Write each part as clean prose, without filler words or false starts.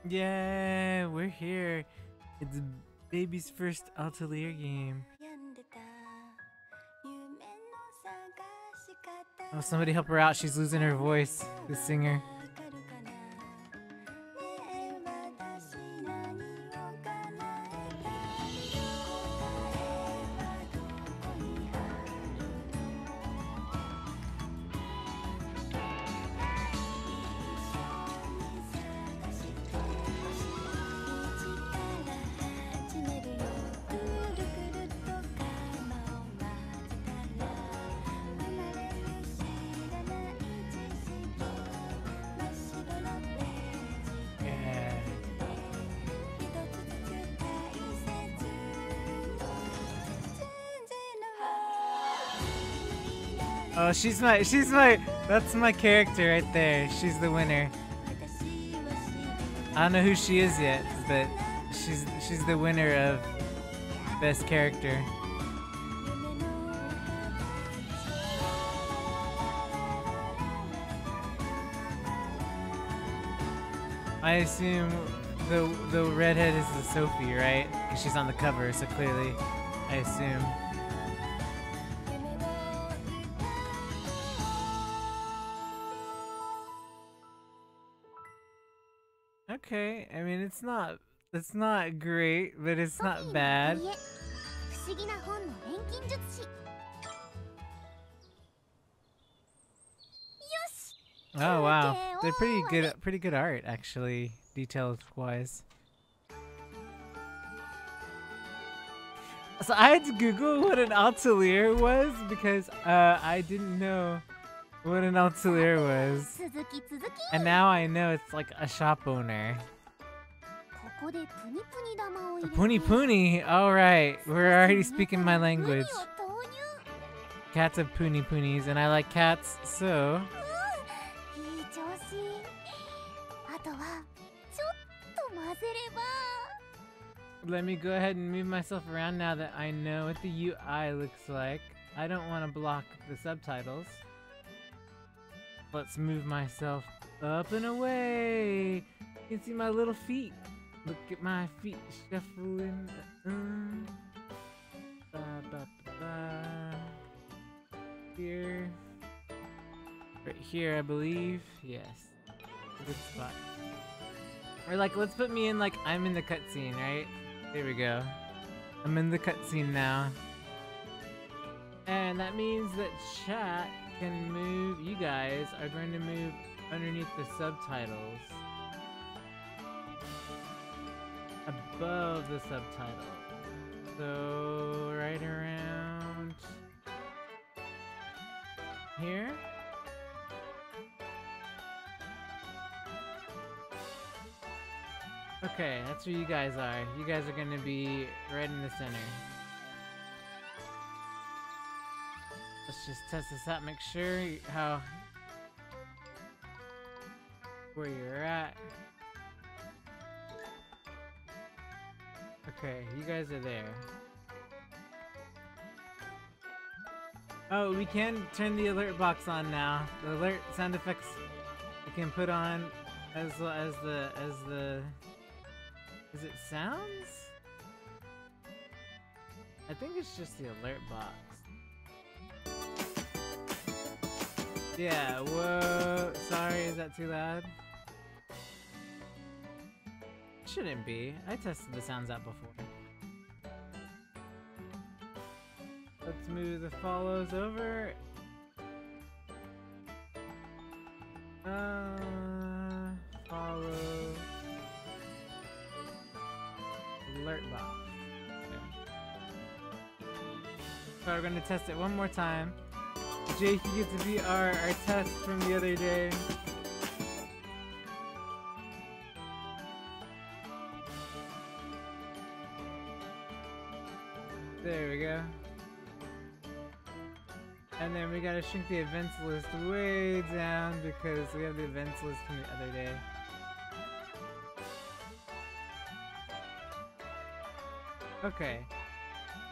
Yeah, we're here. It's baby's first Atelier game. Oh, somebody help her out. She's losing her voice. The singer. Oh, that's my character right there. She's the winner. I don't know who she is yet, but she's the winner of best character. I assume the redhead is the Sophie, right? 'Cause she's on the cover, so clearly, I assume. Okay, I mean it's not great, but it's not bad. Oh wow, they're pretty good art actually, details wise. So I had to Google what an atelier was because I didn't know what an atelier was, and now I know it's like a shop owner. A puni puni. All right, we're already speaking my language. Cats have puni punis, and I like cats, so. Let me go ahead and move myself around now that I know what the UI looks like. I don't want to block the subtitles. Let's move myself up and away. You can see my little feet. Look at my feet shuffling. Ba, ba, ba, ba. Here. Right here, I believe. Yes. Good spot. Or like, let's put me in like, I'm in the cutscene, right? There we go. I'm in the cutscene now. And that means that chat can move, you guys are going to move underneath the subtitles. Above the subtitles. So, right around here. Okay, that's where you guys are. You guys are gonna be right in the center. Let's just test this out, make sure where you're at. Okay, you guys are there. Oh, we can turn the alert box on now. The alert sound effects we can put on as well as the is it sounds? I think it's just the alert box. Yeah, whoa, sorry, is that too loud? Shouldn't be. I tested the sounds out before. Let's move the follows over. Follow. Alert box. Okay. So we're gonna test it one more time. Jake, you get to be our test from the other day. There we go. And then we gotta shrink the events list way down because we have the events list from the other day. Okay,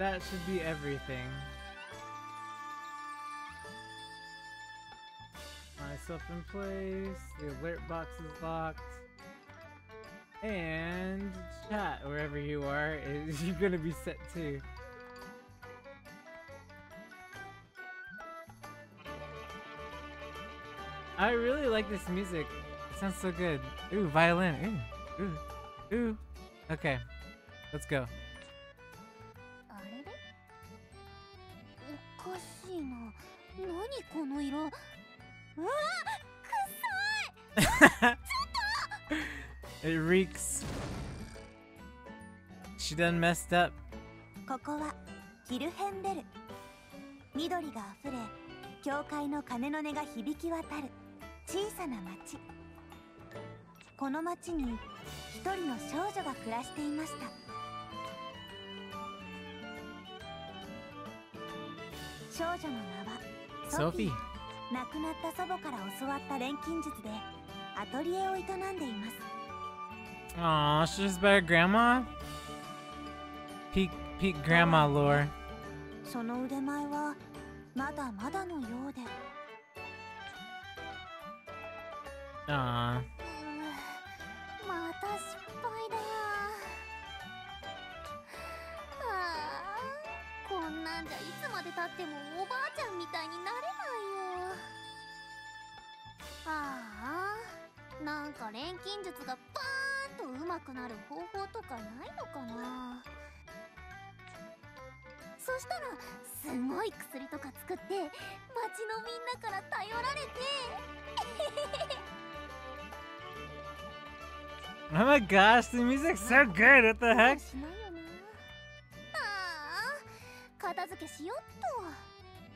that should be everything. Myself in place, the alert box is locked. And chat, wherever you are, is you're gonna be set too. I really like this music. It sounds so good. Ooh, violin. Ooh, ooh, ooh. Okay, let's go. あれれおかしいな。何この色。うわ、臭い。 It reeks. She done messed up. ここはヒルヘンベル。緑があふれ、教会の鐘の音が響き渡る小さな町。この町に一人の少女が暮らしていました。少女の名はソフィー。亡くなった祖母から教わった錬金術でアトリエを営んでいます。Aw, she's just by her grandma? Peak grandma lore. その腕前はまだまだのようで。Aw. また失敗だ。こんなんじゃいつまでたってもおばあちゃんみたいになれないよ。なんか錬金術がバーンと上手くなる方法とかないのかな。そしたらすごい薬とか作って町のみんなから頼られて。Oh my gosh, the music's so good. What the heck? 片付けしよっと。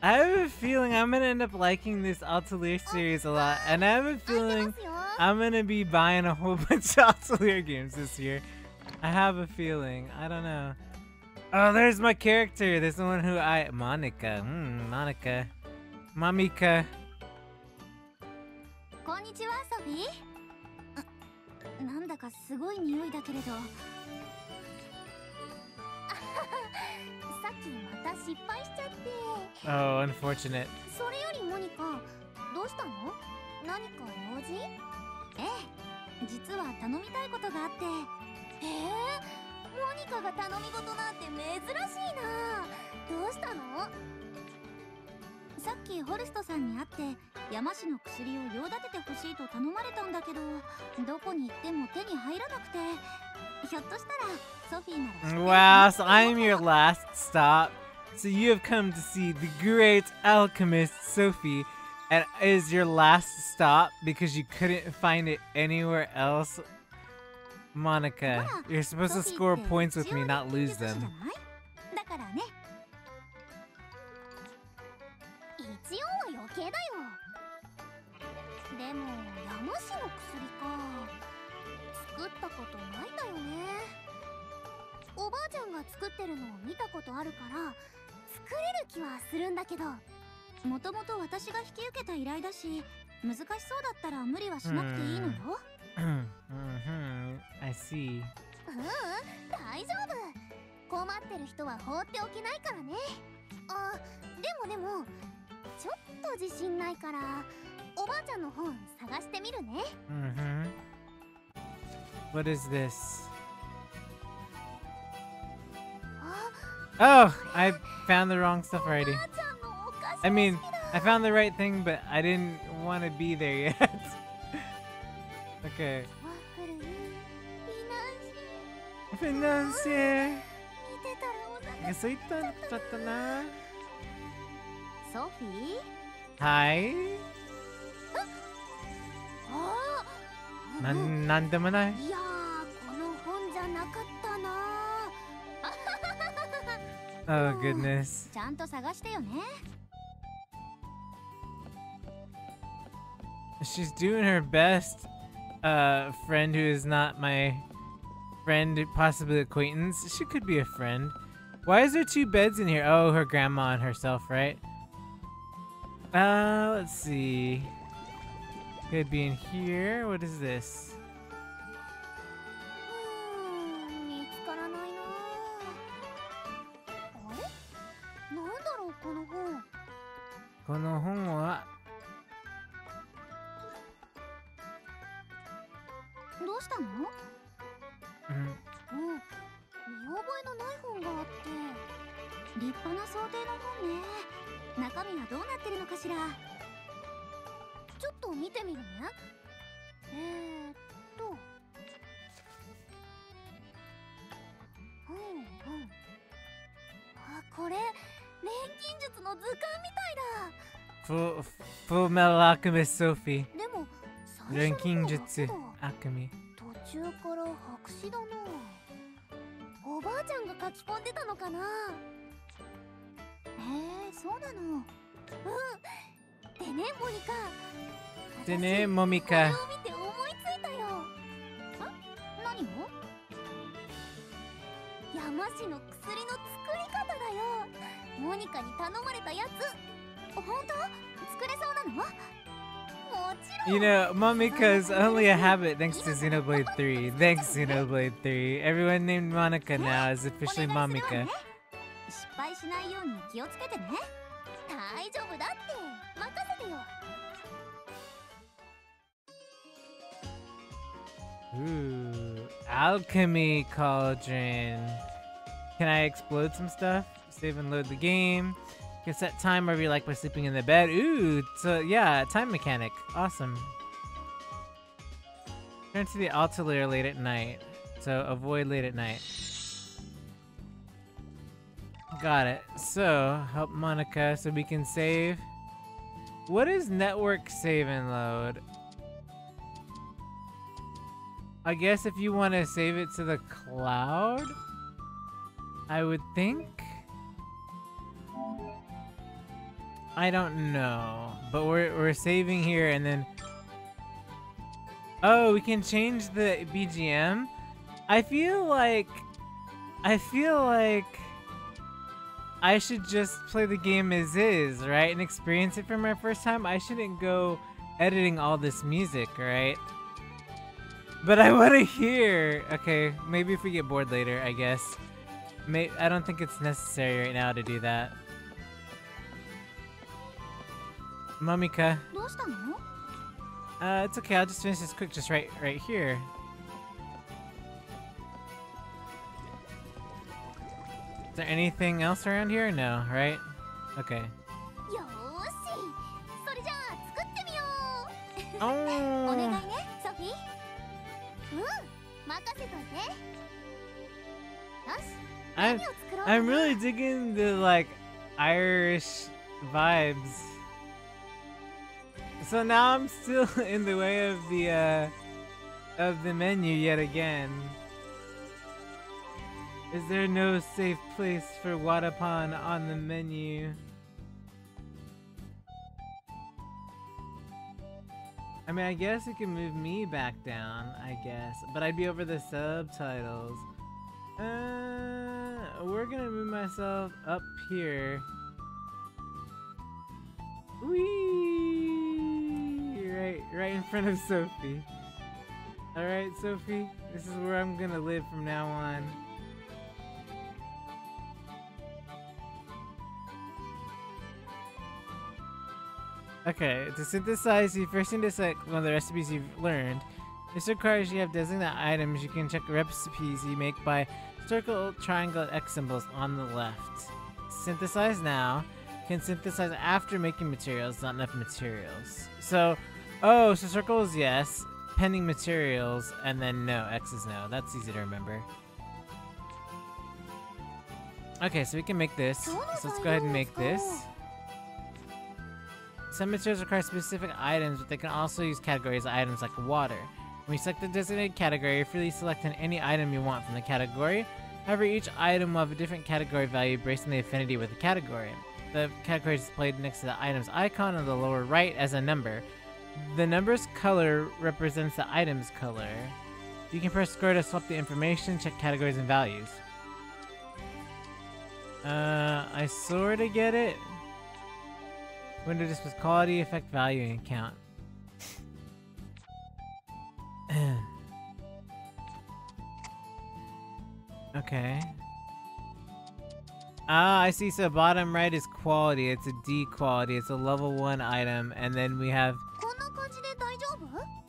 I have a feeling I'm gonna end up liking this Atelier series a lot, and I have a feeling I'm gonna be buying a whole bunch of Atelier games this year. I have a feeling. I don't know. Oh, there's my character. There's the one who Monica. Monica. Mamika. こんにちは、ソフィー。なんだかすごい匂いだけれど。さっきまた失敗しちゃって。 Oh, unfortunate. それよりモニカ、どうしたの？何か用事？ええ、実は頼みたいことがあって。モニカが頼み事なんて珍しいな。どうしたの？さっきホルストさんに会って山氏の薬を用立ててほしいと頼まれたんだけど、どこに行っても手に入らなくて。ひょっとしたらソフィーなら知ってる。 Wow, so I'm your last stop. So you have come to see the great alchemist Sophie, and is your last stop because you couldn't find it anywhere else? Monica, you're supposed to score points with me, not lose them. だからね。一応は余計だよ。でも山氏の薬か。作ったことないんだよね。おばあちゃんが作ってるのを見たことあるから作れる気はするんだけど、もともと私が引き受けた依頼だし、難しそうだったら無理はしなくていいのよ。I see. 大丈夫。困ってる人は放っておけないからね。でもちょっと自信ないからおばあちゃんの本探してみるね。What is this? Oh, I found the wrong stuff already. I mean, I found the right thing, but I didn't want to be there yet. Okay. Financier. Sophie? Hi. なんでもない。いやー、この本じゃなかったな。 Oh goodness. ちゃんと探してよね。 She's doing her best, friend who is not my friend, possibly acquaintance. She could be a friend. Why is there two beds in here? Oh, her grandma and herself, right? Let's see. Could be in here. What is this? 見つからないな。あれ？なんだろうこの本。この本はどうしたの？見覚えのない本があって、立派な想定の本ね。中身はどうなってるのかしら。ちょっと見てみるね。あ、これ錬金術の図鑑みたいだ。Full Metal Alchemist Sophie. でも錬金術 Alchemy. 途中から白紙だな。おばあちゃんが書き込んでたのかな。そうなの。でね、モニカ。でね、モミカ。これを見て思いついたよ。何を？山氏の薬の作り方だよ。モニカに頼まれたやつ。本当？作れそうなの？もちろん。You know, Momika's only a habit thanks to Xenoblade 3. Thanks, Xenoblade 3. Everyone named Monica now is officially Momika. 失敗しないように気をつけてね。大丈夫だって任せてよ。Ooh, Alchemy Cauldron. Can I explode some stuff? Save and load the game. You can set time wherever you like by sleeping in the bed. Ooh, so yeah, time mechanic. Awesome. Turn to the Atelier late at night. So avoid late at night. Got it. So, help Monica so we can save. What is network save and load? I guess if you want to save it to the cloud, I would think. I don't know, but we're saving here and then. Oh, we can change the BGM. I feel like I should just play the game as is, right? And experience it for my first time. I shouldn't go editing all this music, right? But I want to hear. Okay, maybe if we get bored later, I guess. I don't think it's necessary right now to do that. Momika. It's okay. I'll just finish this quick, just right here. Is there anything else around here? No, right? Okay. Oh. I'm really digging the like Irish vibes. So now I'm still in the way of the menu yet again. Is there no safe place for Wadapan on the menu? I mean, I guess it can move me back down, I guess. But I'd be over the subtitles. We're gonna move myself up here. Whee! Right in front of Sophie. Alright, Sophie, this is where I'm gonna live from now on. Okay, to synthesize, you first need to select one of the recipes you've learned. This requires you have designated items. You can check recipes you make by circle, triangle, and X symbols on the left. Synthesize now. Can synthesize after making materials, not enough materials. So, so circle is yes, pending materials, and then no, X is no. That's easy to remember. Okay, so we can make this. So let's go ahead and make this. Some materials require specific items, but they can also use categories of items like water. When you select the designated category, freely select any item you want from the category. However, each item will have a different category value based on the affinity with the category. The category is displayed next to the item's icon on the lower right as a number. The number's color represents the item's color. You can press square to swap the information, check categories and values. I sorta get it. Window displays quality, effect, value, and count. Okay. Ah, I see. So bottom right is quality. It's a D quality. It's a level 1 item. And then we have...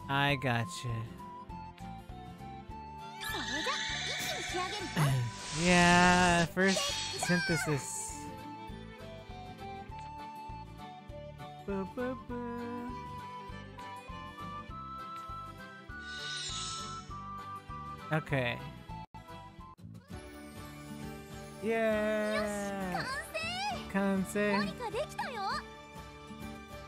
I gotcha. 仕上げるわ。Yeah, first synthesis. Okay. Yeah. 完成。モニ Kansei. カできたよ。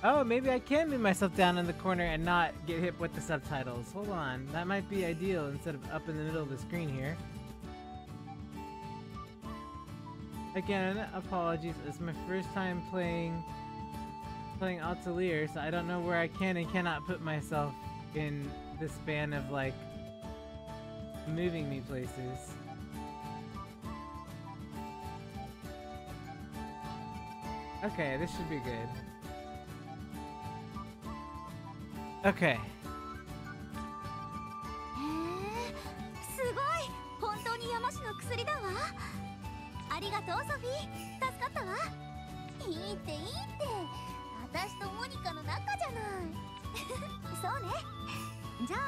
Oh, maybe I can move myself down in the corner and not get hit with the subtitles. Hold on, that might be ideal instead of up in the middle of the screen here. Again, apologies. It's my first time playing Atelier, so I don't know where I can and cannot put myself in the span of like moving me places. Okay, this should be good. Okay. へえ、すごい。本当に山氏の薬だわ。ありがとうソフィー、助かったわ。いいっていいって、私とモニカの仲じゃない。そうね。じゃあ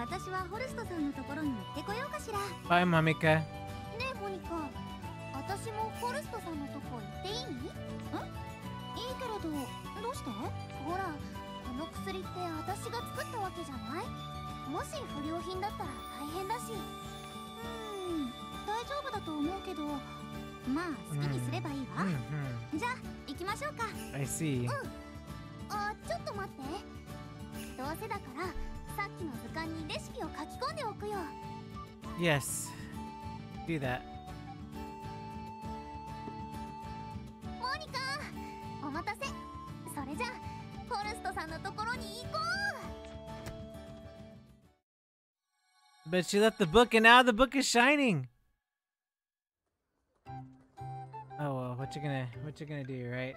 私はホルストさんのところに行ってこようかしら。 Bye, Mamika. ねえモニカ、私もホルストさんのとこ行っていい？ん？いいけれど、どうして？ほら、この薬って私が作ったわけじゃない？もし不良品だったら大変だし。大丈夫だと思うけど、まあ好きにすればいいわ。じゃあ行きましょうか。 I see. あ、ちょっと待って。どうせだからさっきの図鑑にレシピを書き込んでおくよ。 Yes. Do that. モニカ、お待たせ。それじゃあホルストさんのところに行こう。 But she left the book and now the book is shining. Oh well, what you gonna do, right?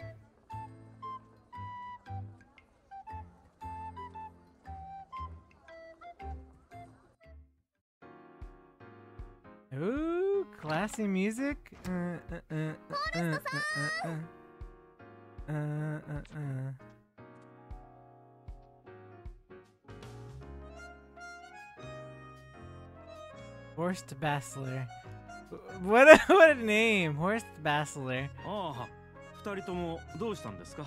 Ooh, classy music. Horst Bachelor. What a name, Horst Bachelor. ああ、二人ともどうしたんですか？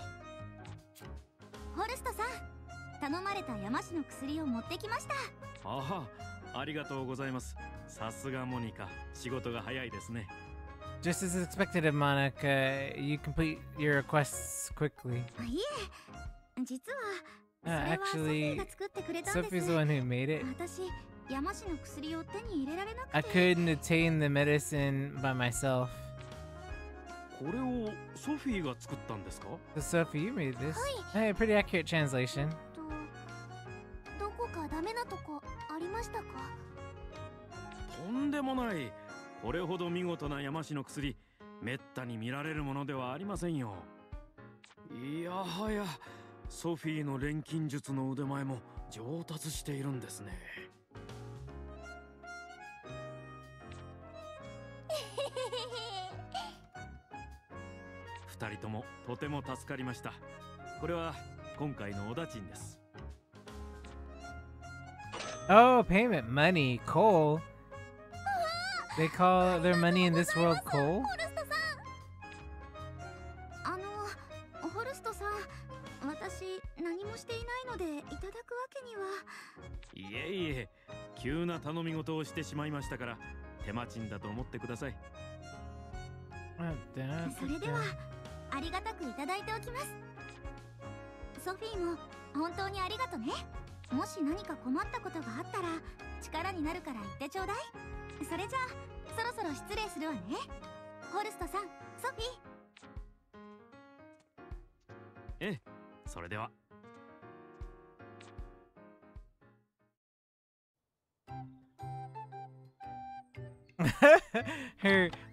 ホルストさん、頼まれた山氏の薬を持ってきました。ああ、ありがとうございます。さすがモニカ、仕事が早いですね。Just as expected of Monica, you complete your requests quickly. いえ、実はそれはソフィ Actually, ーが作ってくれたんです。 Sophie's the one who made it. 私、山氏の薬を手に入れられなくて。 I couldn't attain the medicine by myself. これをソフィーが作ったんですか？ So Sophie, you made this. Hey, pretty accurate translation. どこかダメなとこありましたか？とんでもない。これほど見事な山氏の薬、めったに見られるものではありませんよ。いやはや、ソフィーの錬金術の腕前も上達しているんですね。二人ともとても助かりました。これは今回のお駄賃です。 Oh, payment money, coal. They call their money in this world coal? ホルストさん、ホルストさん、私何もしていないのでいただくわけには。いえいえ、急な頼み事をしてしまいましたから手間賃だと思ってください。それではありがたくいただいておきます。ソフィーも本当にありがとね。もし何か困ったことがあったら力になるから言ってちょうだい。それじゃあそろそろ失礼するわね。ホルストさん、ソフィー。ええ、それでは。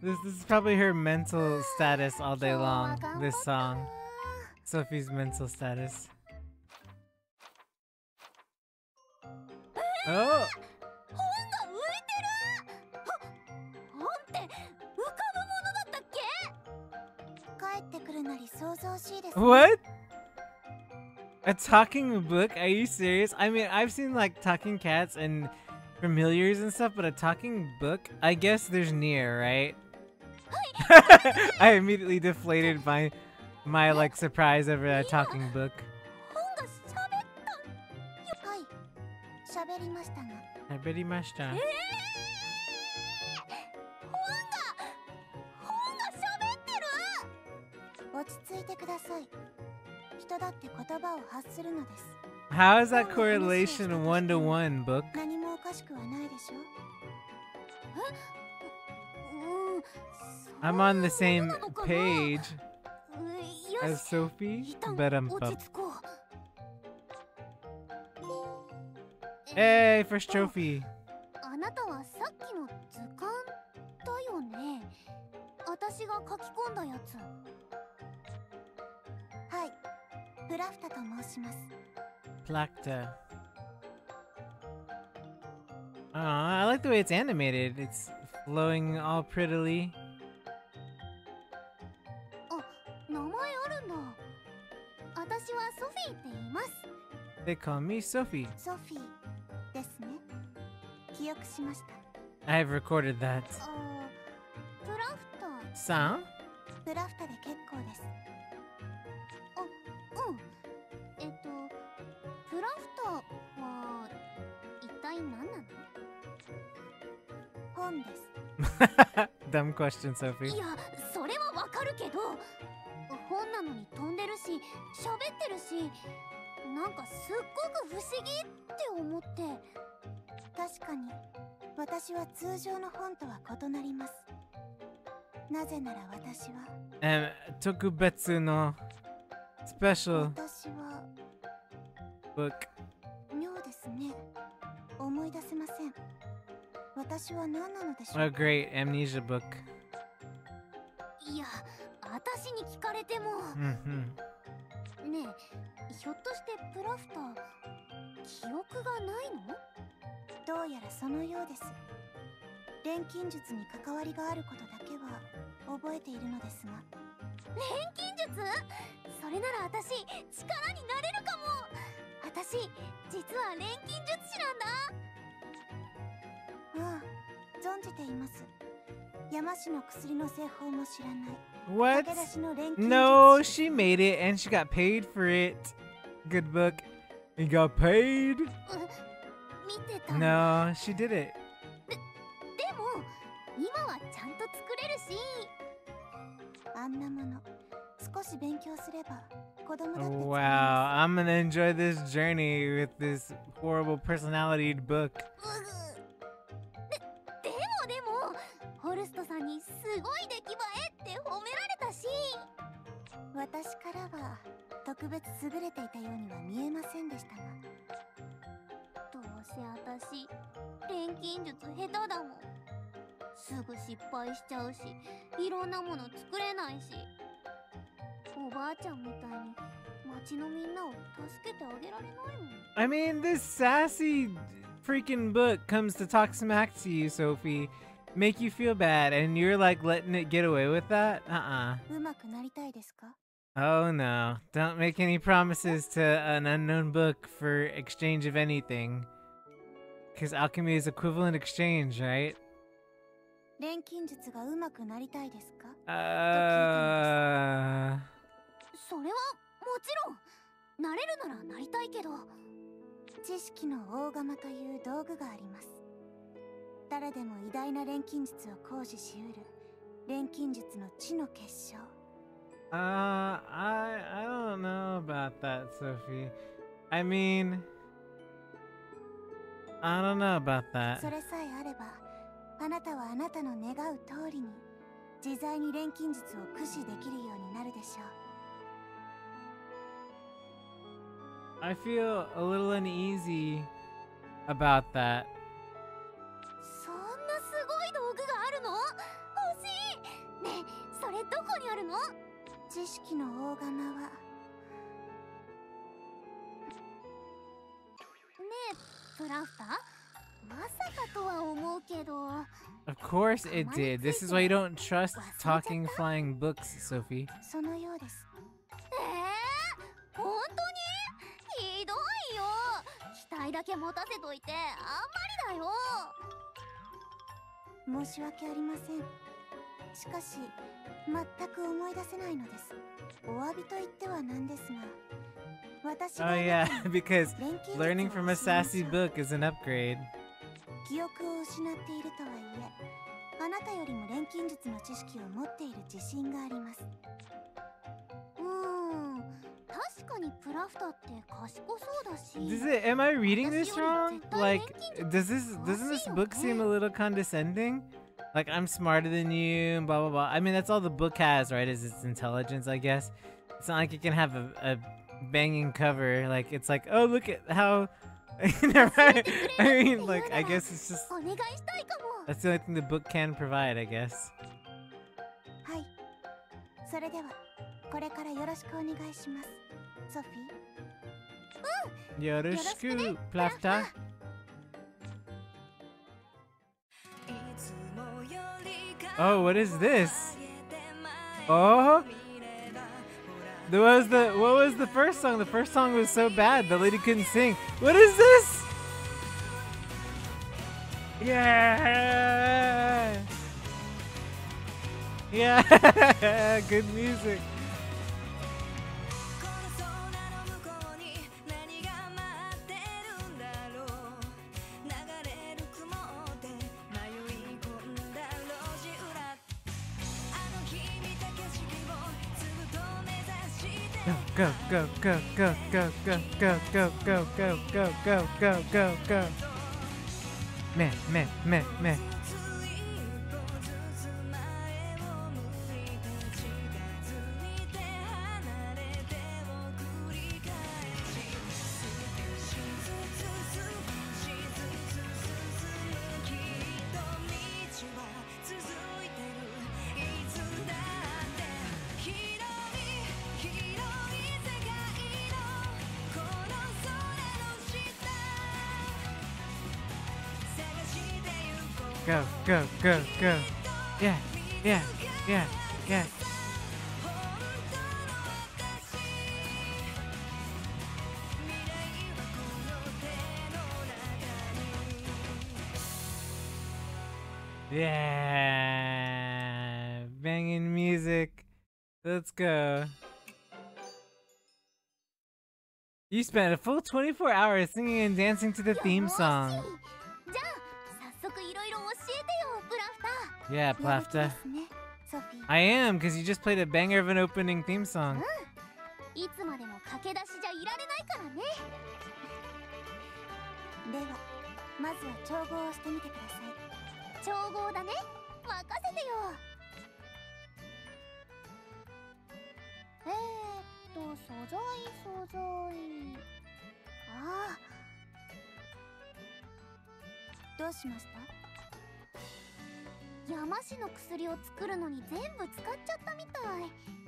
This is probably her mental status all day long. This song, Sophie's mental status. Oh, 本が浮いてる。本って浮かぶものだったっけ？帰ってくるなり想像しいです。 what? A talking book? Are you serious? I mean, I've seen like talking cats and familiars and stuff, but a talking book? I guess there's Nier, right? I immediately deflated my like surprise over that talking book. はい、喋りましたが。喋りました。本が喋ってる。落ち着いてください。人だって言葉を発するのです。How is that correlation 1-to-1, book? 何もおかしくはないでしょ。I'm on the same page as Sophie, but Hey, first trophy. あなたはさっきの図鑑だよね。私が書き込んだやつ。はい、プラフタと申します。Plakta. Oh, I like the way it's animated. It's flowing all prettily. あ、名前あるんだ。私はソフィーって言います。They call me Sophie. ソフィーですね。記憶しました。I have recorded that. プラフタ。さん？プラフタで結構です。あ、うん。プラフタは一体何なの？本です。Dumb question, Sophie. いや、それはわかるけど、本なのに飛んでるし、喋ってるし、なんかすっごく不思議って思って。確かに、私は通常の本とは異なります。なぜなら私は。特別の special 私は book. 妙ですね。思い出せません。私は何なのでしょう。A great amnesia book. いや、私に聞かれても。ねえ、ひょっとしてプラフター、記憶がないの？どうやらそのようです。錬金術に関わりがあることだけは覚えているのですが。錬金術？それなら私、力になれるかも。私、実は錬金術師なんだ。ああ、存じています。山師の薬の製法も知らない。What? No, she made it and she got paid for it. Good book. You got paid? No, she did it. でも、今はちゃんと作れるし。あんなもの、少し勉強すれば子供だって。Wow, I'm gonna enjoy this journey with this horrible personality book. でも、ホルストさんにすごい出来栄えって褒められたし。私からは特別優れていたようには見えませんでしたが。どうせ私、錬金術下手だもん。すぐ失敗しちゃうし、いろんなもの作れないし。おばあちゃんみたいに町のみんなを助けてあげられないもん。I mean, this sassy freaking book comes to talk smack to you, Sophie. Make you feel bad, and you're like letting it get away with that? Uh-uh. うまくなりたいですか? Oh no. Don't make any promises to an unknown book for exchange of anything. Because alchemy is equivalent exchange, right? 錬金術がうまくなりたいですか? それはもちろん。なれるならなりたいけど。知識の大釜という道具があります。誰でも偉大な錬金術を行使しうる錬金術の知の結晶。I don't know about that, Sophie. I mean, I don't know about that. それさえあれば、あなたはあなたの願う通りに自在に錬金術を駆使できるようになるでしょう。I feel a little uneasy about that. そんなすごい道具があるの？欲しい！ねえ、それどこにあるの？知識の大釜は。ねえ、プラフター？まさかとは思うけど。Of course it did. This is why you don't trust talking flying books, Sophie. そのようです。本当に？ひどいよ。期待だけ持たせといてあんまりだよ。申し訳ありません。しかし全く思い出せないのです。お詫びと言ってはなんですが、私が Oh yeah, because learning from a sassy book is an upgrade. 記憶を失っているとはいえ、あなたよりも錬金術の知識を持っている自信があります。確かにプラフタって賢そうだし。Am I reading this wrong? Like, doesn't this book seem a little condescending? Like, I'm smarter than you, and blah blah blah. I mean, that's all the book has, right? Is its intelligence, I guess. It's not like it can have a banging cover. Like, it's like, oh, look at how. I mean, like, I guess it's just. That's the only thing the book can provide, I guess. はい。それではこれからよろしくお願いします、ソフィー。Yoroshiku, Plafta. Oh, what is this? Oh, what was the first song? The first song was so bad the lady couldn't sing. What is this? Yeah, yeah, good music. Go, go, go, go, go, go, go, go, go, go, go, go, go, go, go. Meh. Go, go, go, go. Yeah. Yeah. Banging music. Let's go. You spent a full 24 hours singing and dancing to the theme song. Yeah, Plafta. I am, because you just played a banger of an opening theme song.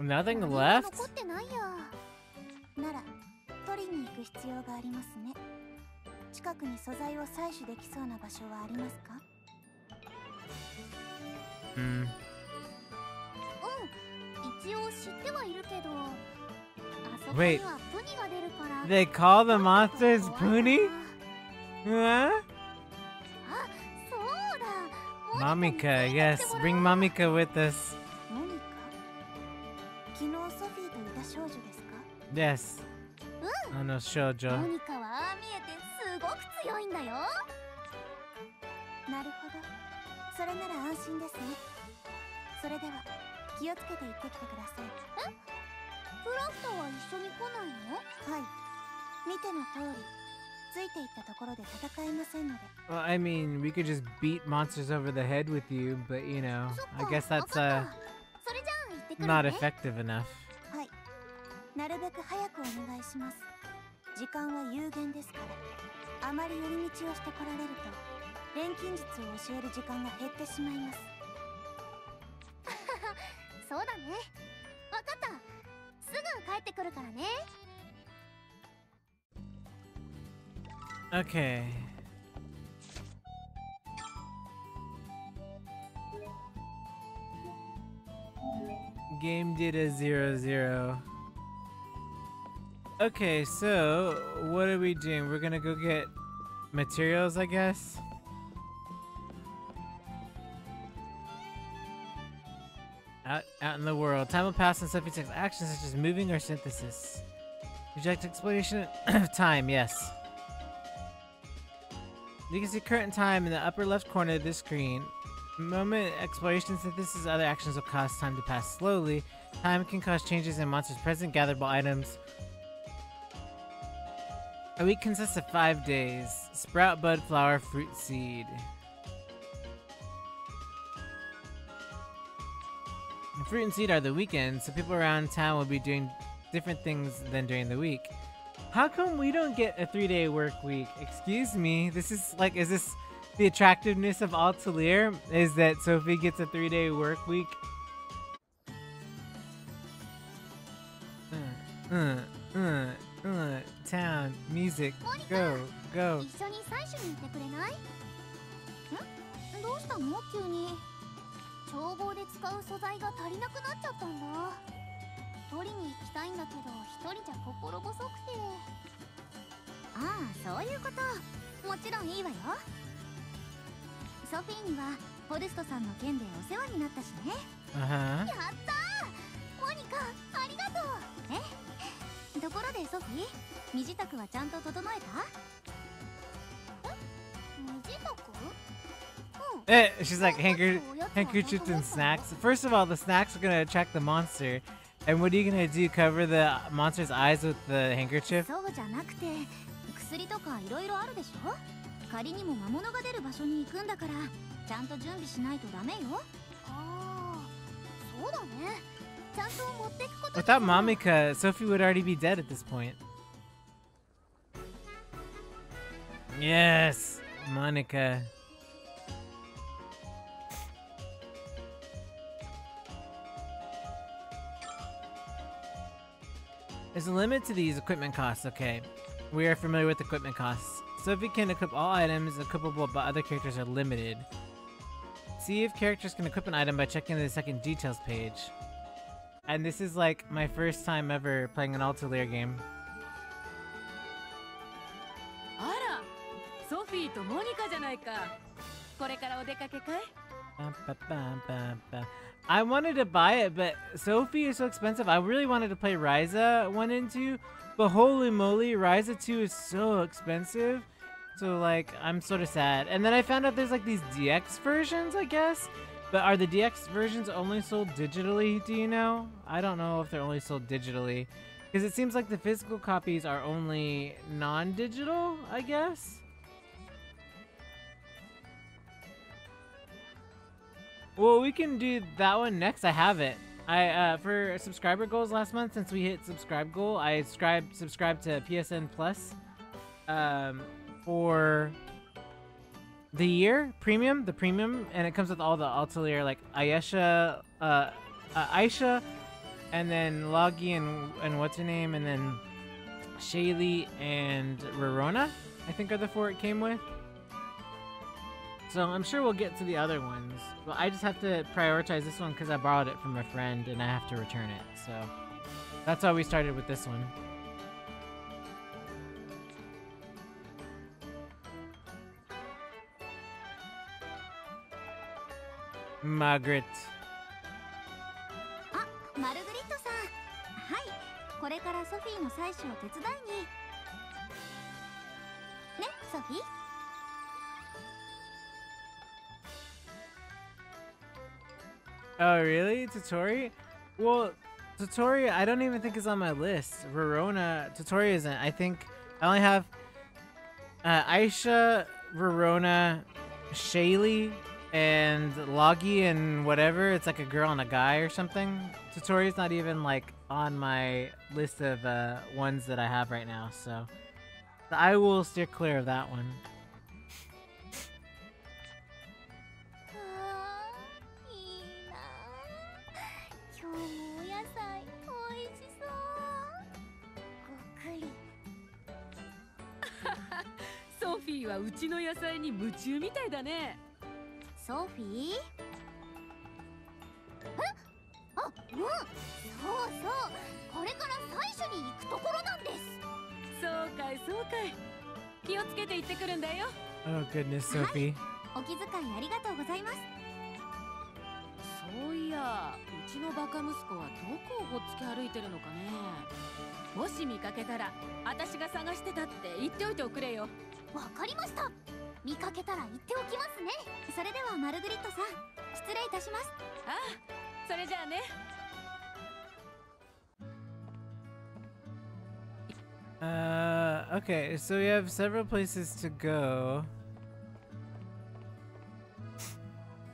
Nothing left? なら取りに行く必要がありますね。近くに素材を採取できそうな場所はありますか？一応知ってはいるけど、あそこにはプニが出るから。They call the monsters Puni? Huh? Mamika, yes, bring Mamika with us. Yes. Shoujo. モニカはああ見えてすごく強いんだよ。なるほど。それなら安心ですね。それでは気をつけて行ってきてください。プラフタは一緒に来ないの？はい。見ての通り、ついていったところで戦えませんので。Well, I mean, we could just beat monsters over the head with you, but you know, I guess that's not effective enough. はい。なるべく早くお願いします。時間は有限ですから。あまり寄り道をしてこられると、錬金術を教える時間が減ってしまいます。そうだね。わかった。すぐ帰ってくるからね。Okay. Game data 00. Okay, so what are we doing? We're gonna go get materials, I guess. Out in the world, time will pass and Sophie takes actions such as moving or synthesis. Reject exploration of time, yes. You can see current time in the upper left corner of this screen. Moment exploration, synthesis, other actions will cause time to pass slowly. Time can cause changes in monsters present, gatherable items. A week consists of 5 days. Sprout, bud, flower, fruit, seed. Fruit and seed are the weekends, so people around town will be doing different things than during the week. How come we don't get a 3-day work week? Excuse me, this is like, is this the attractiveness of Atelier? Is that Sophie gets a 3-day work week? Town, music, go, go. 一緒に採取に行ってくれない？ん？どうしたの急に？眺望で使う素材が足りなくなっちゃったんだ。取りに行きたいんだけど、一人じゃ心細くて。ああ、そういうこと。もちろんいいわよ。ソフィーにはフォルストさんの件でお世話になったしね。やったー！モニカ、ありがとう。ところでソフィー、身支度はちゃんと整えた？身支度？She's like handkerchiefs and snacks. First of all, the snacks are gonna attract the monster. And what are you gonna do? Cover the monster's eyes with the handkerchief? そうじゃなくて、薬とかいろいろあるでしょ？仮にも魔物が出る場所に行くんだから、ちゃんと準備しないとダメよ。ああ、そうだね。ちゃんと持ってくこと。Without Monica, Sophie would already be dead at this point. Yes, Monica. There's a limit to these equipment costs, okay. We are familiar with equipment costs. Sophie can equip all items equipable, but other characters are limited. See if characters can equip an item by checking the second details page. And this is like my first time ever playing an Atelier game. あら、ソフィーとモニカじゃないか。これからお出かけかい？ I wanted to buy it, but Sophie is so expensive. I really wanted to play Ryza 1 and 2, but holy moly, Ryza 2 is so expensive. So like, I'm sort of sad. And then I found out there's like these DX versions, I guess. But are the DX versions only sold digitally, do you know? I don't know if they're only sold digitally. Because it seems like the physical copies are only non-digital, I guess. Well, we can do that one next. I have it. For subscriber goals last month, since we hit subscribe goal, I subscribed to PSN Plus for the year premium, and it comes with all the Atelier like Aisha, and then Logi and what's her name, and then Shaylee and Rorona, I think are the 4 it came with. So I'm sure we'll get to the other ones. Well, I just have to prioritize this one because I borrowed it from a friend and I have to return it. So that's why we started with this one. Margaret. あ、マルグリットさん。はい、これからソフィーの採取を手伝いに。ね、ソフィー。Oh, really? Totori? Well, Totori, I don't even think is on my list. Rorona, Totori isn't. I think I only have Aisha, Rorona, Shaylee, and Logi and whatever. It's like a girl and a guy or something. Totori's not even like on my list of ones that I have right now, so I will steer clear of that one. はうちの野菜に夢中みたいだね。ソフィー？あ、うん、そうそう、これから採取に行くところなんです。そうかいそうかい。気をつけて行ってくるんだよ。 Oh goodness, Sophie. お気遣いありがとうございます。そういや、うちのバカ息子はどこをほっつき歩いてるのかね。もし見かけたら私が探してたって言っておいておくれよ。わかりました。見かけたら言っておきますね。それではマルグリットさん、失礼いたします。ああ、それじゃあね。Okay, so we have several places to go.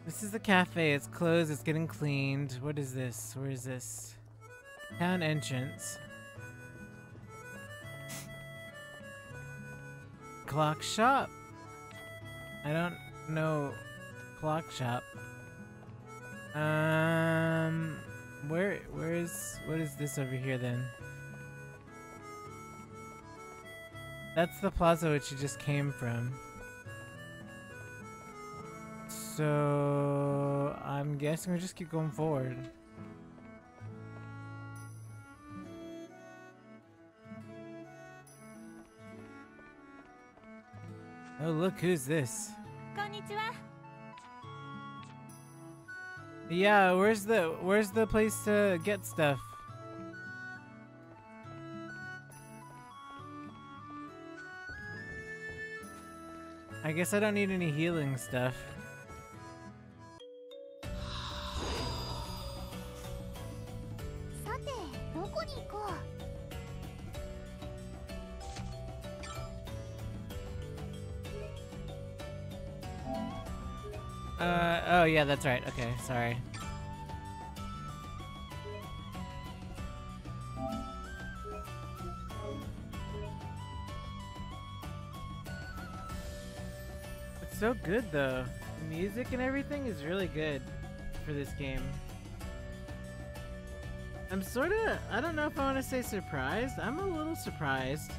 This is the cafe. It's closed. It's getting cleaned. What is this? Where is this? Town entrance. Clock shop. I don't know. Clock shop. What is this over here then? That's the plaza which you just came from. So I'm guessing we just keep going forward. Oh look, who's this? こんにちは。 Yeah, where's the place to get stuff? I guess I don't need any healing stuff. Oh yeah, that's right. Okay, sorry. It's so good though. The music and everything is really good for this game. I'm sorta, I don't know if I want to say surprised. I'm a little surprised.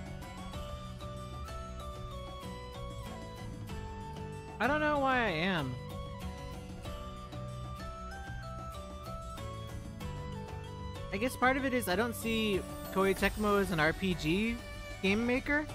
I don't know why I am. I guess part of it is I don't see Koeitecmo as an RPG game maker.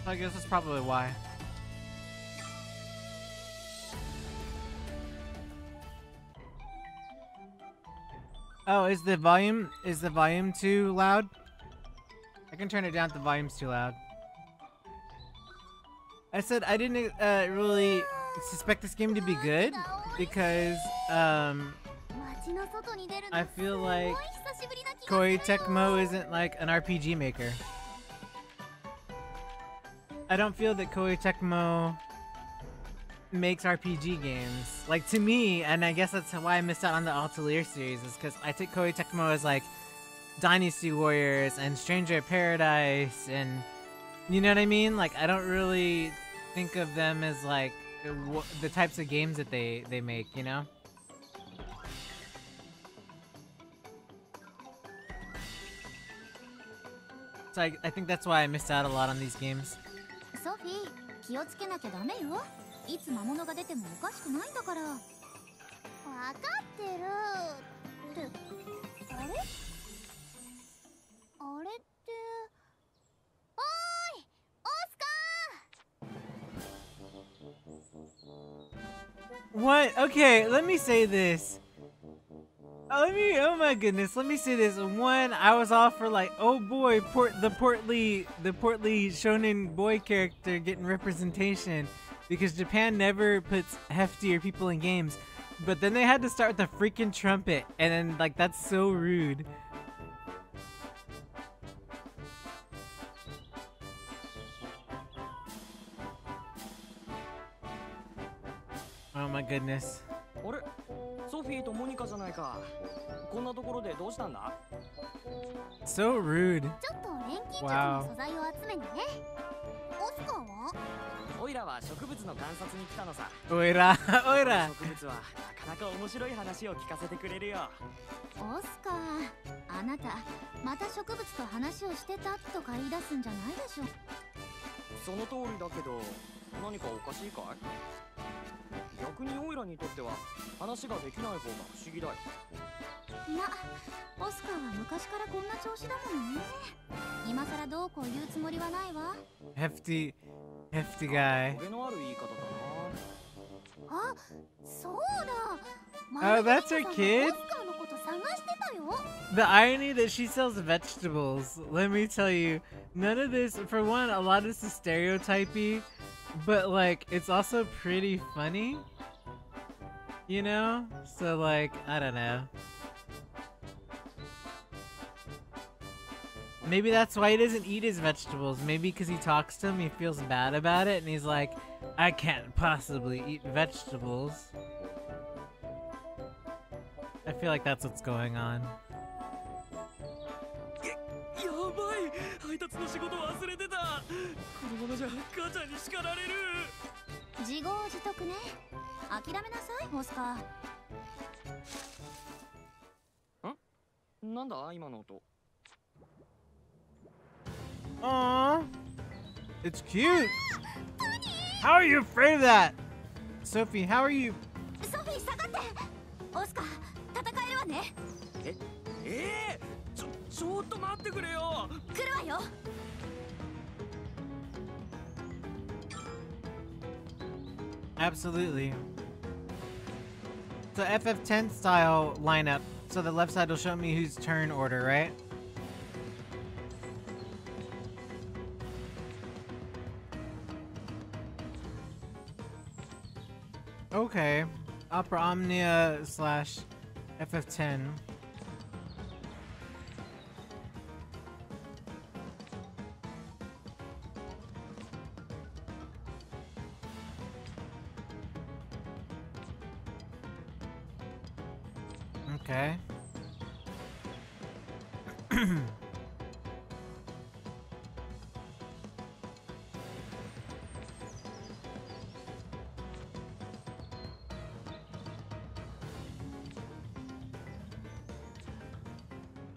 I guess that's probably why. Oh, is the volume too loud? I can turn it down if the volume's too loud. I said I didn't really suspect this game to be good because I feel like Koeitecmo isn't like an RPG maker. I don't feel that Koeitecmo makes RPG games. Like, to me, and I guess that's why I missed out on the Atelier series, is because I take Koeitecmo as like Dynasty Warriors and Stranger of Paradise, and you know what I mean? Like, I don't really think of them as like the types of games that they make, you know? So I think that's why I missed out a lot on these games. Sophie, 気をつけなきゃダメよ。いつ魔物が出てもおかしくないんだから。わかってる。って、あれ？あれって。おーい、オスカー。 What? Okay, let me say this. Oh my goodness, let me say this. One, I was all for like, oh boy, the portly shonen boy character getting representation, because Japan never puts heftier people in games. But then they had to start with the freaking trumpet, and then like that's so rude. Oh my goodness. あれ、ソフィーとモニカじゃないか。こんなところでどうしたんだ？ So rude. ちょっと錬金術の素材を集めにね。オスカーは？オイラは植物の観察に来たのさ。おいら。植物はなかなか面白い話を聞かせてくれるよ。オスカー、あなたまた植物と話をしてたとか言い出すんじゃないでしょ。その通りだけど、何かおかしいかい？逆にオイラにとっては話ができない方が不思議だよ。ま、オスカーは昔からこんな調子だもんね。今さらどうこう言うつもりはないわ。Hefty guy. トゲのある言い方だあ、そうだ。 Oh, that's her kid? オスカーのこと探してたよ。 The irony that she sells vegetables. Let me tell you, none of this, for one, a lot of this is stereotypy, but like, it's also pretty funny. You know? So like, I don't know. Maybe that's why he doesn't eat his vegetables. Maybe because he talks to him, he feels bad about it, and he's like, I can't possibly eat vegetables. I feel like that's what's going on. やばい、配達の仕事忘れてた。このままじゃ母ちゃんに叱られる。自業自得ね。諦めなさい、オスカー。なんだ今の音。 Aww, it's cute. How are you afraid of that? Sophie, how are you? ソフィー下がって。オスカー、戦えるわね。ちょっと待ってくれよ。来るわよ。 Absolutely. So FF10 style lineup. So the left side will show me whose turn order, right? Okay. Opera Omnia slash FF10. Okay.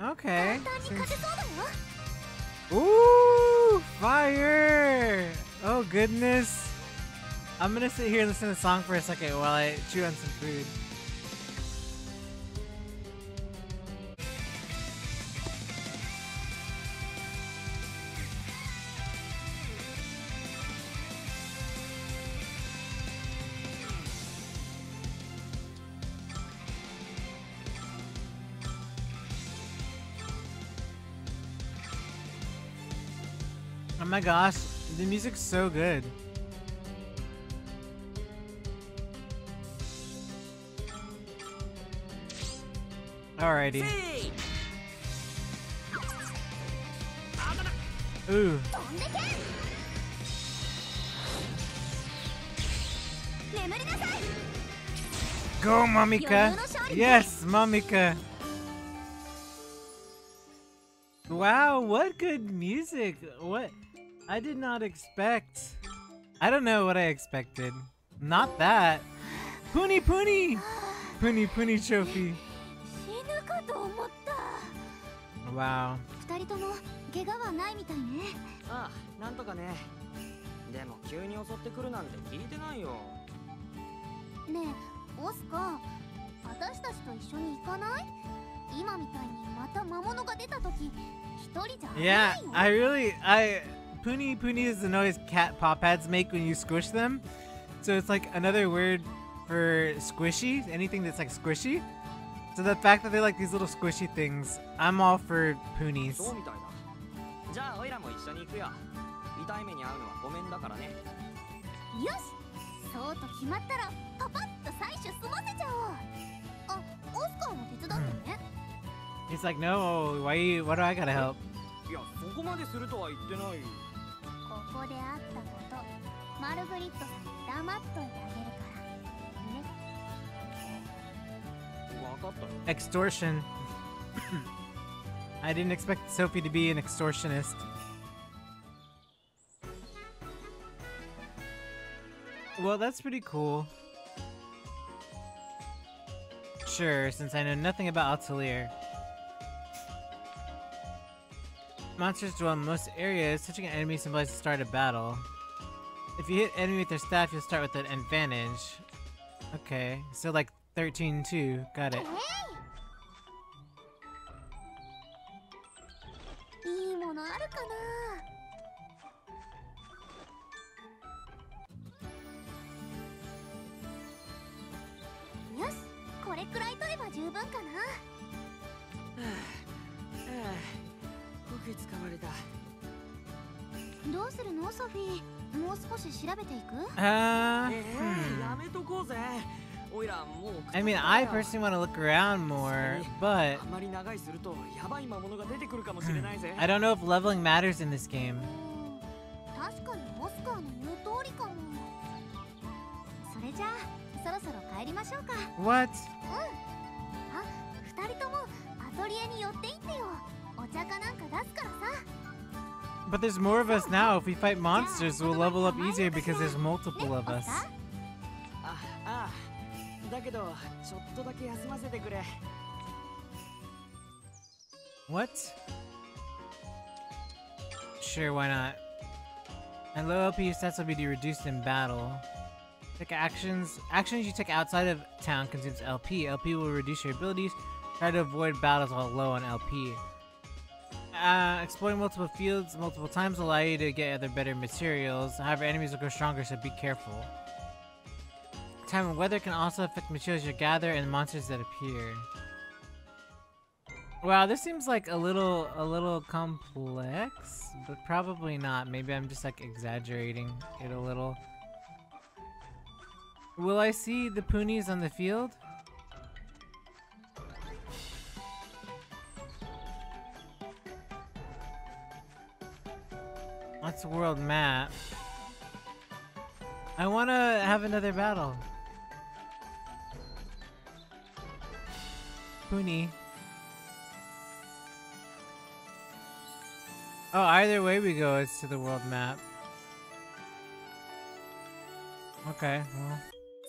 Okay. Ooh, fire! Oh goodness. I'm gonna sit here and listen to the song for a second while I chew on some food. Oh my gosh, the music's so good. Alrighty. Ooh. Go, Mamika! Yes, Mamika! Wow, what good music! What? I did not expect. I don't know what I expected. Not that. Puni Puni! Puni Puni Trophy. Wow. 二人とも怪我はないみたいね。ああ、なんとかね。でも急に襲ってくるなんて聞いてないよ。ねえ、オスカー、私たちと一緒に行かない？今みたいにまた魔物が出た時、一人じゃ危ないよ。Yeah, Puni Puni is the noise cat paw pads make when you squish them. So it's like another word for squishy, anything that's like squishy. So the fact that they're like these little squishy things, I'm all for Punies. そうみたいだ。じゃあオイラも一緒に行くよ。痛い目に遭うのはごめんだからね。よし、そうと決まったらパパッと採取済ませちゃおう。あ、オスカーも手伝ってね。He's like, no, why do I gotta help? いや、そこまでするとは言ってないよ。ここであったこと、マルグリットさんに黙っといてあげるからね。分かった。 Extortion. I didn't expect Sophie to be an extortionist. Well, that's pretty cool. Sure, since I know nothing about Atelier. Monsters dwell in most areas. Touching an enemy symbolizes the start of battle. If you hit enemy with their staff, you'll start with an advantage. Okay, so like 13 too. Got it. いいものあるかな。よし、これくらい取れば十分かな。僕使われた。どうするのソフィー？もう少し調べていく？やめとこうぜ。おいらもう。I mean, I personally want to look around more, but あまり長いするとやばい魔物が出てくるかもしれないぜ。I don't know if leveling matters in this game. 確かにオスカーの言う通りかも。それじゃあそろそろ帰りましょうか。 What? あ、二人ともアトリエに寄っていってよ。お茶かなんか出すからさ。 But there's more of us now. If we fight monsters, we'll level up easier because there's multiple of us. ああ、だけどちょっとだけ休ませてくれ。What? Sure, why not? And low LP stats will be reduced in battle. Take actions you take outside of town consumes LP. LP will reduce your abilities. Try to avoid battles while low on LP. Exploring multiple fields multiple times will allow you to get other better materials. However, enemies will grow stronger, so be careful. Time and weather can also affect materials you gather and monsters that appear. Wow, this seems like a little complex, but probably not. Maybe I'm just like exaggerating it a little. Will I see the Poonies on the field? That's a world map. I wanna have another battle. Poonie. Oh, either way we go, it's to the world map. Okay, well.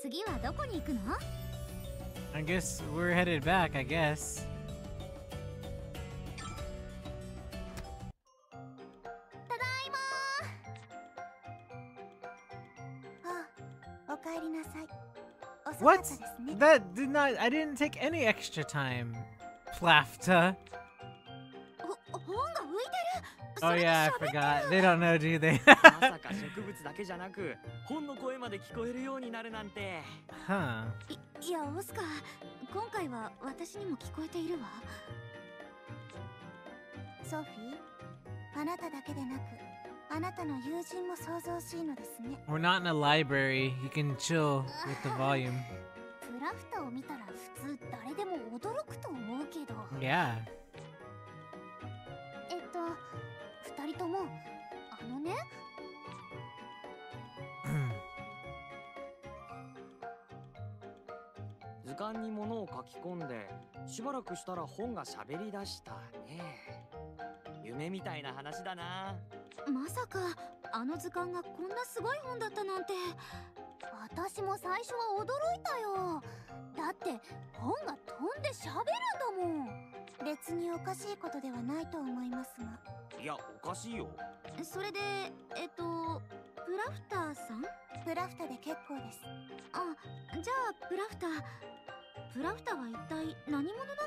次はどこに行くの？ I guess we're headed back, I guess. ただいま。あ、お帰りなさい。遅かった What? ですね。 That did not. I didn't take any extra time. Plafta. 本が浮いてる。 Oh yeah, I forgot. They don't know, do they? まさか植物だけじゃなく本の声まで聞こえるようになるなんて。 Huh. いやオスカー、今回は私にも聞こえているわ。ソフィー、あなただけでなくあなたの友人も想像しいのですね。 We're not in a library. You can chill with the volume. プラフタを見たら普通誰でも驚くと思うけど。 Yeah. 二人ともあのね。図鑑に物を書き込んでしばらくしたら本が喋り出したね。夢みたいな話だな。まさかあの図鑑がこんなすごい本だったなんて。私も最初は驚いたよ。だって本が飛んで喋るんだもん。別におかしいことではないと思いますが。いや、おかしいよ。それでプラフターさん？プラフタで結構です。あ、じゃあプラフタは一体何者な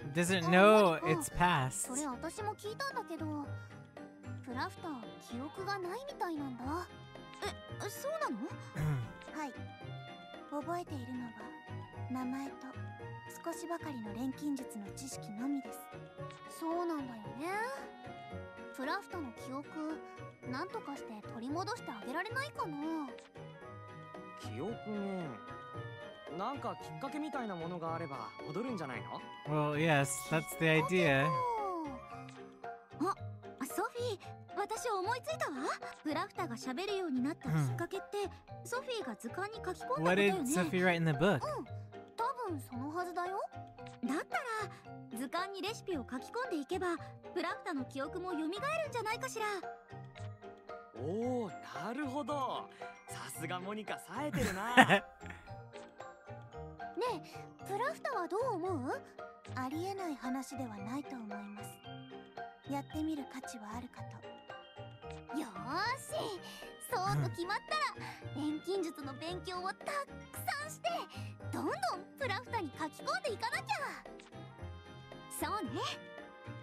の？ Doesn't know it's そ past. れ私も聞いたんだけど、プラフター記憶がないみたいなんだ。そうなの？はい。覚えているのは名前と少しばかりの錬金術の知識のみです。そうなんだよね。プラフタの記憶、なんとかして取り戻してあげられないかな。記憶ね。なんかきっかけみたいなものがあれば戻るんじゃないの？ Well, yes, that's the idea. あ、ソフィー、私思いついたわ。プラフタが喋るようになったきっかけって、ソフィーが図鑑に書き込んだこと What よ did ね。Sophie write in the book? 多分そのはずだよ。だったら図鑑にレシピを書き込んでいけばプラフタの記憶も蘇るんじゃないかしら。おお、なるほど。さすがモニカ冴えてるな。ねえ、プラフタはどう思う？ありえない話ではないと思います。やってみる価値はあるかと。よーし、そうと決まったら錬金術の勉強をたくさんしてどんどんプラフタに書き込んでいかなきゃ。そうね、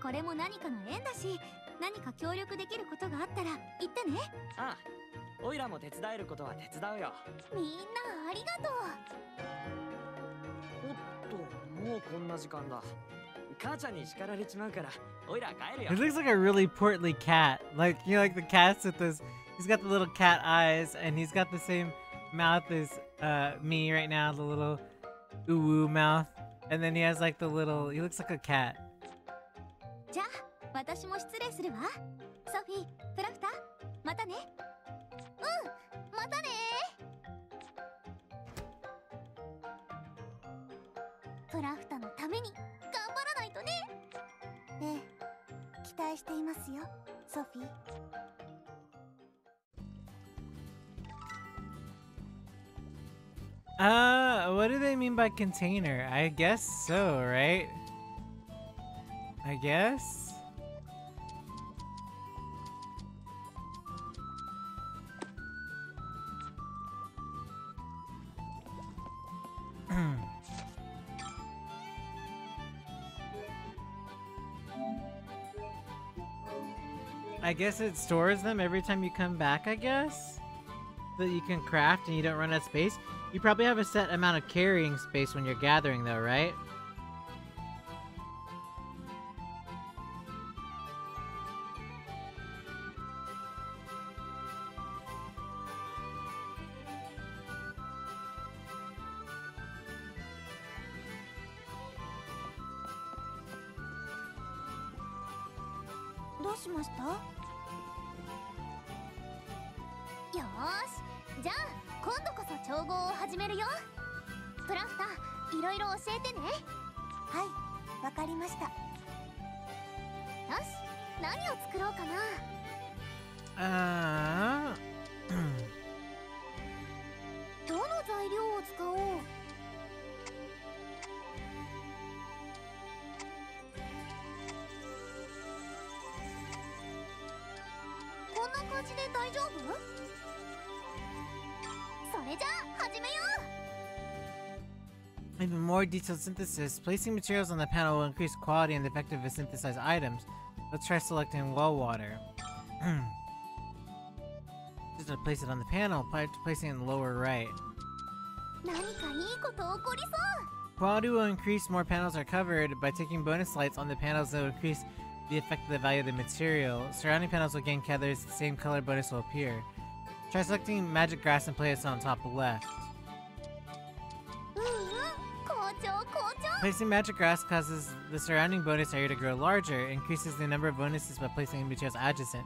これも何かの縁だし、何か協力できることがあったら言ってね。ああ、オイラも手伝えることは手伝うよ。みんなありがとう。おっと、もうこんな時間だ。母ちゃんに叱られちまうからオイラ帰るよ。 It looks like a really portly cat. Like, you know, like the cats with this. He's got the little cat eyes, and he's got the same mouth as me right now, the little ooh mouth. And then he has like the little. He looks like a cat. じゃあ私も失礼するわ。ソフィー、プラフター、またね。またね。プラフタのために頑張らないとね。ええ、期待していますよ、ソフィー。What do they mean by container? I guess so, right? I guess? I guess it stores them every time you come back, I guess? So that you can craft and you don't run out of space? You probably have a set amount of carrying space when you're gathering though, right? What happened? よーし、じゃあ今度こそ調合を始めるよ。プラフター、いろいろ教えてね。はい、わかりました。よし、何を作ろうかな。どの材料を使おう。こんな感じで大丈夫？それじゃあ始めよう。 Even more detailed synthesis. Placing materials on the panel will increase quality and the effectiveness of synthesized items. Let's try selecting well water. Just to place it on the panel, placing it in the lower right. 何かいいこと起こりそう。 Quality will increase more panels are covered. By taking bonus lights on the panels that will increase the effective value of the material. Surrounding panels will gain colors, the same color bonus will appear. Try selecting magic grass and place it on top left. Placing magic grass causes the surrounding bonus area to grow larger, increases the number of bonuses by placing materials adjacent.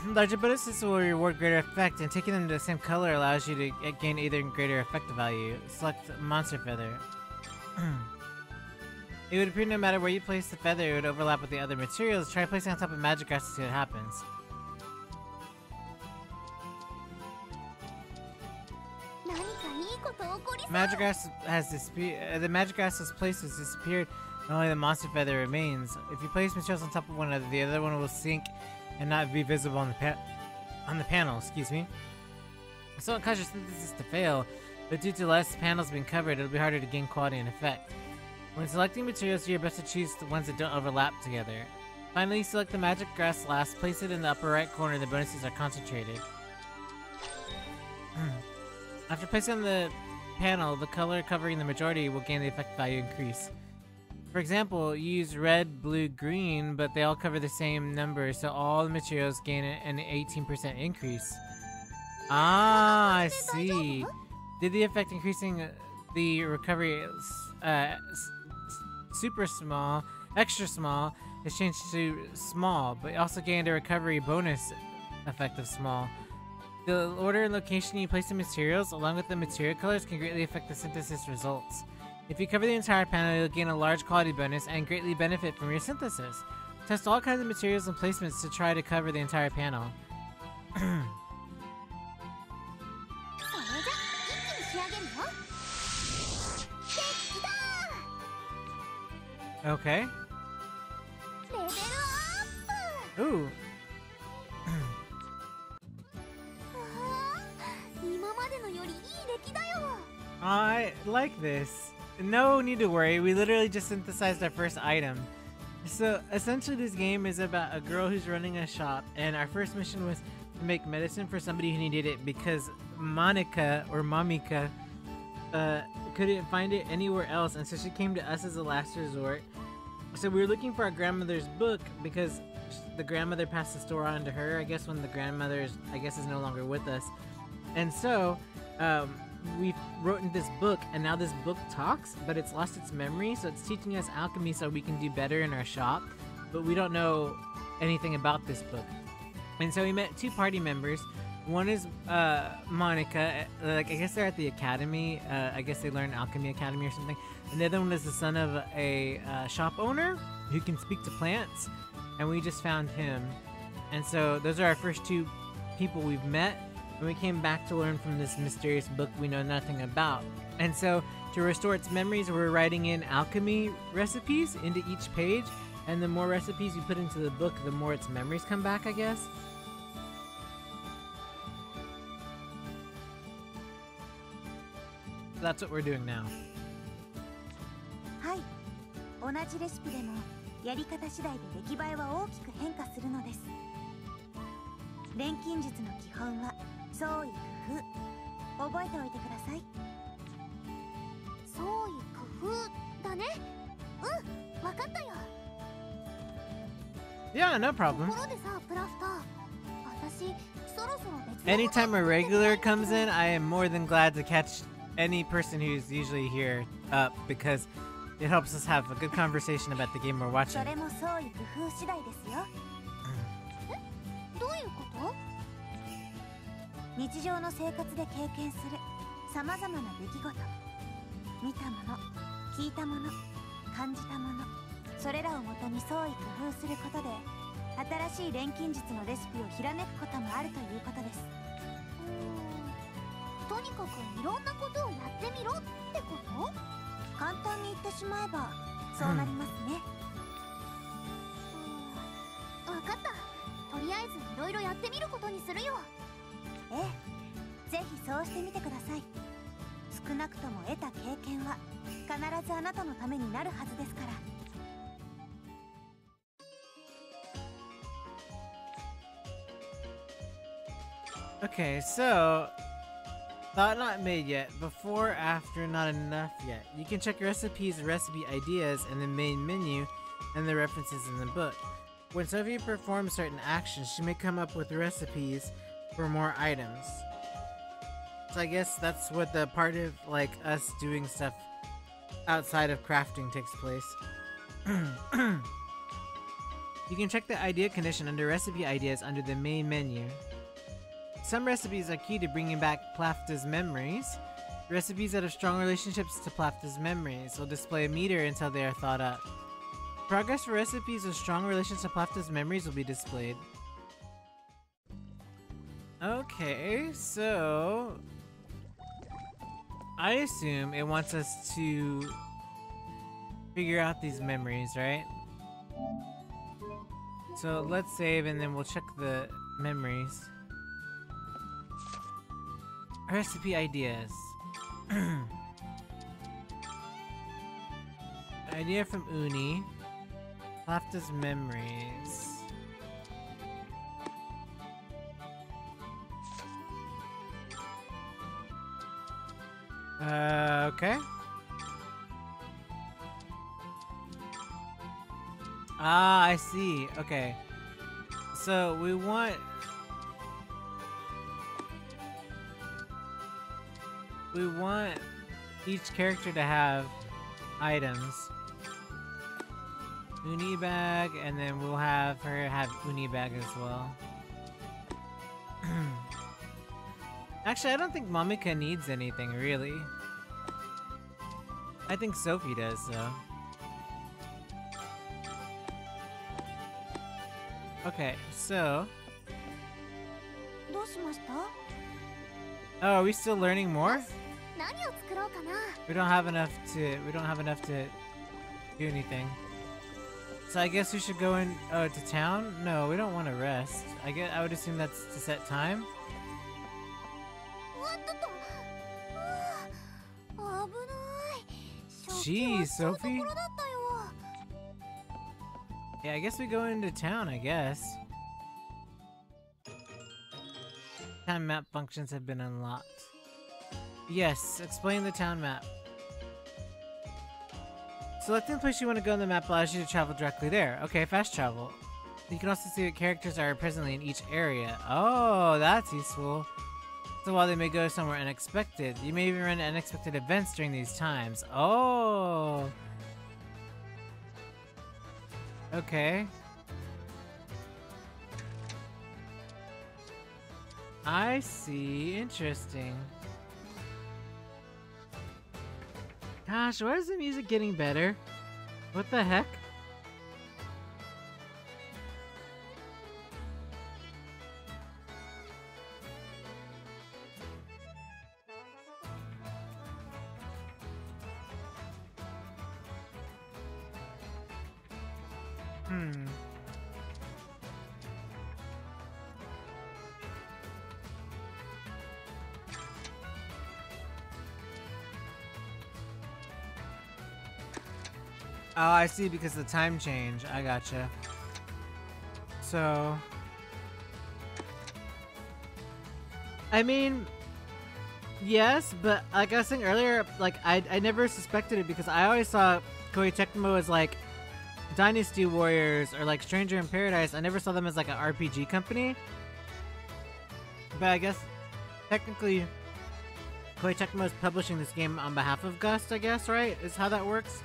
Larger bonuses will reward greater effect, and taking them to the same color allows you to gain either greater effective value. Select monster feather. It would appear no matter where you place the feather, it would overlap with the other materials. Try placing it on top of magic grass to see what happens. Magic grass has the magic grass's place has disappeared, and only the monster feather remains. If you place materials on top of one another, the other one will sink and not be visible on the panel. Excuse me. So it causes your synthesis to fail, but due to less panels being covered, it'll be harder to gain quality and effect. When selecting materials, you're best to choose the ones that don't overlap together. Finally, select the magic grass last. Place it in the upper right corner. The bonuses are concentrated. After placing on the panel, the color covering the majority will gain the effect value increase. For example, you use red, blue, green, but they all cover the same number, so all the materials gain an 18% increase. Ah, I see. Did the effect increasing the recovery super small, extra small, is changed to small, but also gained a recovery bonus effect of small. The order and location you place the materials, along with the material colors, can greatly affect the synthesis results. If you cover the entire panel, you'll gain a large quality bonus and greatly benefit from your synthesis. Test all kinds of materials and placements to try to cover the entire panel. Okay. I like this. No need to worry, we literally just synthesized our first item. So essentially this game is about a girl who's running a shop, and our first mission was to make medicine for somebody who needed it because Monica or Mamika couldn't find it anywhere else, and so she came to us as a last resort. So we were looking for our grandmother's book because the grandmother passed the store on to her, I guess, when the grandmother is no longer with us. And so we wrote in this book, and now this book talks, but it's lost its memory, so it's teaching us alchemy so we can do better in our shop, but we don't know anything about this book. And so we met two party members. One is Monica, like I guess they're at the academy, I guess they learn alchemy academy or something. And the other one is the son of a shop owner who can speak to plants, and we just found him. And so those are our first two people we've met, and we came back to learn from this mysterious book we know nothing about. And so to restore its memories, we're writing in alchemy recipes into each page, and the more recipes you put into the book, the more its memories come back, I guess. That's what we're doing now. はい、同じレシピでもやり方次第で出来栄えは大きく変化するのです。錬金術の基本は創意工夫。覚えておいてください。創意工夫だね。うん、わかったよ。 Yeah, no と problem. ころでさ、プラフター。私、そろそろ別の Anytime a regular comes in, I am more than glad to catch any person who's usually here up because it helps us have a good conversation about the game we're watching. それも創意工夫次第ですよ。え？どういうこと？日常の生活で経験するさまざまな出来事、見たもの、聞いたもの、感じたもの、それらをもとに創意工夫することで新しい錬金術のレシピをひらめくこともあるということです。とにかくいろんなことをやってみろってこと？簡単に言ってしまえばそうなりますね。わかった。とりあえずいろいろやってみることにするよ。ええ、ぜひそうしてみてください。少なくとも得た経験は必ずあなたのためになるはずですから。Okay, so thought not made yet. Before, after, not enough yet. You can check recipes, recipe ideas in the main menu and the references in the book. When Sophie performs certain actions, she may come up with recipes for more items. So I guess that's what the part of like us doing stuff outside of crafting takes place. You can check the idea condition under recipe ideas under the main menu. Some recipes are key to bringing back Plafta's memories. Recipes that have strong relationships to Plafta's memories will display a meter until they are thought up. Progress for recipes with strong relations to Plafta's memories will be displayed. Okay, so I assume it wants us to figure out these memories, right? So let's save and then we'll check the memories. Recipe ideas. Idea from Uni. Plafta's memories. Okay. Ah, I see. Okay. So we want each character to have items. Uni bag, and then we'll have her have Uni bag as well. Actually, I don't think Mamika needs anything, really. I think Sophie does, though. Okay, so... どうしました？ Oh, are we still learning more? 何を作ろうかな。 We don't have enough to do anything. So I guess we should go in to town? No, we don't want to rest. I would assume that's to set time. おっとっと。Jeez, Sophie. Yeah, I guess we go into town, I guess. Town map functions have been unlocked. Yes, explain the town map. Selecting the place you want to go on the map allows you to travel directly there. Okay, fast travel. You can also see what characters are presently in each area. Oh, that's useful. So while they may go somewhere unexpected, you may even run unexpected events during these times. Oh. Okay. I see. Interesting. Gosh, why is the music getting better? What the heck? Oh, I see, because of the time change. I gotcha. So... I mean... Yes, but like I was saying earlier, like, I never suspected it because I always saw Koeitecmo as, like, Dynasty Warriors or, like, Stranger in Paradise. I never saw them as, like, an RPG company. But I guess, technically, Koeitecmo is publishing this game on behalf of Gust, I guess, right? Is how that works?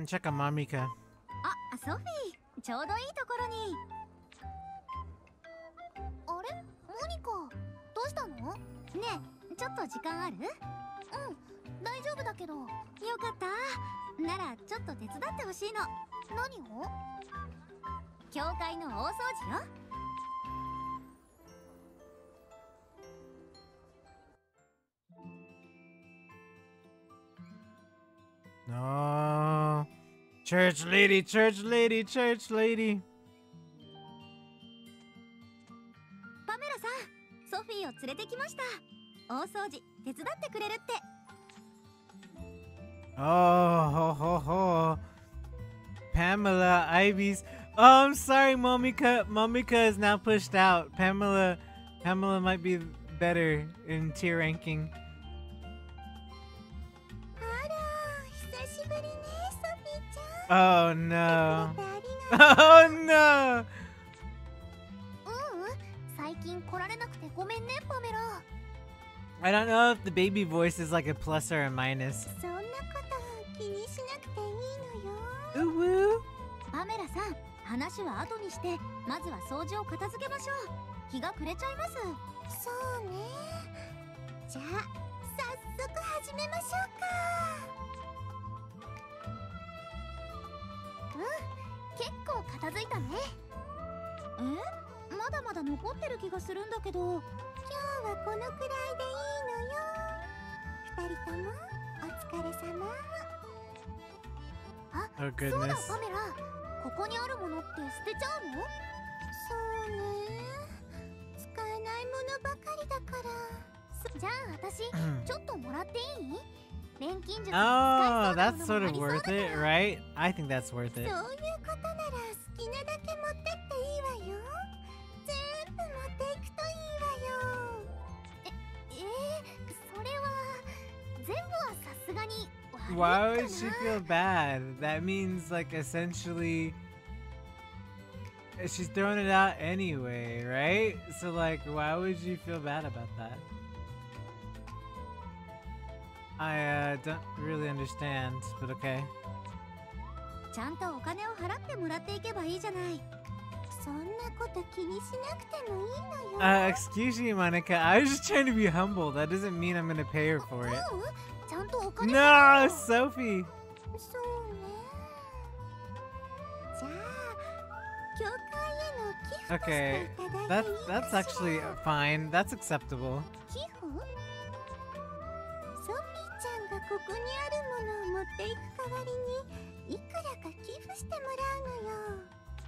Check on Mamika. あ、ソフィー、ちょうどいいところに。あれ、モニカ、どうしたの？ねえ、ちょっと時間ある？うん、大丈夫だけど。よかった。ならちょっと手伝ってほしいの。何を？教会の大掃除よ。No. Church lady, church lady, church lady. パメラさん、ソフィーを連れてきました。大掃除手伝ってくれるって。Oh, ho, ho, ho. Pamela, Ivy's. Oh, I'm sorry, Momika. Momika is now pushed out. Pamela might be better in tier ranking. Oh no. Oh no. I don't know if the baby voice is like a plus or a minus. Ooh woo. パメラさん、話は後にして、まずは掃除を片付けましょう。日が暮れちゃいます。そうね。じゃあ、早速始めましょうか。結構片付いたね。まだまだ残ってる気がするんだけど。今日はこのくらいでいいのよ。二人ともお疲れ様。あ、Oh そうだ goodness. パメラ。ここにあるものって捨てちゃうの？そうね。使えないものばかりだから。じゃあ私ちょっともらっていい？Oh, that's sort of worth it, right? I think that's worth it. そういうことなら好きなだけ持ってっていいわよ。全部持っていくといいわよ。それは全部はさすがに悪いかな。 Why would she feel bad? That means like essentially she's throwing it out anyway, right? So like why would you feel bad about that? I don't really understand, but okay. ちゃんとお金を払ってもらっていけばいいじゃない。そんなこと気にしなくてもいいのよ。Excuse me, Monica. I was just trying to be humble. That doesn't mean I'm gonna pay her for it. ちゃんとお金 No, Sophie. そうね。教会への寄付として Okay, いただいていい that's かし actually ら fine. That's acceptable. 寄付？ソフィーちゃんがここにあるものを持っていく代わりにいくらか寄付してもらうのよ。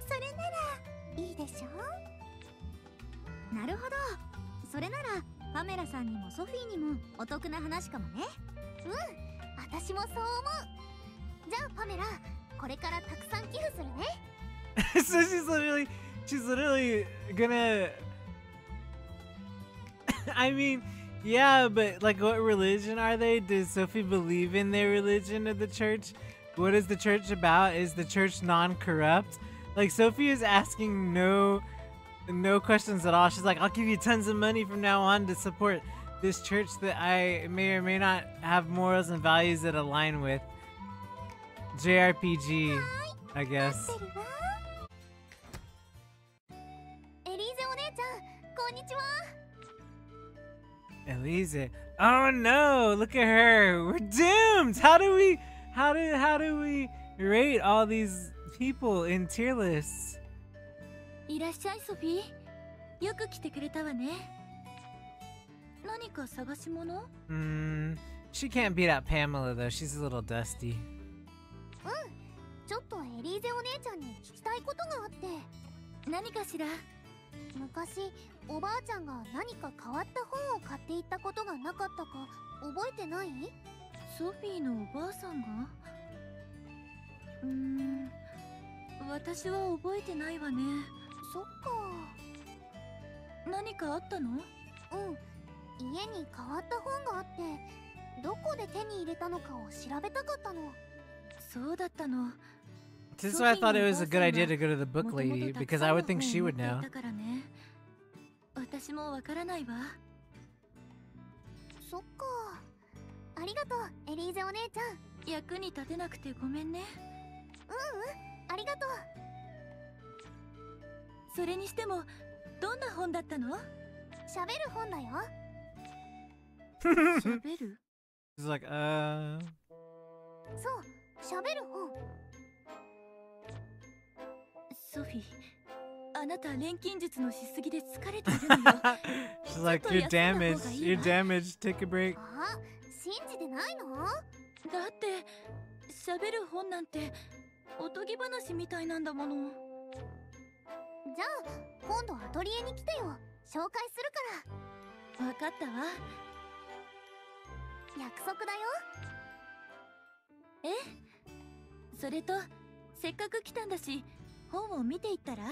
それならいいでしょ？なるほど。それならパメラさんにもソフィーにもお得な話かもね。うん、私もそう思う。じゃあパメラ、これからたくさん寄付するね。So she's literally gonna. I mean, yeah, but like, what religion are they? Does Sophie believe in their religion of the church? What is the church about? Is the church non-corrupt? Like, Sophie is asking no questions at all. She's like, I'll give you tons of money from now on to support this church that I may or may not have morals and values that align with. JRPG, I guess. エリーゼお姉ちゃん、こんにちは。 Elise. Oh no, look at her. We're doomed. How do we rate all these people in tier lists? いらっしゃいソフィー。よく来てくれたわね。何か探し物？ She can't beat out Pamela though. She's a little dusty. ちょっとエリーゼお姉ちゃんに聞きたいことがあって。何かしら？昔おばあちゃんが何か変わった本を買っていったことがなかったか覚えてない？ソフィーのおばあさんが？私は覚えてないわね。そっか。何かあったの？家に変わった本があってどこで手に入れたのかを調べたかったの。そうだったの。 This is why I thought it was a good idea to go to the book lady because I would think she would know. 私もわからないわ。そっか。ありがとうエリーゼお姉ちゃん。役に立てなくてごめんね。ありがとう。それにしてもどんな本だったの？喋る本だよ。喋る？ She's like, そう、喋る本。ソフィー、あなた錬金術のしすぎで疲れているのよ。she's like, you're damaged. You're damaged. Take a break. あ、信じてないの？だって喋る本なんておとぎ話みたいなんだもの。じゃあ今度アトリエに来てよ。紹介するから。わかったわ。約束だよ。それとせっかく来たんだし本を見ていったら、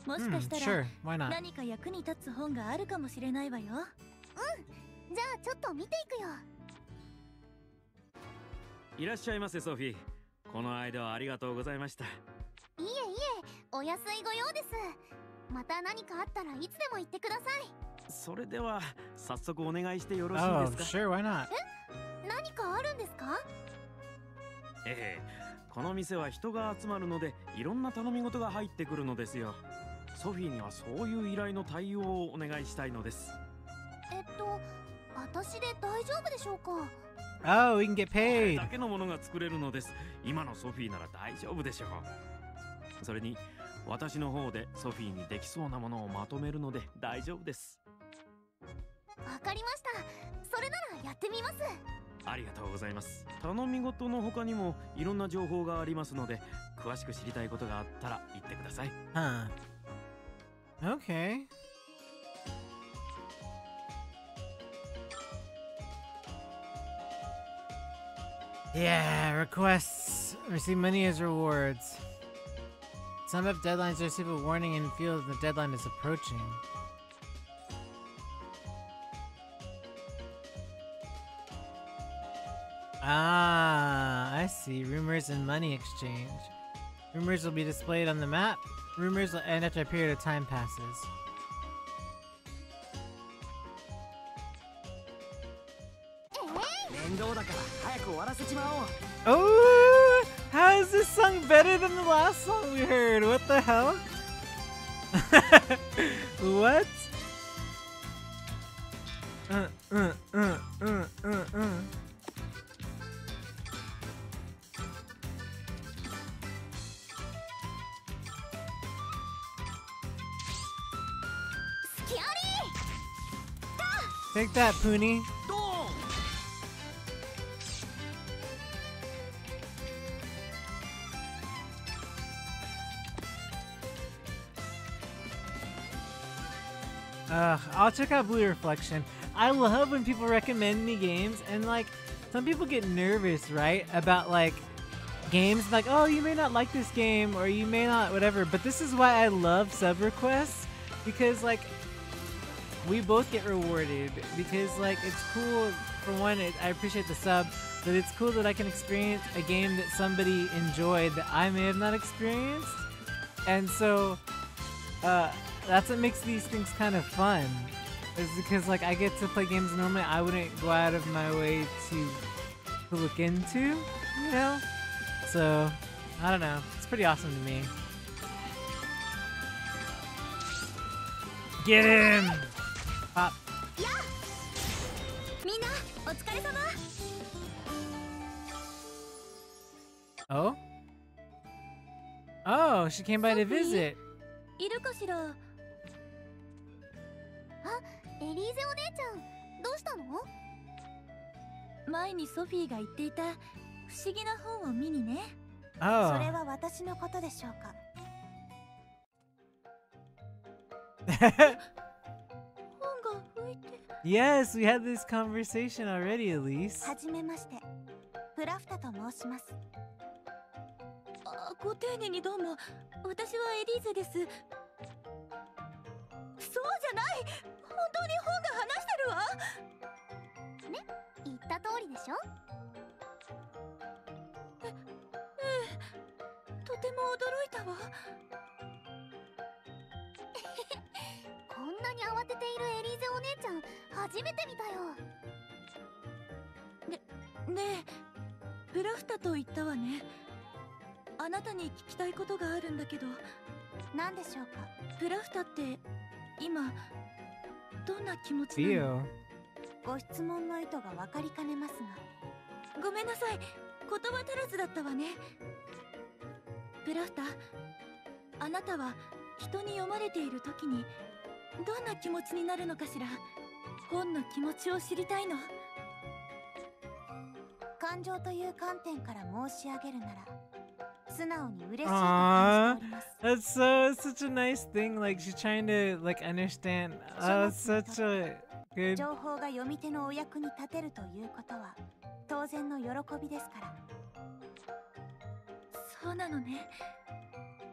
もしかしたら Sure, why not? 何か役に立つ本があるかもしれないわよ。じゃあちょっと見ていくよ。いらっしゃいませソフィー。この間はありがとうございました。いえいえ、お安いご用です。また何かあったらいつでも言ってください。それでは早速お願いしてよろしい Oh, ですか？ sure, why not? 何かあるんですか？この店は人が集まるのでいろんな頼み事が入ってくるのですよ。ソフィーにはそういう依頼の対応をお願いしたいのです。私で大丈夫でしょうか？ Oh, we can get これ paid. だけのものが作れるのです。今のソフィーなら大丈夫でしょう。それに私の方でソフィーにできそうなものをまとめるので大丈夫です。わかりました。それならやってみます。ありがとうございます。頼み事の他にもいろんな情報がありますので、詳しく知りたいことがあったら言ってください。Huh. Okay. Yeah, requests. Receive money as rewards. Sum up deadlines, receive a warning and feel that the deadline is approaching. Ah, I see. Rumors and money exchange. Rumors will be displayed on the map. Rumors will end after a period of time passes. Oh, how is this song better than the last song we heard? What the hell? What? Take that, Poonie. ドーン。 I'll check out Blue Reflection. I love when people recommend me games, and like some people get nervous, right? About like games like, oh, you may not like this game or you may not whatever, but this is why I love sub requests, because like we both get rewarded, because like it's cool. For one, I appreciate the sub, but it's cool that I can experience a game that somebody enjoyed that I may have not experienced, and so that's what makes these things kind of fun, is because like I get to play games normally I wouldn't go out of my way to look into, you know? So, I don't know. It's pretty awesome to me. Get him! Pop. みんなお疲れ様。 Oh? Oh, she came by to Sophie? visit. いるかしら。あ、エリーゼお姉ちゃん、どうしたの？前にソフィーが言っていた不思議な本を見にね。そ Oh. れは私のことでしょうか。本が吹いて。Yes, we had this conversation already, Elise. はじめまして、プラフタと申します。あ、ご丁寧にどうも。私はエリーゼです。そうじゃない。本当に本が話してるわ。ね、言った通りでしょ。とても驚いたわ。こんなに慌てているエリーゼお姉ちゃん、初めて見たよ。ねえ、プラフタと言ったわね。あなたに聞きたいことがあるんだけど。何でしょうか。プラフタって今どんな気持ちなの？ Theo. ご質問の意図が分かりかねますが。ごめんなさい、言葉足らずだったわね。プラフタ、あなたは人に読まれている時にどんな気持ちになるのかしら。本の気持ちを知りたいの。感情という観点から申し上げるなら、素直に嬉しいと感じております。 That's such a nice thing. Like she's trying to like understand. Oh, it's such a good. 情報が読み手のお役に立てるということは当然の喜びですから。そうなのね。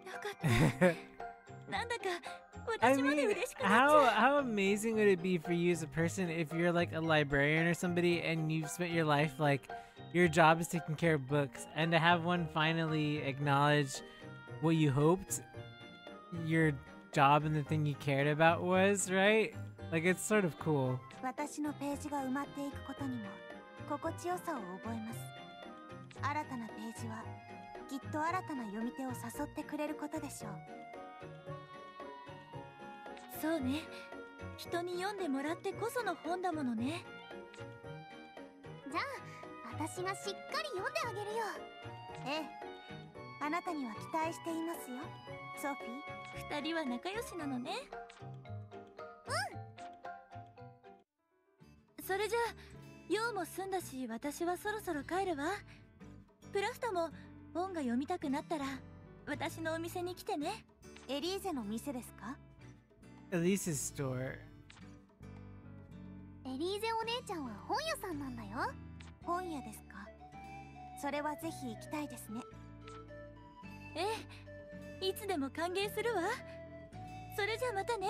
よかった。なんだか I mean, how amazing would it be for you as a person if you're like a librarian or somebody and you've spent your life like your job is taking care of books, and to have one finally acknowledge what you hoped your job and the thing you cared about was, right? Like it's sort of cool. 私のページが埋まっていくことにも心地よさを覚えます。新たなページはきっと新たな読み手を誘ってくれることでしょう。そうね。人に読んでもらってこその本だものね。じゃあ、私がしっかり読んであげるよ。ええ。あなたには期待していますよ、ソフィー。二人は仲良しなのね。それじゃあ、用も済んだし、私はそろそろ帰るわ。プラフタも本が読みたくなったら私のお店に来てね。エリーゼの店ですか？ Elise's store. エリーゼお姉ちゃんは本屋さんなんだよ。本屋ですか？それはぜひ行きたいですね。ええ、いつでも歓迎するわ。それじゃあまたね。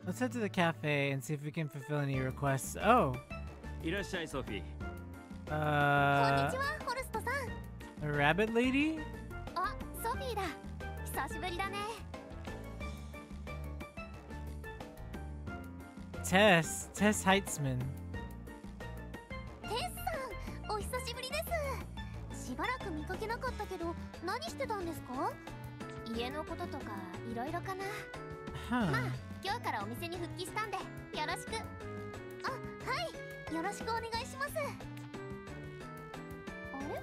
Let's head to the cafe and see if we can fulfill any requests. Oh. いらっしゃいソフィー。こんにちは、ホルストさん。A rabbit lady? あ、ソフィーだ。久しぶりだね。Tess Heitzman. テスさん、お久しぶりです。しばらく見かけなかったけど、何してたんですか？家のこととかいろいろかな。Huh. まあ、今日からお店に復帰したんで、よろしく。あ、はい、よろしくお願いします。あれ？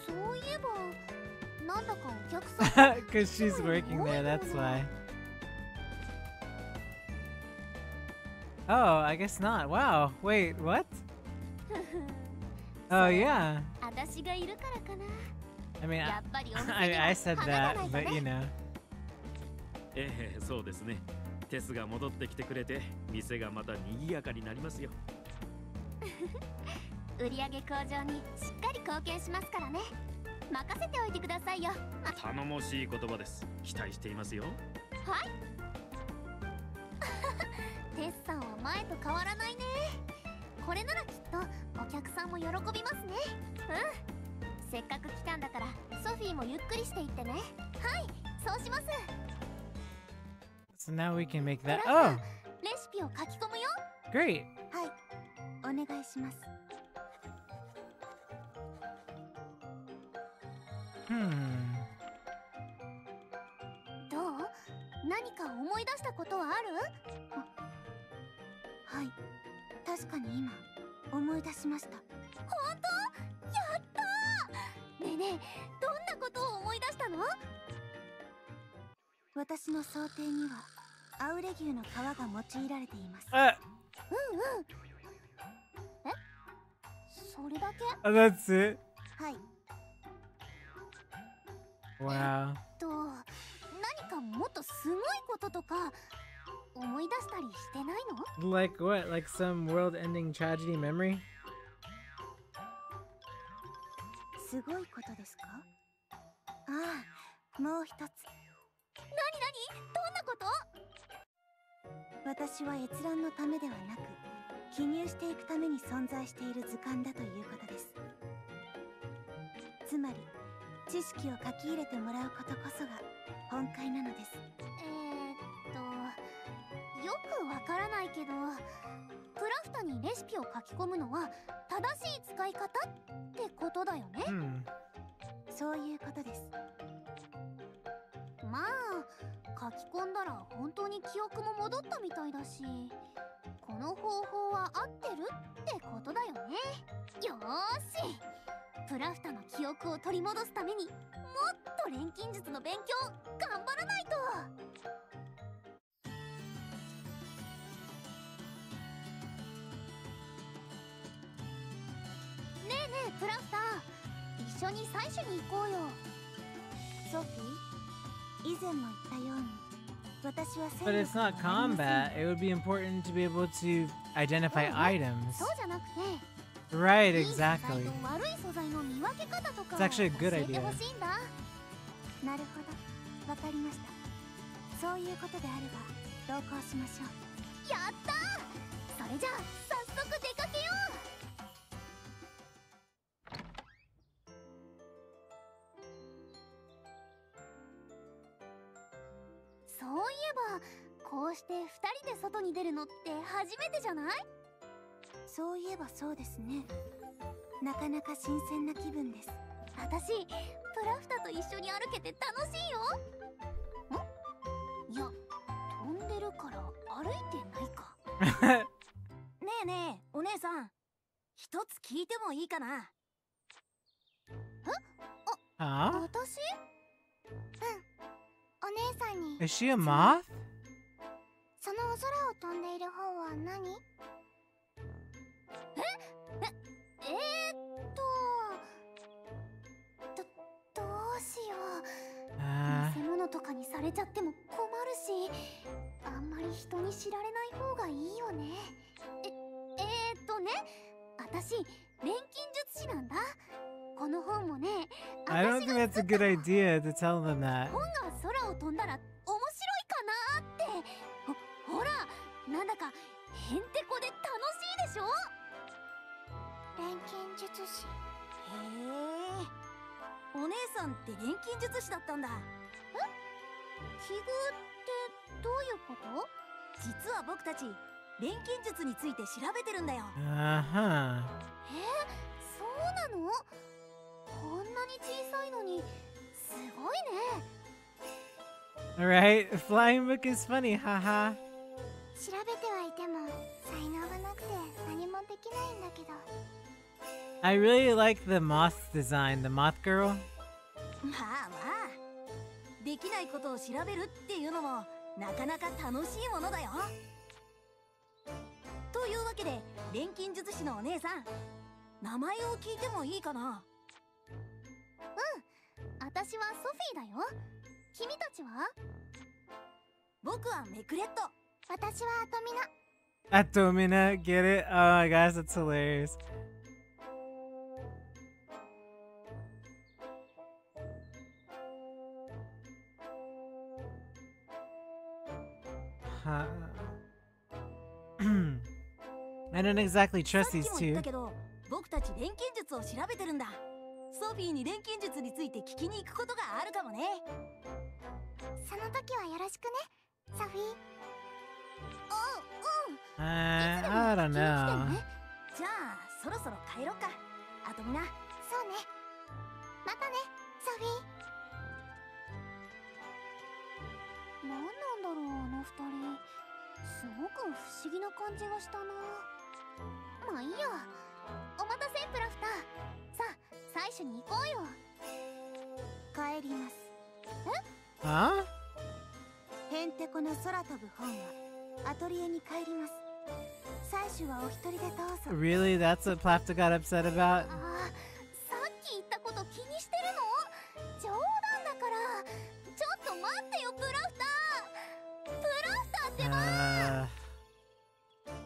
そういえば、なんだかお客さん Because she's working there, that's why. Oh, I guess not. Wow. Wait, what? Oh, yeah. 私がいるからかな。 I mean, やっぱりお店に I は said 花が that, ないと but ね。 you know. ええ、そうですね。テスが戻ってきてくれて、店がまた賑やかになりますよ。売上向上にしっかり貢献しますからね。任せておいてくださいよ。頼もしい言葉です。期待していますよ。はい。テスさんは前と変わらないね。これならきっとお客さんも喜びますね。うん。せっかく来たんだからソフィーもゆっくりしていってね。はい、そうします。 So now we can make that. プラ Oh, スレシピを書き込むよ。 great. はい、お願いします。 どう？何か思い出したことはある？はい、確かに今思い出しました。本当？やったー！ねえねえ、どんなことを思い出したの？私の想定にはアウレ牛の皮が用いられています。うんうん。え？それだけ？ That's it. はい、 Wow. 何かもっとすごいこととか思い出したりしてないの？ Like what? Like some world-ending tragedy memory? すごいことですか？ああ、もう一つ。なになに？どんなこと？私は閲覧のためではなく、記入していくために存在している図鑑だということです。つまり知識を書き入れてもらうことこそが本懐なのです。よくわからないけど、クラフトにレシピを書き込むのは正しい使い方ってことだよね。そういうことです。まあ書き込んだら本当に記憶も戻ったみたいだし、この方法は合ってるってことだよね。よーし、プラフタの記憶を取り戻すためにもっと錬金術の勉強頑張らないと。ねえねえプラフター、一緒に採取に行こうよ。ソフィー、以前も言ったように、私は But it's not combat. It would be important to be able to identify items. そうじゃなくて、 Right, いい素材 exactly. と悪い素材の見分け方とか It's actually a good 教えて idea. ほしいんだ。なるほど、わかりました。そういうことであれば同行しましょう。やったー！それじゃあ早速出かけよう。そういえばこうして2人で外に出るのって初めてじゃない？そういえばそうですね。なかなか新鮮な気分です。私プラフタと一緒に歩けて楽しいよ。ん？いや、飛んでるから歩いてないか。ねえねえ、お姉さん、一つ聞いてもいいかな？ Huh? 私？お姉さんに Is she a moth? そのお空を飛んでいる方は何？どうしよう。偽物とかにされちゃっても困るし、あんまり人に知られない方がいいよね。私錬金術師なんだ。この本もね、 I don't think that's a good idea to tell them that. 本が空を飛んだら面白いかなって。ほら、なんだかへんてこで楽しいでしょ。錬金術師。へえ、お姉さんって錬金術師だったんだ。奇遇ってどういうこと？実は僕たち錬金術について調べてるんだよ。Uh-huh. そうなの？こんなに小さいのにすごいね。 Alright, flying book is funny, haha. 調べてはいても才能がなくて何もできないんだけど。 I really like the moth design, the moth girl. まあまできないことを調べるっていうのもなかなか楽しいものだよ。というわけで錬金術師のお姉さん、名前を聞いてもいいかな？私はソフィーだよ。君たちは？僕はメクレット。私はアトミナ。Atomina, get it? Oh my gosh, that's hilarious. Huh. I don't exactly さ trust っき these も言っ two. たけど、僕たち錬金術を調べてるんだ。ソフィーに錬金術について聞きに行くことがあるかもね。その時はよろしくね、ソフィー。I don't know. じゃあそろそろ帰ろっか。あとみな。そうね。またね、ソフィー。何なんだろう、あの二人。すごく不思議な感じがしたな。まあいいや。お待たせ、プラフター。さあ、採取に行こうよ。帰ります。Huh? へんてこの空飛ぶ本はアトリエに帰ります。採取はお一人でどうぞ。 Really? That's what Plafta got upset about? ああ、さっき言ったこと気にしてるの？冗談だから。ちょっと待ってよ、プラフター。プラフターってば。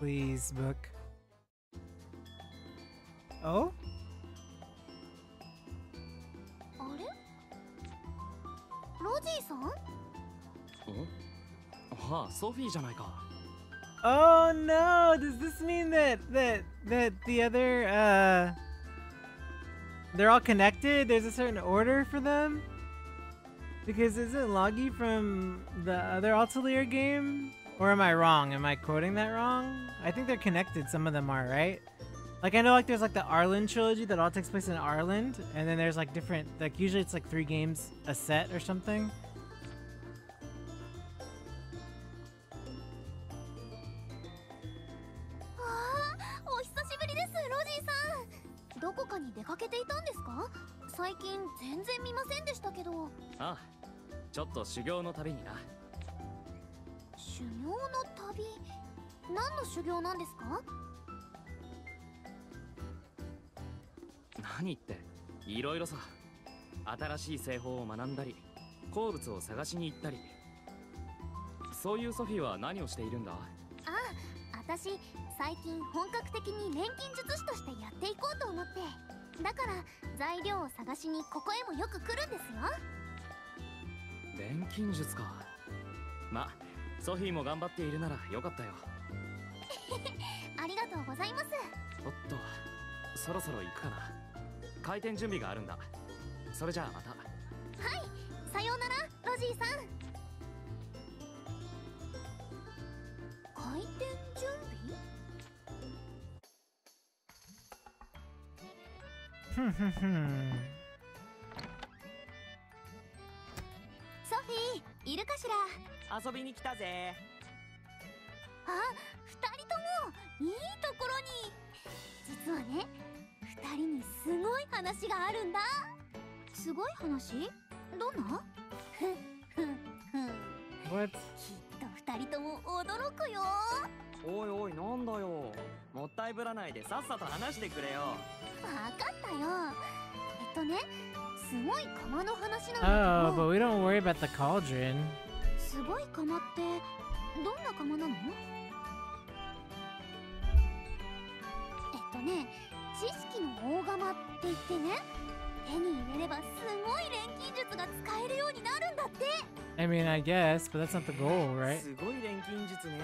Please, book. Oh? あれ？ロジーさん？はあ、ソフィーじゃないか。Oh no! Does this mean that the other they're all connected? There's a certain order for them? Because isn't Logi from the other Atelier game? Or am I wrong? Am I quoting that wrong? I think they're connected, some of them are, right? Like I know like there's like the Arland trilogy that all takes place in Arland, and then there's like different, like usually it's like 3 games a set or something. お久しぶりです、ロジーさん。どこかに出かけていたんですか？最近全然見ませんでしたけど。ああ、ちょっと修行の旅にな。修行の旅？何の修行なんですか？何っていろいろさ。新しい製法を学んだり、鉱物を探しに行ったり。そういうソフィーは何をしているんだ？ああ、私最近本格的に錬金術師としてやっていこうと思って。だから材料を探しにここへもよく来るんですよ。錬金術か。ま、ソフィーも頑張っているならよかったよ。ありがとうございます。おっと、そろそろ行くかな。開店準備があるんだ。それじゃあまた。はい、さようなら、ロジーさん。開店準備？ソフィー、いるかしら？遊びに来たぜ。あ、二人ともいいところに。実はね、二人にすごい話があるんだ。すごい話？どんな？ふんふんふん。 What? きっと二人とも驚くよ。おいおい、なんだよ。もったいぶらないでさっさと話してくれよ。わかったよ。ね、すごい釜の話なんだ Oh, け but ど。 we don't worry about the cauldron. すごい釜ってどんな釜なの？知識の大釜って言ってね、手に入れればすごい錬金術が使えるようになるんだって。 I mean, I guess, but that's not the goal, right? すごい錬金術ね。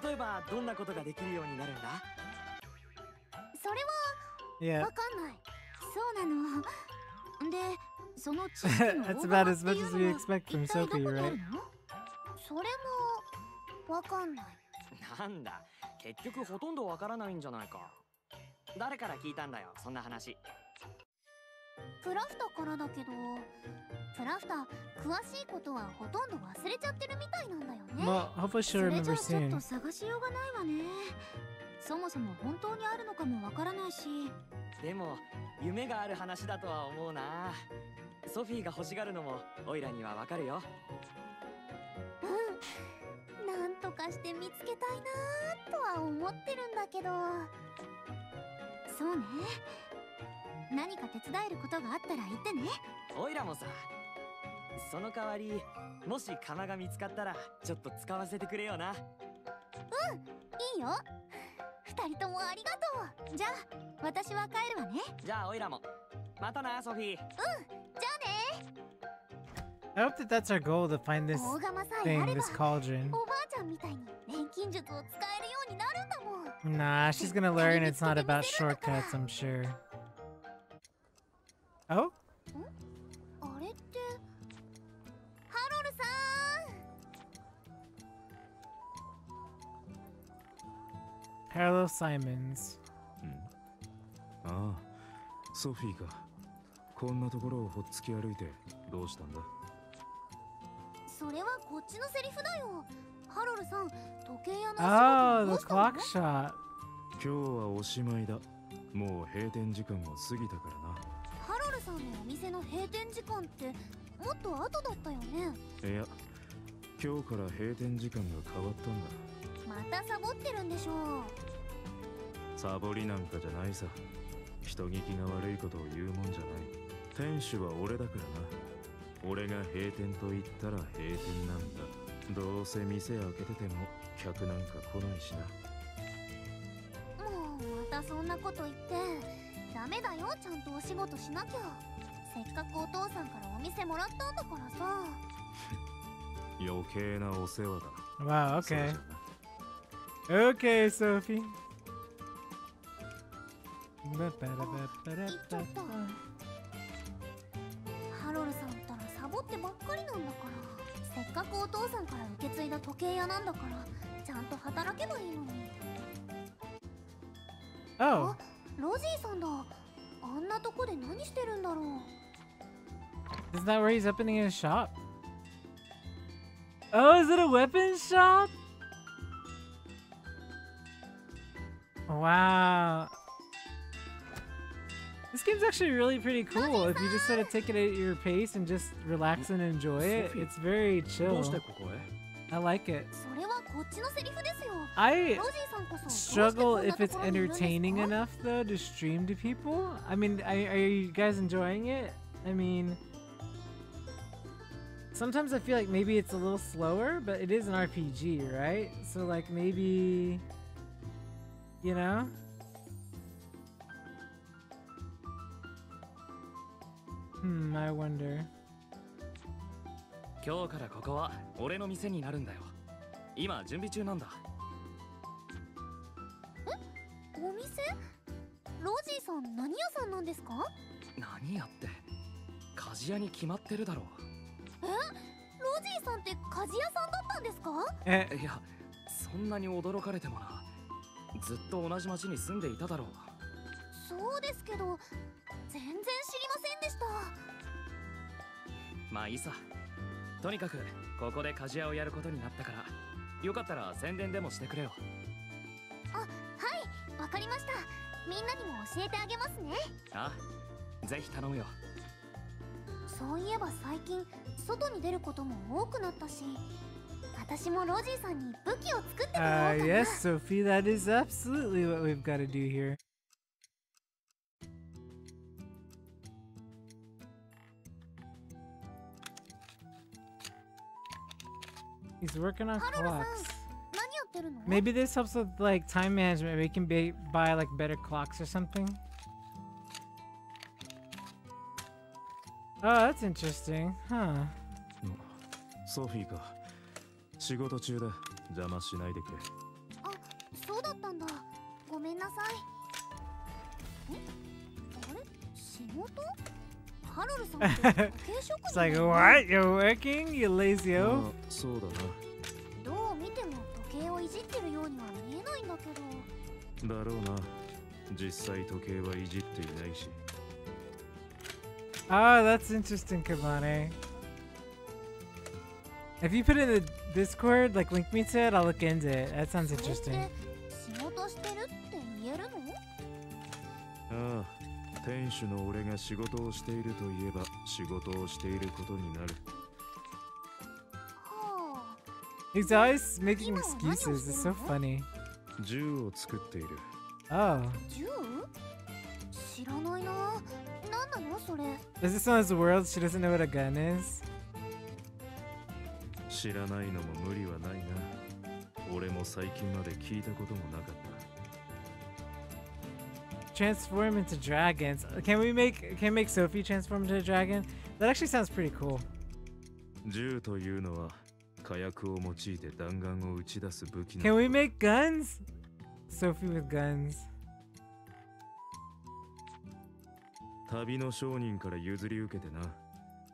例えばどんなことができるようになるんだ？それ Yeah. はわかんない。そうなの。で、その知識の That's 大 about 釜 as ってい much as う we のは expect 一 from 体どこ Sophie, にあ right? るの？それもわかんない。なんだ、結局ほとんどわからないんじゃないか。誰から聞いたんだよ、そんな話。プラフタからだけど、プラフタ詳しいことはほとんど忘れちゃってるみたいなんだよね。 Well, hopefully そ she'll れじゃ remember あちょっ soon. と探しようがないわね。そもそも本当にあるのかもわからないし、でも夢がある話だとは思うな。ソフィーが欲しがるのもオイラにはわかるよ。うん、なんとかして見つけたいなとは思ってるんだけど。そうね、何か手伝えることがあったら言ってね。オイラもさ。その代わり、もし釜が見つかったらちょっと使わせてくれよな。うん、いいよ。二人ともありがとう。じゃあ私は帰るわね。じゃあオイラも。またなソフィー。うん、じゃあね。 I hope that that's our goal to find this 大釜さえあ thing, れば this cauldron. おばあちゃんみたいに錬金術を使えるようになるんだもん。 Nah, she's gonna learn it's not about shortcuts, I'm sure. Oh? あれってハロルさん。 Hello, Simons. ああ、ソフィーか。こんなところをほっつき歩いてどうしたんだ？それはこっちのセリフだよ。ハロルさん、時計屋の Oh, どう the したの？ clock shop. 今日はおしまいだ。もう閉店時間は過ぎたからな。ハロルさんのお店の閉店時間ってもっと後だったよね。いや、今日から閉店時間が変わったんだ。またサボってるんでしょう。サボりなんかじゃないさ。人聞きが悪いことを言うもんじゃない。店主は俺だからな。俺が閉店と言ったら閉店なんだ。どうせ店開けてても客なんか来ないしな。もうまたそんなこと言ってダメだよ。ちゃんとお仕事しなきゃ。せっかくお父さんからお店もらったんだからさ。余計なお世話だ。 Wow, そう okay. じゃな。 Okay, Sophie. ハロルさんったらサボってばっかりなんだから。せっかくお父さんから受け継いだ時計屋なんだからちゃんと働けばいいのに。 Oh, あ、ロジーさんだ。あんなとこで何してるんだろう。 isn't that where he's opening his shop? Oh, is it a weapon shop? Wow. This game's actually really pretty cool if you just sort of take it at your pace and just relax and enjoy it. It's very ど chill. うしてここへ？ I like it. それはこっちのセリフですよ。 I ロジーさんこそ struggle if it's entertaining enough though to stream to people. I mean, are you guys enjoying it? I mean, sometimes I feel like maybe it's a little slower, but it is an RPG, right? So like maybe, you know? I wonder. 今日からここは俺の店になるんだよ。今準備中なんだ。お店？ロジーさん何屋さんなんですか？何やって、鍛冶屋に決まってるだろう。ロジーさんって鍛冶屋さんだったんですか？いや、そんなに驚かれてもな。ずっと同じ町に住んでいただろう。そうですけど全然知りませんでした。まあいいさ。とにかくここで鍛冶屋をやることになったから、よかったら宣伝でもしてくれよ。あ、はい、わかりました。みんなにも教えてあげますね。あ、ぜひ頼むよ。そういえば最近外に出ることも多くなったし、私もロジーさんに武器を作ってもらおうかな。Yes, Sophie, that is absolutely what we've got to do here. He's working on clocks. 何やってるの？ Maybe this helps with like time management. We can buy like better clocks or something. Oh, that's interesting, huh? ソフィーか。仕事中だ。邪魔しないでくれ。あ、そうだったんだ。ごめんなさい。あれ？仕事？ハロルさんって時計職 It's 人 like, なの？ what? You're working? You lazy あ o? そうだな。どう見ても時計をいじってるようには見えないんだけど。だろうな。実際時計はいじっていないし。Oh, that's interesting, Kabane. If you put it in the Discord, like link me to it, I'll look into it. That sounds それって interesting. 仕事してるって言えるの？ああ、店主の俺が仕事をしていると言えば仕事をしていることになる。は He's always making excuses. It's so funny. 銃を作っている。Oh. あ、銃？知らないな。なんなのそれ。 Is this one of the world? She doesn't know what a gun is? 知らないのも無理はないな。俺も最近まで聞いたこともなかった。Transform into dragons. Can we make Sophie transform into a dragon? That actually sounds pretty cool. 銃というのは火薬を用いて弾丸を撃ち出す武器 Can we make guns? Sophie with guns. 旅の商人から譲り受けてな。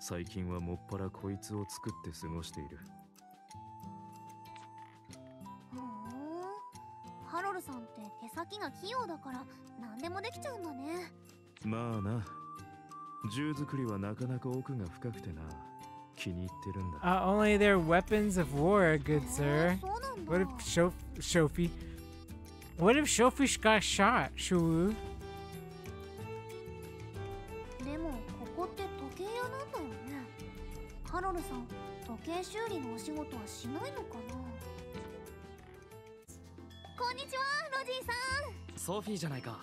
最近はもっぱらこいつを作って過ごしている。ふーん。ハロルさんって手先が器用だから何でもできちゃうんだね。まあな。銃作りはなかなか奥が深くてな。気に入ってるんだ。Only their weapons of war, good sir. そうなんだ。 What if Sophie? What if Sophie got shot? Shoo. でもここって時計屋なんだよね。ハロルさん、時計修理のお仕事はしないのかな。こんにちは、ロジーさん。ソフィーじゃないか。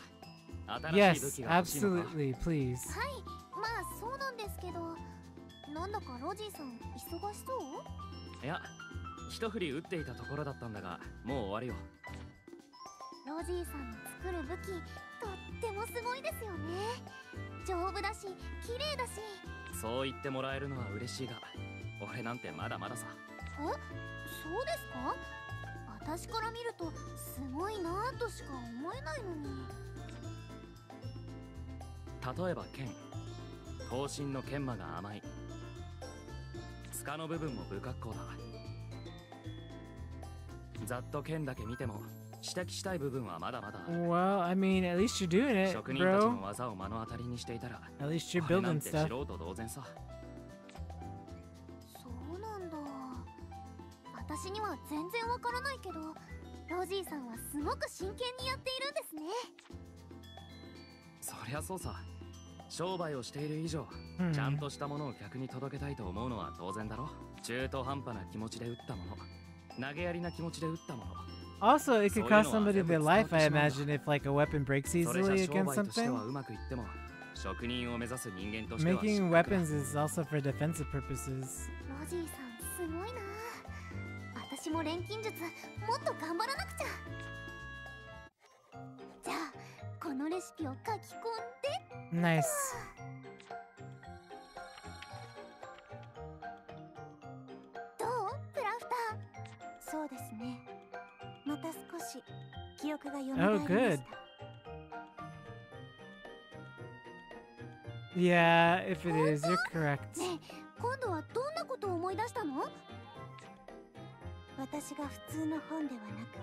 新しい武 Yes, 器が欲しいのか。 absolutely, please. はい、まあそうなんですけど、なんだかロジーさん忙しそう？いや、一振り打っていたところだったんだが、もう終わるよ。ロジーさんの作る武器、とってもすごいですよね。丈夫だし、綺麗だし。そう言ってもらえるのは嬉しいが、俺なんてまだまださ。そうですか？私から見るとすごいなぁとしか思えないのに。例えば剣、刀身の研磨が甘い。柄の部分も不格好だ。ざっと剣だけ見ても指摘したい部分はまだまだある。 Well, I mean, at least you're doing it, 職人たちの bro. 技を目の当たりにしていたら、 At least you're 俺な building んて素 stuff. 人同然さ。そうなんだ。私には全然わからないけど、ロジーさんはすごく真剣にやっているんですね。そりゃそうさ。商売をしている以上、ちゃんとしたものを客に届けたいと思うのは当然だろ。中途半端な気持ちで打ったもの、投げやりな気持ちで打ったもの。 Also, it could cost somebody their life, I imagine, if like a weapon breaks それじゃ easily 商 against 売としては something. うまくいっても、職人を目指す人間としては失 Making 格だ。 weapons is also for defensive purposes. ロジーさんすごいな。私も錬金術もっと頑張らなくちゃ。じゃあこのレシピを書き込んで。 Nice. どうプラフター？そうですね。また少し記憶が蘇りま Oh, し good. た。 Yeah, if it is, you're correct. ねえ、今度はどんなことを思い出したの？私が普通の本ではなく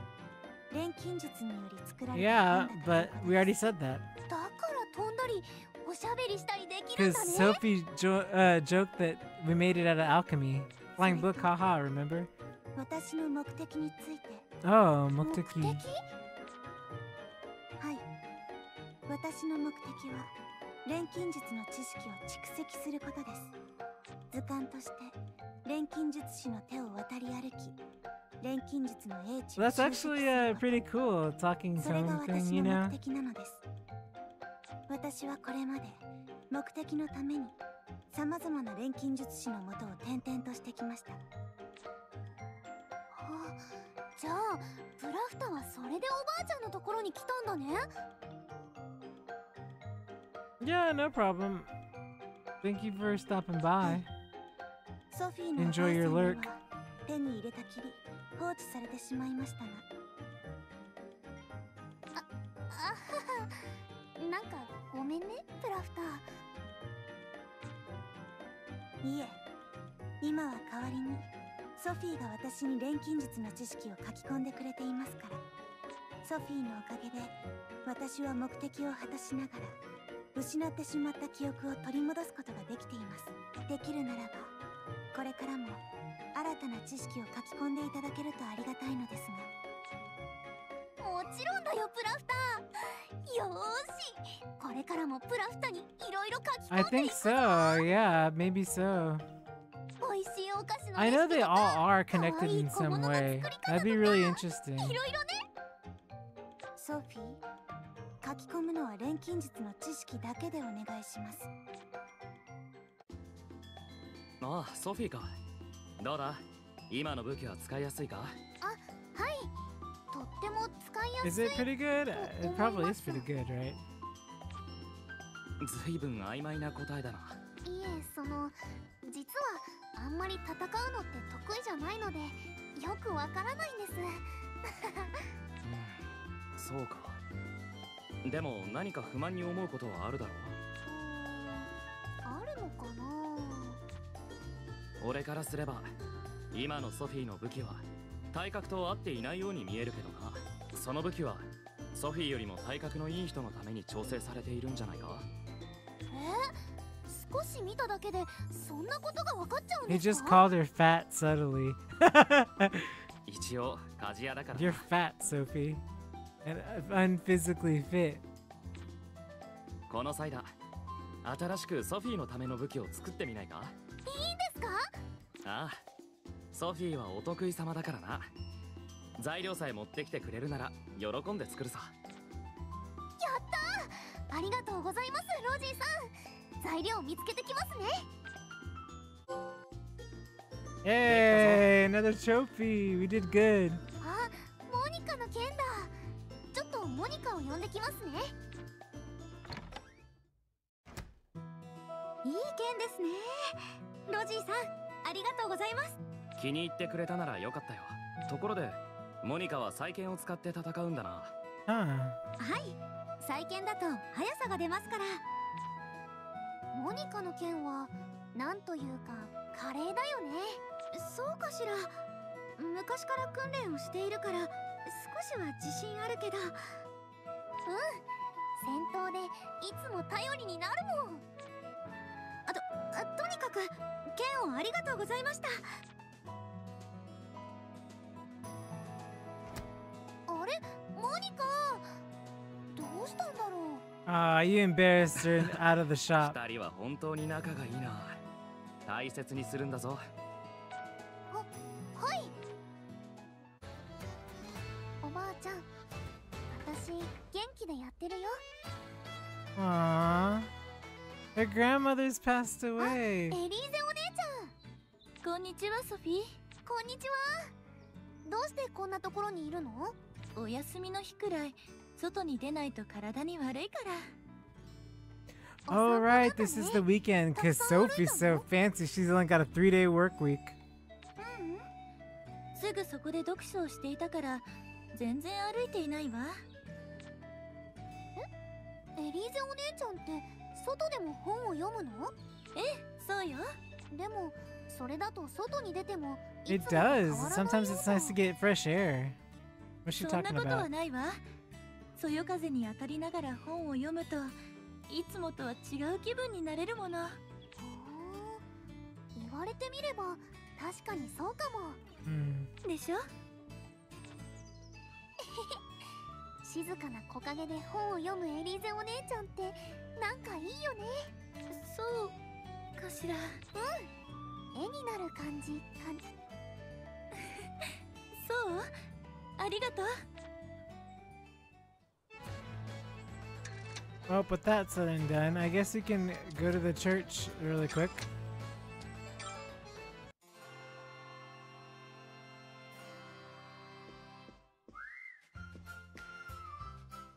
錬金術により作られた Yeah, 本だ but ということ we で already す。 said that. だから飛んだりおしゃべりしたりできるん Because だね。 Sophie joked that we made it out of alchemy. Flying book, haha, remember? 私の目的について。 Oh, 目 Mokteki. 的？はい。私の目的は錬金術の知識を蓄積することです。図鑑として錬金術師の手を渡り歩き、錬金術の英知を That's 習得す actually ること。 pretty cool, talking それが something, 私 you の know? 目的なのです。私はこれまで目的のためにさまざまな錬金術師のもとを転々としてきました。じゃあプラフタはそれでおばあちゃんのところに来たんだね。 Yeah, no problem. Thank you for stopping by. ソフィーのお母 Enjoy さん your には lurk. 手に入れたきり放置されてしまいましたが、あはは、なんかごめんねプラフター。いえ、今は代わりにソフィーが私に錬金術の知識を書き込んでくれていますから。ソフィーのおかげで私は目的を果たしながら失ってしまった記憶を取り戻すことができています。できるならばこれからも新たな知識を書き込んでいただけるとありがたいのですが。もちろんだよプラフター。よーし、これからもプラフタにいろいろ書き I 込んで think いく so. Yeah, maybe so. 美味しいお菓子の I レ know シピ they と all か are connected in some way. That'd be really interesting. いろいろね。ソフィー、書き込むのは錬金術の知識だけでお願いします。ああ、ソフィーか。どうだ、今の武器は使いやすいか？はい、とっても使いや Is すい。 it pretty good? It probably is pretty good, right? ずいぶん曖昧な答えだな。いえ、実はあんまり戦うのって得意じゃないのでよくわからないんです。そうか。でも何か不満に思うことはあるだろあるのかな。う。俺からすれば今のソフィーの武器は体格と合っていないように見えるけどな。その武器はソフィーよりも体格のいい人のために調整されているんじゃないか？少し見ただけでそんなことがわかっちゃうん He です just か？ called her fat subtly. 一応鍛冶屋だから。 You're fat, Sophie. And unphysically fit. この際だ。新しくソフィーのための武器を作ってみないか？いいですか？ああ、ソフィーはお得意様だからな。材料さえ持ってきてくれるなら喜んで作るさ。やったー、ありがとうございます、ロジーさん。材料見つけてきますね。 Hey, another trophy. We did good. あ、モニカの剣だ。ちょっとモニカを呼んできますね。いい剣ですね。ロジーさん、ありがとうございます。気に入ってくれたならよかったよ。ところでモニカは再剣を使って戦うんだな。Huh. はい、再剣だと速さが出ますから。モニカの剣はなんというか華麗だよね。そうかしら。昔から訓練をしているから少しは自信あるけど。戦闘でいつも頼りになるもん。とにかく剣をありがとうございました。あれ、モニカ、どうしたんだろう。Ah, you embarrassed her out of the shop. 二人は本当に仲がいいな。大切にするんだぞ。はい。おばあちゃん、私元気でやってるよ。 Aww. Her grandmother's passed エ away. リーゼお姉ちゃん。こんにちは、ソフィー。こんにちは。どうしてこんなところにいるの？お休みの日くらい外に出ないと体に悪いから。 Oh, right. This is the weekend because Sophie's so fancy. She's only got a 3-day work week. すぐそこで読書をしていたから全然歩いていないわ。エリーゼお姉ちゃんって外でも本を読むの？ええ、そうよ。でもそれだと外に出てもい It つもと変わ does. らないよう Sometimes な。 it's nice to get fresh air. What's she そんな talking ことは about? ないわ。そよ風に当たりながら本を読むといつもとは違う気分になれるもの。ほう、言われてみれば確かにそうかも。でしょ？静かな木陰で本を読むエリーゼお姉ちゃんってなんかいいよね。そうかしら。絵になる感じか。そう？ありがとう。 Well, but that's said and done. I guess we can go to the church really quick.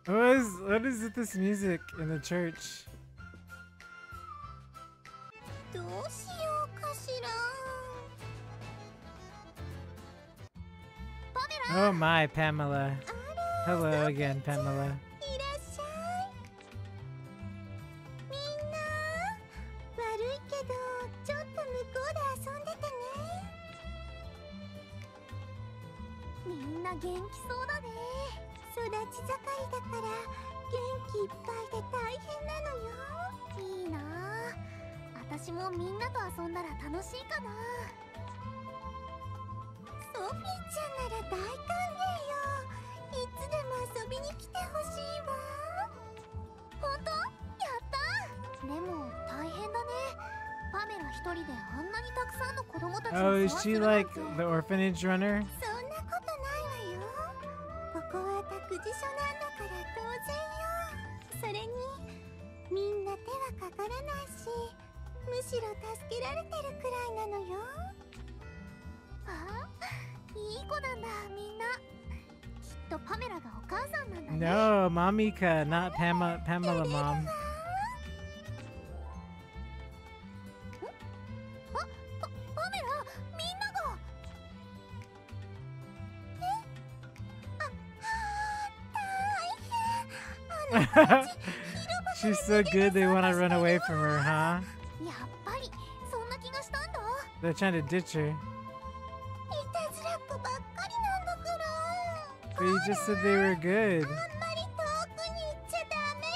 What is with this music in the church? どうしようかしら。パメラ、 Oh my, Pamela. Hello again, Pamela. いらっしゃい。みんな、悪いけどちょっと向こうで遊んでてね。みんな元気そうだね。育ち盛りだから元気いっぱいで大変なのよ。いいなあ。私もみんなと遊んだら楽しいかな。ソフィーちゃんなら大歓迎よ。いつでも遊びに来てほしいわ。本当？やった。でも大変だね。パメラ一人であんなにたくさんの子供たちを Oh, 世 is 話す she るなん like て。 the orphanage runner? そんなことないわよ。ここは託児所なんだから当然よ。それにみんな手はかからないし、むしろ助けられてるくらいなのよ。あ、いい子なんだみんな。きっとパメラがお母さんなんだね。 No, Mamika, not Pamela mom. パメラ、みんなが。She's so good they want to run away from her, huh? やっぱりそんな気がしたんだ。 They're trying to ditch her. いたずらっ子ばっかりなんだから。 But you just said they were good. あんまり遠くに行っちゃダメよ。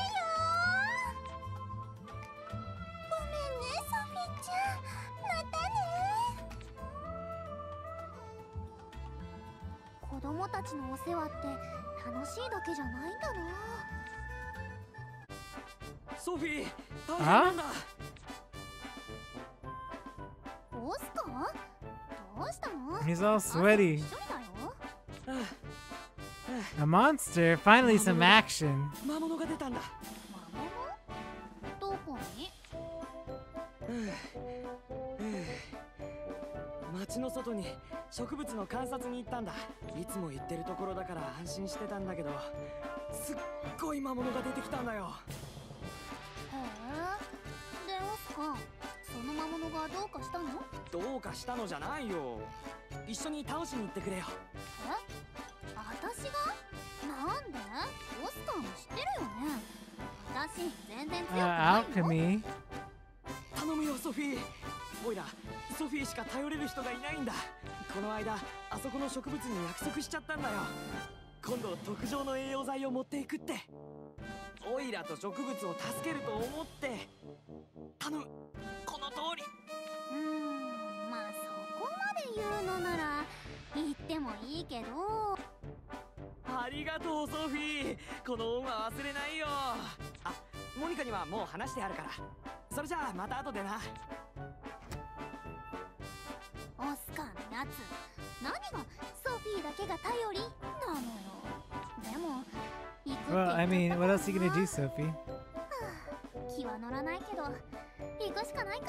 ごめんね、ソフィーちゃん。またね。子供たちのお世話って楽しいだけじゃないんだな。ソフィー、大変なんだ。オスカー？どうしたの？ He's all sweaty. 一緒にだよ。A monster? Finally some action. 魔物が出たんだ。魔物？どこに？町の外に植物の観察に行ったんだ。いつも行ってるところだから安心してたんだけど、すっごい魔物が出てきたんだよ。へえ。で、オスカー、その魔物がどうかしたの？どうかしたのじゃないよ。一緒に倒しに行ってくれよ。え？私が？なんで？オスカーも知ってるよね。私全然強くないよ。 Alchemy. 頼むよソフィー。おいらソフィーしか頼れる人がいないんだ。この間あそこの植物に約束しちゃったんだよ。今度特上の栄養剤を持っていくって。オイラと植物を助けると思って頼む。この通り。まあそこまで言うのなら言ってもいいけど。ありがとうソフィー。この恩は忘れないよ。あ、モニカにはもう話してあるから。それじゃあまた後でな。オスカーのやつ、何がソフィーだけが頼りなのよ。でも行くって Well, I 言 mean, っ what た else are you gonna do, Sophie? 気は乗らないけど行くしかないか。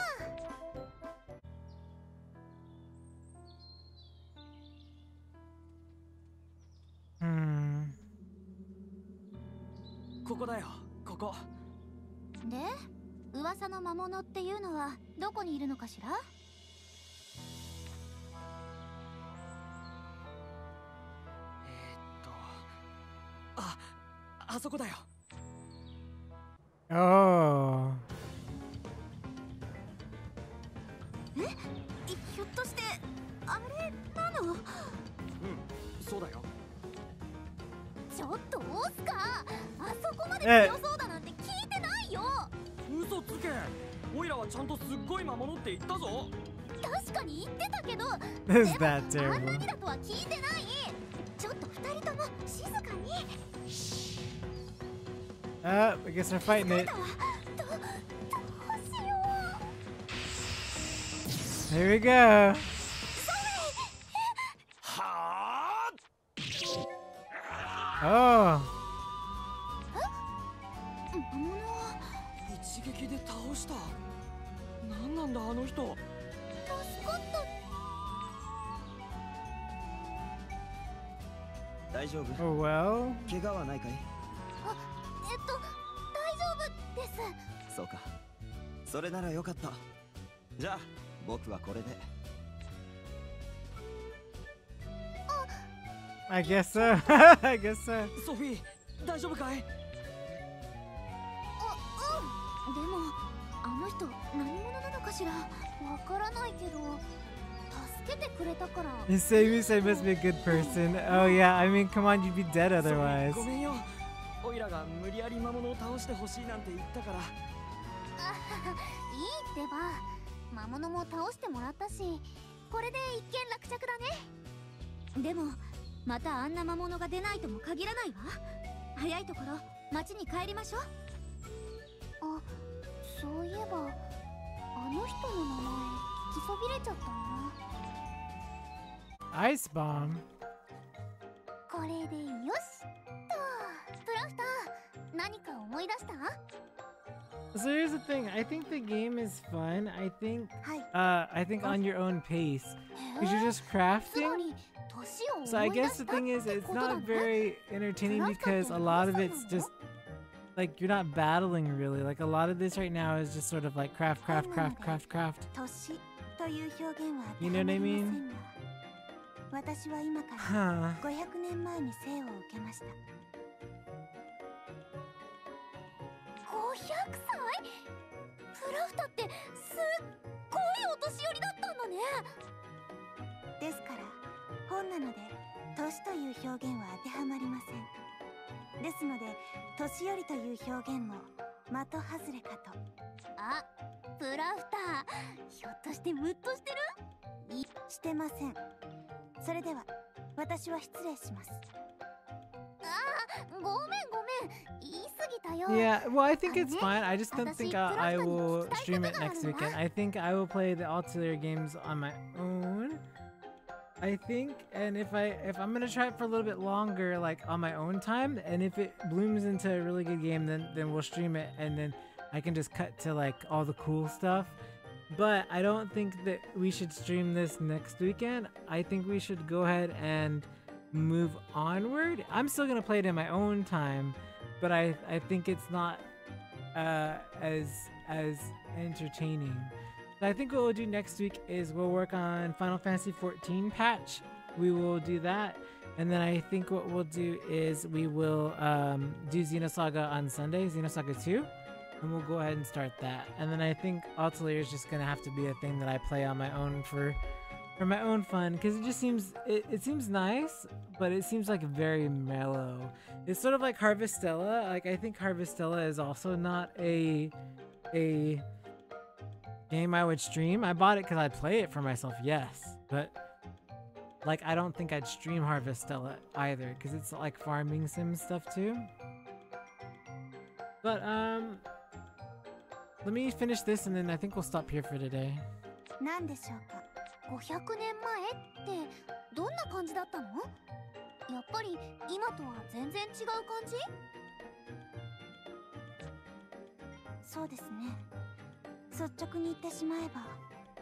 ここだよ、ここ。で、噂の魔物っていうのはどこにいるのかしら？あそこだよ。 Oh. ひょっとしてあれなの？そうだよ。ちょっとオスカー、あそこまで強そうだなんて聞いてないよ。嘘つけ。オイラはちゃんとすっごい魔物って言ったぞ。確かに言ってたけど、 Is that でもあんな terrible? にだとは聞いてない。ちょっと二人とも静かに。 I guess they're fighting it. どうしよう。 Here we go. はあ。 Oh. 魔物一撃で倒した。なんなんだあの人。助かった。大丈夫？ Oh well. 怪我はないかい？大丈夫です。そうか。それならよかった。じゃあ僕はこれで。I guess so. I guess so. ソフィー、大丈夫かい？でもあの人何者なのかしら。わからないけど助けてくれたから。 You say must be a good person. Oh yeah, I mean, come on, you'd be dead ソフィー otherwise. ごめんよ。オイラが無理やり魔物を倒してほしいなんて言ったから。いいってば、魔物も倒してもらったし、これで一件落着だね。でもまたあんな魔物が出ないとも限らないわ。早いところ町に帰りましょう。そびれちゃったな。 Ice bomb. これでよしと。プラフター、何か思い出した？ So here's the thing. I think the game is fun. I think はい。 I think on your own pace. Because you're just つま crafting. り年を So I 思い出 guess し the たっ thing is て it's ことだ not ね。 very entertaining because a lot of it's just like you're not battling really. Like a lot of this right now is just sort of like craft. 年という表現は当て You は know ま what I りま mean? せんが、私は今から Huh. 500年前に生を受けました。500歳？プラフタってすっごいお年寄りだったんだね。ですから本なので年という表現は当てはまりません。ですので年寄りという表現も的外れかと。あ、プラフター、ひょっとしてムッとしてる？してません。それでは私は失礼します。ごめんごめん、言い過ぎたよ。 Yeah, well, I think it's fine. I just don't think I will stream it next weekend. I think I will play the Alchemy games on my own. I think, and if I'm gonna try it for a little bit longer, like on my own time, and if it blooms into a really good game, then we'll stream it, and then I can just cut to like all the cool stuff. But I don't think that we should stream this next weekend. I think we should go ahead and move onward. I'm still gonna play it in my own time, but I think it's not as entertaining. So I think what we'll do next week is we'll work on Final Fantasy 14 patch. We will do that, and then I think what we'll do is we will do Xenosaga on Sunday, Xenosaga 2, and we'll go ahead and start that. And then I think Atelier is just gonna have to be a thing that I play on my own for my own fun, because it just seems it seems nice, but it seems like very mellow. It's sort of like Harvestella. Like I think Harvestella is also not a game I would stream. I bought it because I'd play it for myself, yes, but like I don't think I'd stream Harvestella either, because it's like farming sim stuff too. But let me finish this and then I think we'll stop here for today. 何でしょうか。 500年前ってどんな感じだったの？やっぱり今とは全然違う感じ？そうですね。率直に言ってしまえば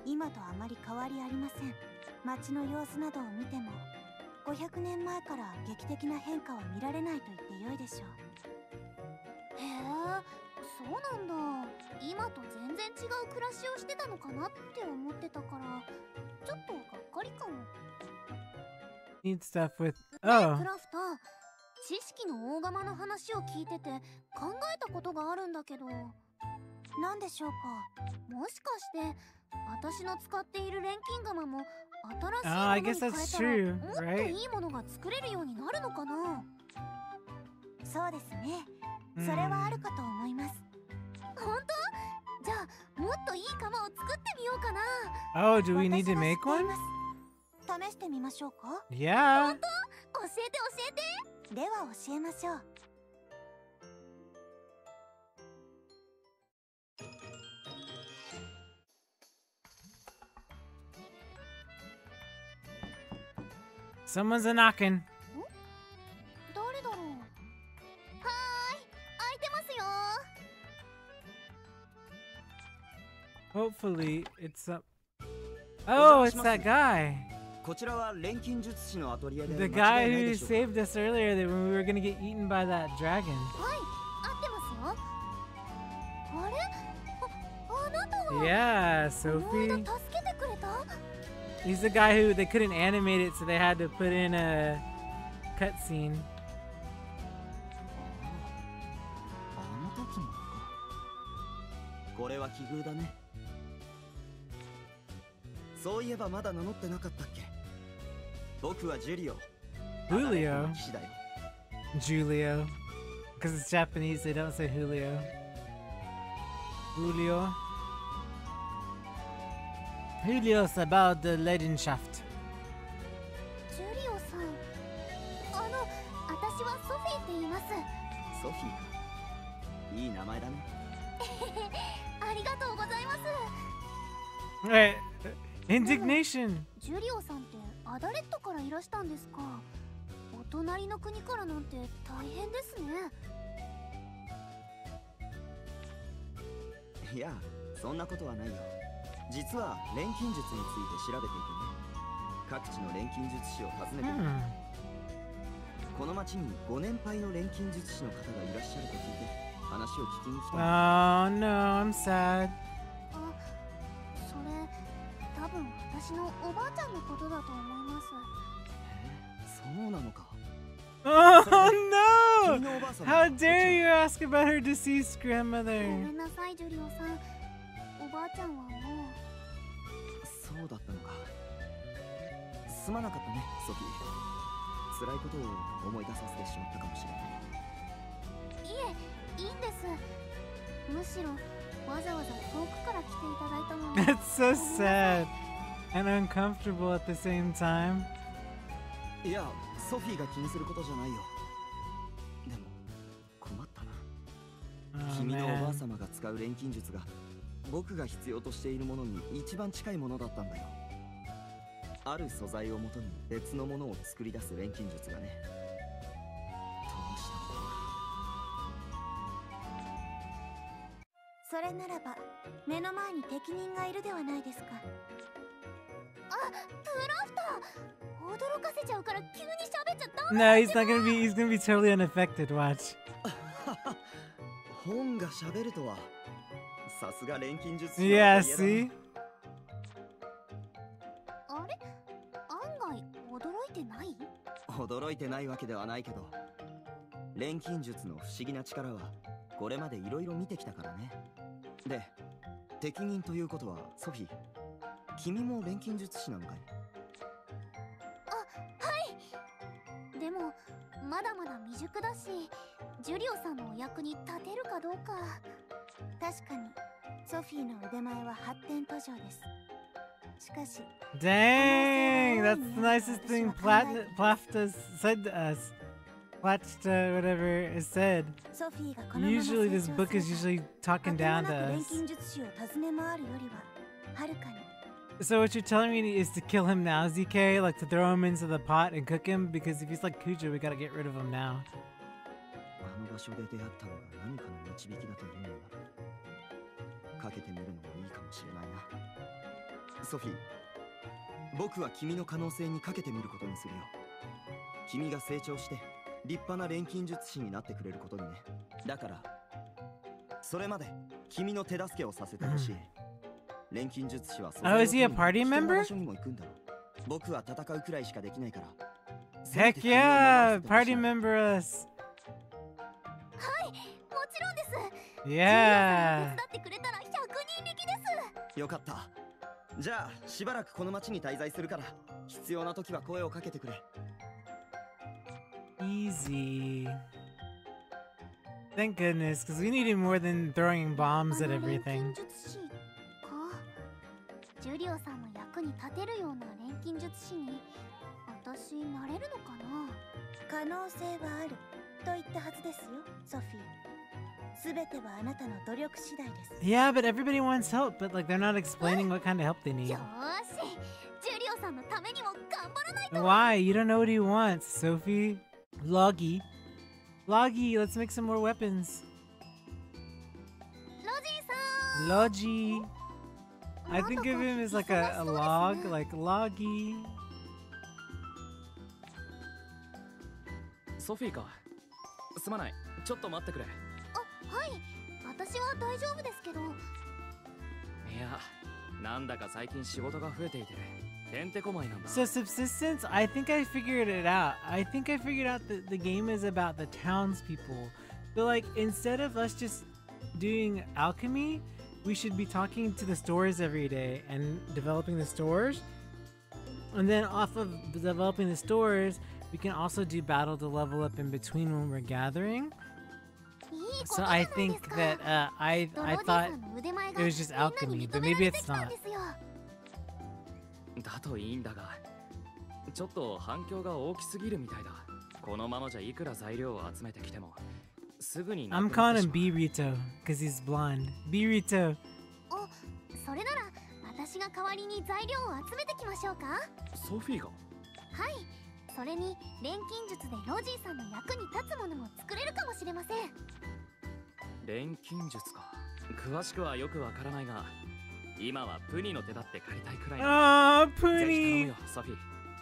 今とあまり変わりありません。街の様子などを見ても500年前から劇的な変化は見られないと言ってよいでしょう。へえ、そうなんだ。今と全然違う暮らしをしてたのかなって思ってたからちょっとがっかりかも。 Need stuff with ねえ、 oh クラフター、知識の大釜の話を聞いてて考えたことがあるんだけど。何でしょうか。もしかして私の使っている錬金釜も新 Oh, I しい guess ものに that's 変え true, たらもっと right? いいものが作れるようになるのかな。そうですね。それはあるかと思います。本当？じゃあもっといい釜を作ってみようかな。 Oh, do we need to make 私は知ってい one? ます。試してみましょうか。 Yeah. 教えて。では教えましょう。 Someone's a knocking. 誰だろう。はーい、開いてますよ。 Hopefully it's up. Oh, it's that guy. こちらは錬金術師のアトリエで The 間違 guy いない who でしょうか。 saved us earlier when we were gonna get eaten by that dragon. はい、合ってますよ。あれ？あなたは Yeah, この間 Sophie. 助けてくれた？ He's the guy who they couldn't animate it, so they had to put in a cutscene. あの時のか。これは奇遇だね。そういえばまだ名乗ってなかったっけ。僕はジュリオ。 Julio. 騎士だよ。 Julio. Because it's Japanese, they don't say Julio. Julio. Julio's about the Leidenschaft. ジュリオさん。私はソフィーって言います。ソフィーか。いい名前だね。ありがとうございます。Right. Indignation. ジュリオさんってアダレットからいらしたんですか。お隣の国からなんて大変ですね。いや、そんなことはないよ。実は錬金術について調べていてね、各地の錬金術師を訪ねている。この町にご年配の錬金術師の方がいらっしゃると聞いて話を聞きに来た。Oh no, I'm sad. あ、それ多分私のおばあちゃんのことだと思います。そうなのか。Oh 君 no! のおばあさん How dare you ask about her deceased ごめ grandmother? んなさいジュリオさん。おばあちゃんはもう。そうだったのか。すまなかったね、ソフィー。辛いことを思い出させてしまったかもしれない。いえ、いいんです。むしろわざわざ遠くから来ていただいたのに。 That's so sad and uncomfortable at the same time. いや、ソフィーが気にすることじゃないよ。でも困ったな。Oh 君のおばあ man. 様が使う錬金術が僕が必要としているものに一番近いものだったんだよ。ある素材をもとに別のものを作り出す錬金術がね。どうしたものか。それならば目の前に適任がいるではないですか。あ、プラフター、驚かせちゃうから急に喋っちゃダメ。 No, he's gonna be totally unaffected. Watch. 本が喋るとは。さすが錬金術師の Yeah, アトリエ see? だな。あれ、案外驚いてない？驚いてないわけではないけど、錬金術の不思議な力はこれまでいろいろ見てきたからね。で、適任ということはソフィー、君も錬金術師なのかい？でもまだまだ未熟だし、ジュリオさんのお役に立てるかどうか。確かにソフィーの腕前は発展途上です。しかし Dang, that's the nicest thing Plafta said to us. Plafta, whatever is said. ソフィーがこのまま Usually, this 成長 book is すれ usually ば talking down 果て to もなく錬 us. 金術師を訪ね回るよりははるかに。 So what you're telling me is to kill him now, ZK? Like to throw him into the pot and cook him? Because if he's like Kuja, we gotta get rid of him now. あの場所で出会ったのが何かの導きだというのなら、かけてみるのもいいかもしれないな。ソフィー、僕は君の可能性にかけてみることにするよ。君が成長して立派な錬金術師になってくれることにね。だからそれまで君の手助けをさせてほしい。錬金術師はそ Oh, is he a party member? 場所にも行くんだろう。僕は戦うくらいしかできないから。 Heck yeah! Party member us! はい、もちろんです。 Yeah! 手伝ってくれたら100人力です。よかった。じゃあしばらくこの町に滞在するから、必要な時は声をかけてくれ。 Easy. Thank goodness, because we needed more than throwing bombs at 錬 everything. 金術師か。ジュリオさんの役に立てるような錬金術師に私なれるのかな。可能性はあると言ったはずですよ、ソフィー。すべてはあなたの努力次第です。 Yeah, but everybody wants help, but like they're not explaining what kind of help they よ need. ーし、ジュリオさんのためにも頑張らないと。 Why? You don't know what he wants, Sophie. Loggy. Loggy, let's make some more weapons. ロジーさん。 Logi. I think of him as like a log, like Loggy. ソフィーか。すまない。ちょっと待ってくれ。あ、はい。私は大丈夫ですけど。いや、なんだか最近仕事が増えていて、てんてこまいなんだ。 So subsistence, I think I figured it out. I think I figured out that the game is about the townspeople. So like instead of us just doing alchemy, we should be talking to the stores every day and developing the stores. And then off of developing the stores, we can also do battle to level up in between when we're gathering. いいこ So とじゃな I いです think か。 that I ドロジー thought さんの腕前が it was just みんなに alchemy, but 認め maybe られ it's てきたん not. ですよ。だといいんだが、ちょっと反響が大きすぎるみたいだ。このままじゃいくら材料を集めてきても、すぐにな I'm くなっ calling てし him B Rito because he's blonde. B Rito. お、それなら私が代わりに材料を集めてきましょうか。ソフィーが。はい、それに錬金術でロジーさんの役に立つものも作れるかもしれません。錬金術か。詳しくはよくわからないが、今はプニの手だって借りたいくらいだ。Oh, ぜひ頼む Puni! よ、ソフィー。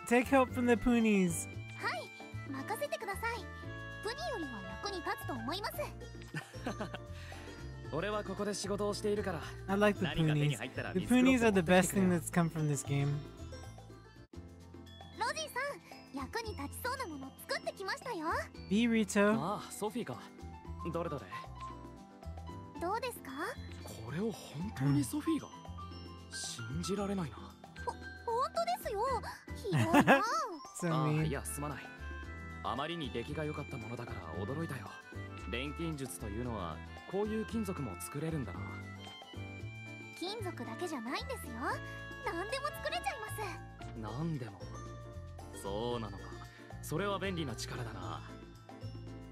Take help from the Punies. はい、任せてください。プニよりは役に立つと思います。俺はここで仕事をしているから。 I like the 何が手に Punies. 入ったら The 見繕って Punies are the 持ってき best てくれ thing よ。 that's come from this game. ロジーさん、役に立ちそうなもの作ってきましたよ。 B Rito. ああ、ソフィーか。どれどれ。どうですか？これを本当にソフィーが。信じられないな。本当ですよ。ひどいな。So ああ、い mean. や、すまない。あまりに出来が良かったものだから驚いたよ。錬金術というのはこういう金属も作れるんだな。金属だけじゃないんですよ。何でも作れちゃいます。なんでも。そうなのか。それは便利な力だな。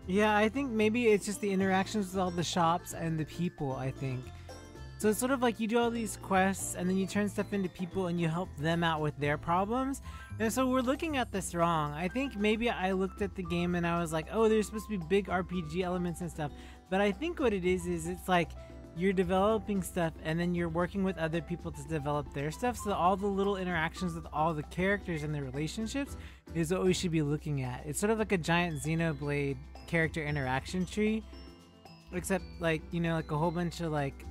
Yeah, I think maybe it's just the interactions with all the shops and the people, I think. So it's sort of like you do all these quests and then you turn stuff into people and you help them out with their problems. And so we're looking at this wrong. I think maybe I looked at the game and I was like, oh, there's supposed to be big RPG elements and stuff. But I think what it is it's like you're developing stuff and then you're working with other people to develop their stuff. So all the little interactions with all the characters and their relationships is what we should be looking at. It's sort of like a giant Xenoblade character interaction tree. Except like, you know, like a whole bunch of like,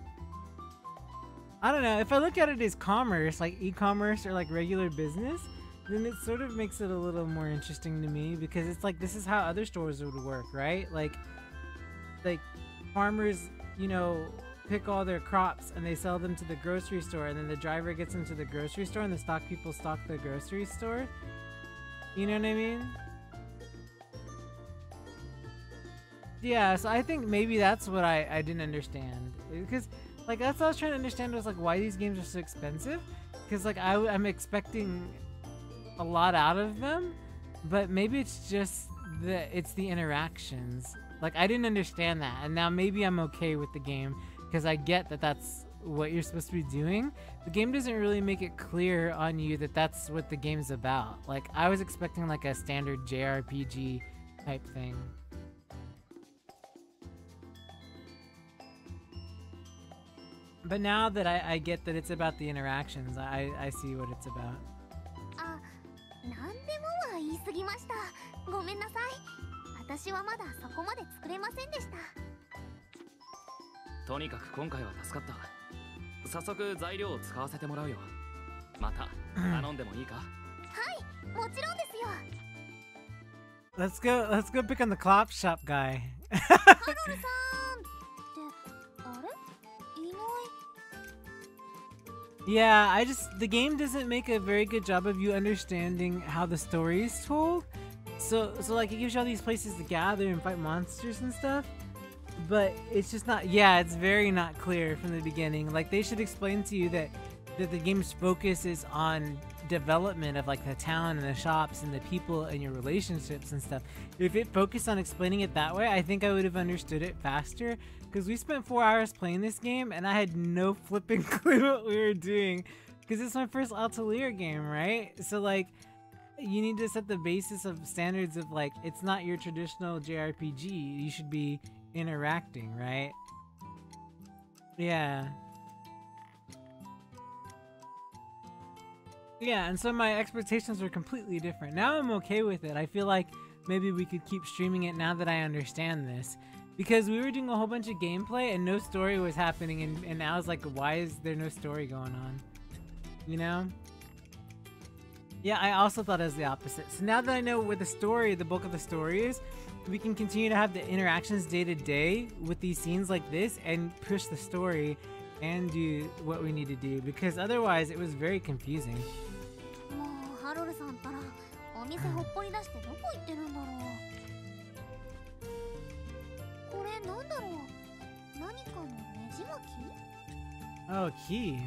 I don't know, if I look at it as commerce, like e-commerce or like regular business, then it sort of makes it a little more interesting to me because it's like this is how other stores would work, right? Like farmers, you know, pick all their crops and they sell them to the grocery store and then the driver gets them to the grocery store and the stock people stock the grocery store. You know what I mean? Yeah, so I think maybe that's what I didn't understand because like that's what I was trying to understand was like why these games are so expensive because like I'm expecting a lot out of them, but maybe it's just the interactions. Like I didn't understand that, and now maybe I'm okay with the game because I get that that's what you're supposed to be doing. The game doesn't really make it clear on you that that's what the game's about. Like I was expecting like a standard JRPG type thing. But now that I get that it's about the interactions, I see what it's about. あ、なんでもは言い過ぎました。ごめんなさい。私はまだそこまで作れませんでした。とにかく今回は助かった。早速材料を使わせてもらうよ。また頼んでもいいか？はい、もちろんですよ。Let's go pick on the cloth shop guy. ハロルさんってあれ？いない。Yeah, the game doesn't make a very good job of you understanding how the story is told. So like it gives you all these places to gather and fight monsters and stuff, but it's just not, yeah, it's very not clear from the beginning. Like they should explain to you that the game's focus is on development of like the town and the shops and the people and your relationships and stuff. If it focused on explaining it that way, I think I would have understood it faster. Because we spent 4 hours playing this game and I had no flipping clue what we were doing. Because it's my first Atelier game, right? So like, you need to set the basis of standards of like, it's not your traditional JRPG. You should be interacting, right? Yeah. Yeah, and so my expectations were completely different. Now I'm okay with it. I feel like maybe we could keep streaming it now that I understand this. Because we were doing a whole bunch of gameplay and no story was happening, and I was like, why is there no story going on? You know? Yeah, I also thought it was the opposite. So now that I know where the bulk of the story is, we can continue to have the interactions day to day with these scenes like this and push the story and do what we need to do. Because otherwise, it was very confusing. もうハロルさんったらお店ほっぽり出してどこ行ってるんだろう。これなんだろう。何かのねじ巻き？ Oh, key.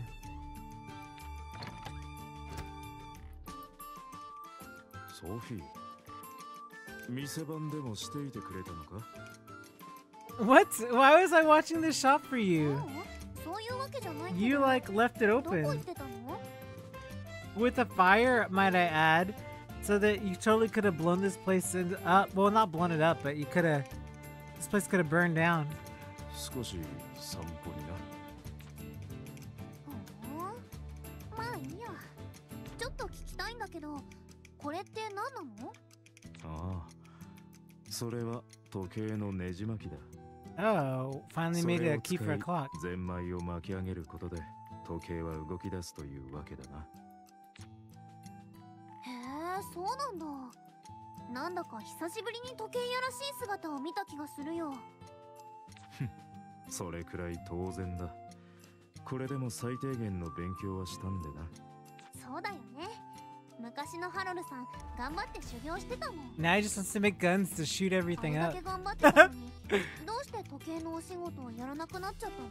ソフィー、店番でもしていてくれたのか？ What? Why was I watching this shop for you? そういいうわけじゃないけど。 You like left it どこ open 行ってたの？ with a fire, might I add, so that you totally could have blown this place up. Well, not blown it up, but you could have. This place could have burned down. 少し散歩にな。ほう、まあいいや。ちょっと聞きたいんだけど、これって何なの？ああ、それは時計のねじ巻きだ。 Oh, finally そ made れ it a を key 使 for a い clock. ゼンマイを巻き上げることで時計は動き出すというわけだな。へえ、そうなんだ。なんだか久しぶりに時計やらしい姿を見た気がするよ。それくらい当然だ。これでも最低限の勉強はしたんでな。そうだよね。昔のハロルさん、頑張って修行してたもん。 Now he just wants to make guns to shoot あ everything れだ up. け頑張ってたのに、どうして時計のお仕事をやらなくなっちゃった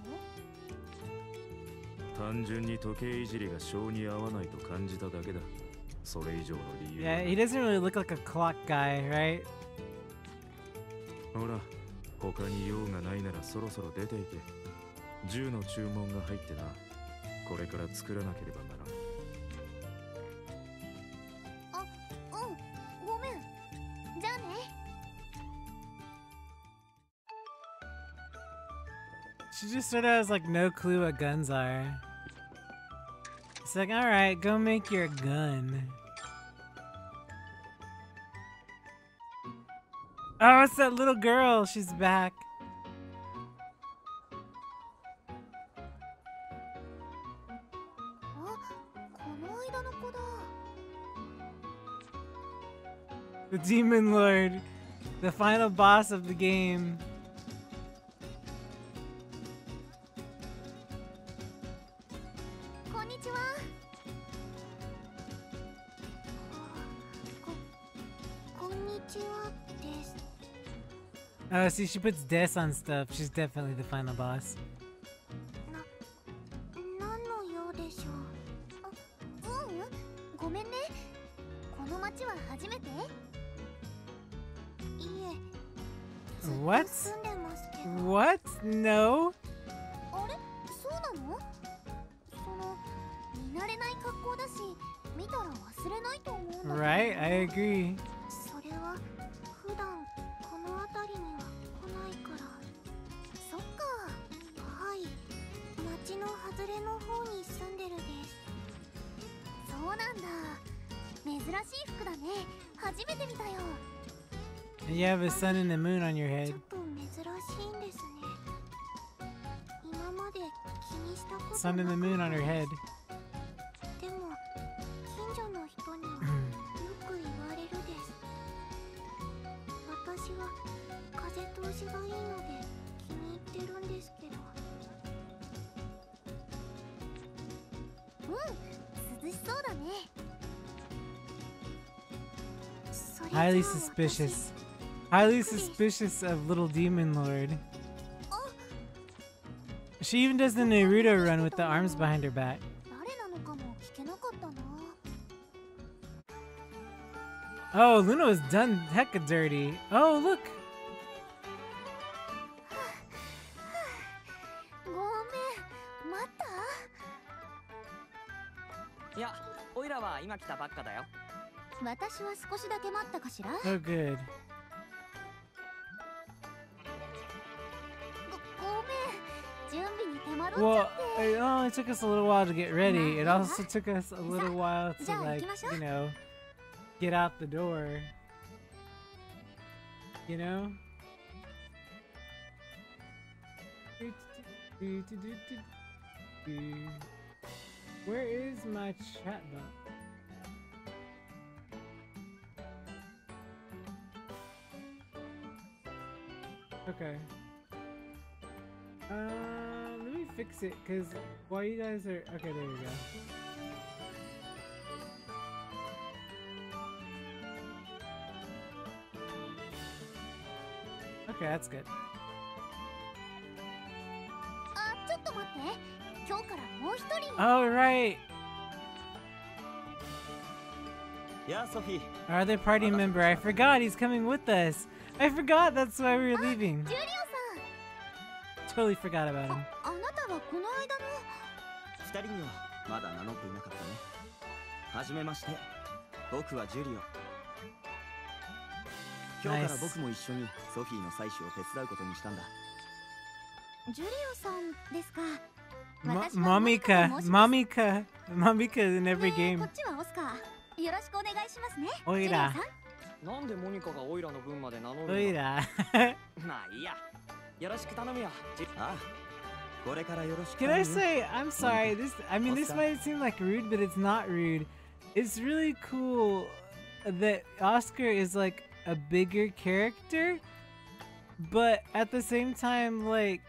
の？単純に時計いじりが性に合わないと感じただけだ。それ以上の理由は Yeah, he doesn't really look like a clock guy, right? ほら、他に用がないならそろそろ出ていけ。銃の注文が入ってな。これから作らなければならん。あ、うん、ごめん。じゃあね。She just sort of has like no clue what guns are. It's like, all right, go make your gun. Oh, it's that little girl. She's back. The Demon Lord, the final boss of the game. Oh, see, she puts des on stuff. She's definitely the final boss. 何の用でしょう。あ、うん、ごめんね。この町は初めて？いえ、ずっと What? 住んでますけど。 What? No? あれ、そうなの？その、見慣れない格好だし、見たら忘れないと思うんだけど。Right? I agree. それは普段この辺りには来ないから。そっか。はい。町の外れの方に住んでるです。そうなんだ。珍しい服だね。初めて見たよ。And you have a sun and a moon on your ち head. ょっと珍しいんですね。今まで気にしたこと Sun and the moon on her head. でも近所の人にはよく言われるです。私は風通しがいいので気に入ってるんですけど。うん、涼しそうだね。それじゃあ Highly 私 suspicious. Highly suspicious of little Demon Lord. She even does the Naruto run with the arms behind her back. 誰なのかも聞けなかったな。 Oh, Luna was done hecka dirty. Oh, look. ごめん、待った？いや、オイラは今来たばっかだよ。私は少しだけ待ったかしら。 Oh, good. ごめん、準備に手間取っちゃ Well, って。 it only took us a little while to get ready. It also took us a little while to, like, you know, get out the door. You know? Where is my chatbot? Okay. Let me fix it, cause while you guys are okay, there we go. Okay, that's good. あ、ちょっと待って。今日からもう一人。 All right. やあソフィー。 Our other party member. I forgot he's coming with us. I forgot that's why we were leaving. ジュリオさん。 Totally forgot about him. あなたたはこの間の。二人にはまだ名乗っていなかったね。はじめまして、僕はジュリオ。今日から僕も一緒にソフィーの採取を手伝うことにしたんだ。ジュリオさんですか。Momika in every こ game. っちはオスカー。よろしくお願いしますね。オイラ。なんでモニカがオイラの分まで名乗るの？オイラ。まあいいや。よろしく頼むよ。ああ、これからよろしく Can 頼 I むよ。 say, I'm sorry, this might seem like rude, but it's not rude. It's really cool that Oscar is like a bigger character, but at the same time, like,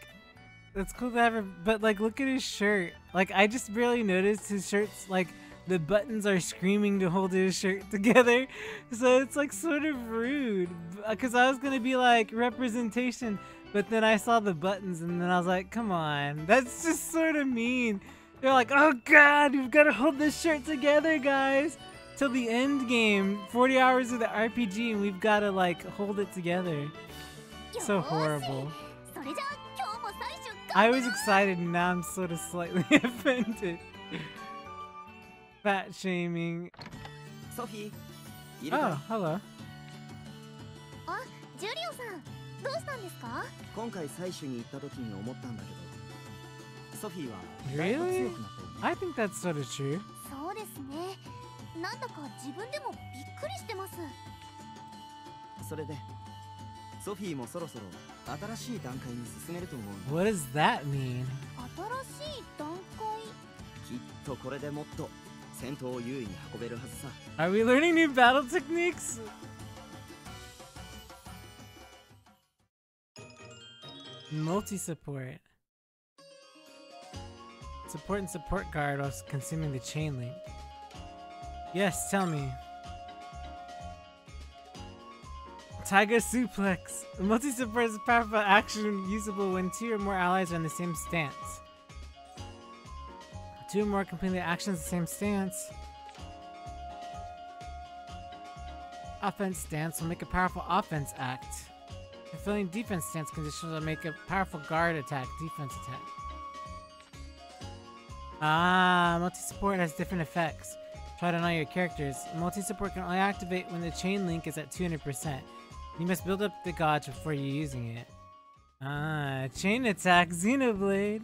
it's cool to have her, but like, look at his shirt. Like, I just barely noticed his shirt's like, the buttons are screaming to hold his shirt together, so it's like sort of rude, because I was gonna be like, representation, but then I saw the buttons and then I was like, come on, that's just sort of mean. They're like, oh god, we've got to hold this shirt together, guys, till the end game, 40 hours of the RPG, and we've got to like hold it together. So horrible. それじゃあ今日も採取 I was excited, and now I'm sort of slightly offended. Fat shaming. ソフィー、いるか Oh, ら。 hello. あ、ジュリオさん、どうしたんですか？今回採取に行った時に思ったんだけど、ソフィーはだいぶ Really? 強くなったよね。 I think that's sort of true. そうですね。なんだか自分でもびっくりしてます。それで、ソフィーもそろそろ新しい段階に進めると思う。 What does that mean? 新しい段階。きっとこれでもっと戦闘を優位に運べるはずさ。 Are we learning new battle techniques? Multi-support. Support and support guard while consuming the chain link. Yes, tell me. Tiger suplex. Multi-support is a powerful action usable when two or more allies are in the same stance. Two or more complete actions in the same stance. Offense stance will make a powerful offense act. Fulfilling defense stance conditions will make a powerful guard attack, defense attack. Ah, multi-support has different effects. Try to know your characters. Multi-support can only activate when the chain link is at 200%. You must build up the gauge before you're using it. Ah, chain attack, Xenoblade.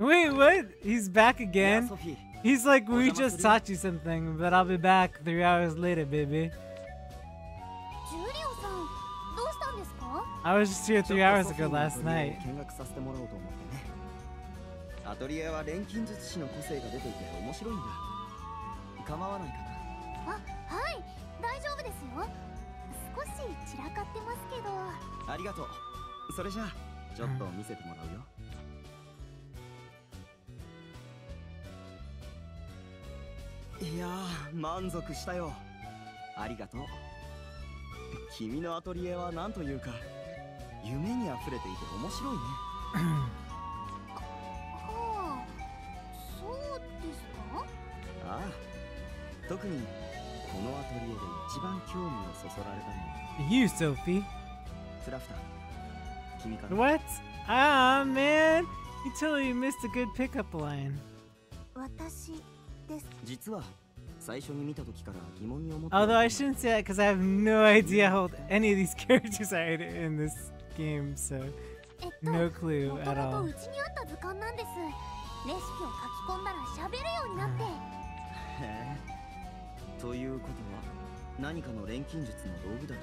Wait, what? He's back いや again? ソフィー、 He's like, we just taught you something, but I'll be back 3 hours later, baby. ジュリオさん、どうしたんですか？ I was just here 3 hours ソフィ ago ーの last アトリエ night. を見学させてもらおうと思ってね。アトリエは錬金術師の個性が出ていて面白いんだ。構わないかな。あ、はい、大丈夫ですよ。少し散らかってますけど。ありがとう。それじゃあちょっと見せてもらうよ。いやー、満足したよ。ありがとう。君のアトリエはなんというか夢にあふれていて面白いね。はあ、そうですか？ああ、特にこのアトリエで一番興味をそそられたのは You, Sophie. クラフター。君かな。 What? Ah, man. You totally missed a good pickup line. 私です。実は最初に見た時から疑問に思って。 Although I shouldn't say that because I have no idea how old any of these characters are in this game, so no clue もと at もと all. うちにあった図鑑なんです。レシピを書き込んだら喋るようになって。へえ。ということは何かの錬金術の道具だという。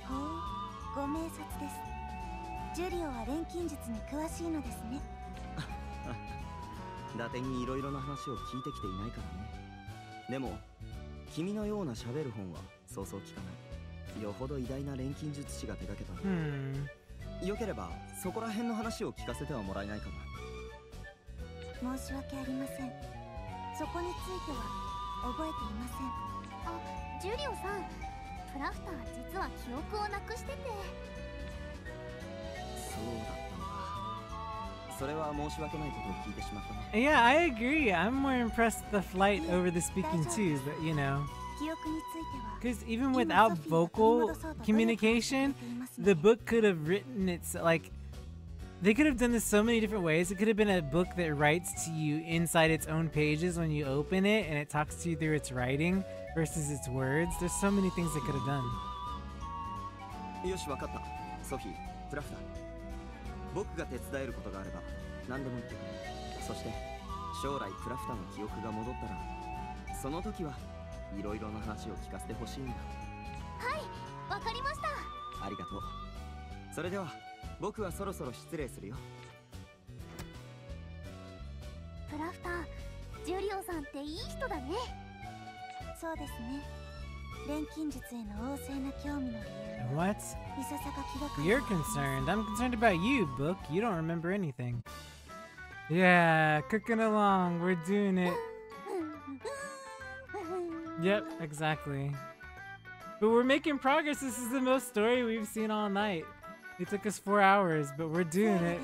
ほう、ご明察です。ジュリオは錬金術に詳しいのですね。伊達にいろいろな話を聞いてきていないからね。でも君のような喋る本はそうそう聞かない。よほど偉大な錬金術師が手掛けたの。よければそこら辺の話を聞かせてはもらえないか申し訳ありません。そこについては覚えていません。あ、ジュリオさん、クラフター実は記憶をなくしてて。な。そうだったのか。それは申し訳ないことを聞いてしまったな。 Yeah, I agree. I'm more impressed with the flight over the speaking too, but you know. 記憶については Because even without vocal communication, the book could have written it like they could have done this so many different ways. It could have been a book that writes to you inside its own pages when you open it, and it talks to you through its writing versus its words. There's so many things they could have done. よし、わかった。ソフィー、プラフだ。僕が手伝えることがあれば何でも言ってくれ。そして将来プラフタの記憶が戻ったら、その時はいろいろな話を聞かせてほしいんだ。はい、わかりました。ありがとう。それでは僕はそろそろ失礼するよ。プラフター、ジュリオさんっていい人だね。そうですね。錬金術への旺盛な興味の理由。 What? いささか気がかり。 You're concerned. I'm concerned about you, book. You don't remember anything. Yeah, cooking along. We're doing it. Yep, exactly. But we're making progress. This is the most story we've seen all night. It took us 4 hours, but we're doing it.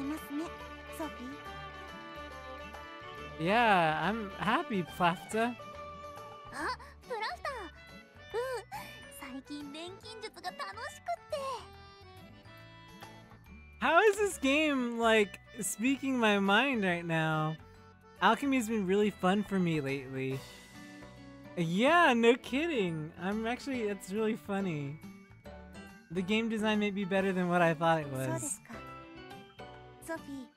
ソフィー。 Yeah, I'm happy, Plafta. あ、プラフター。最近錬金術が楽しくって。How is this game, like, speaking my mind right now? Alchemy's been really fun for me lately. Yeah, no kidding. It's really funny. The game design may be better than what I thought it そうで was. すか。ソフィー、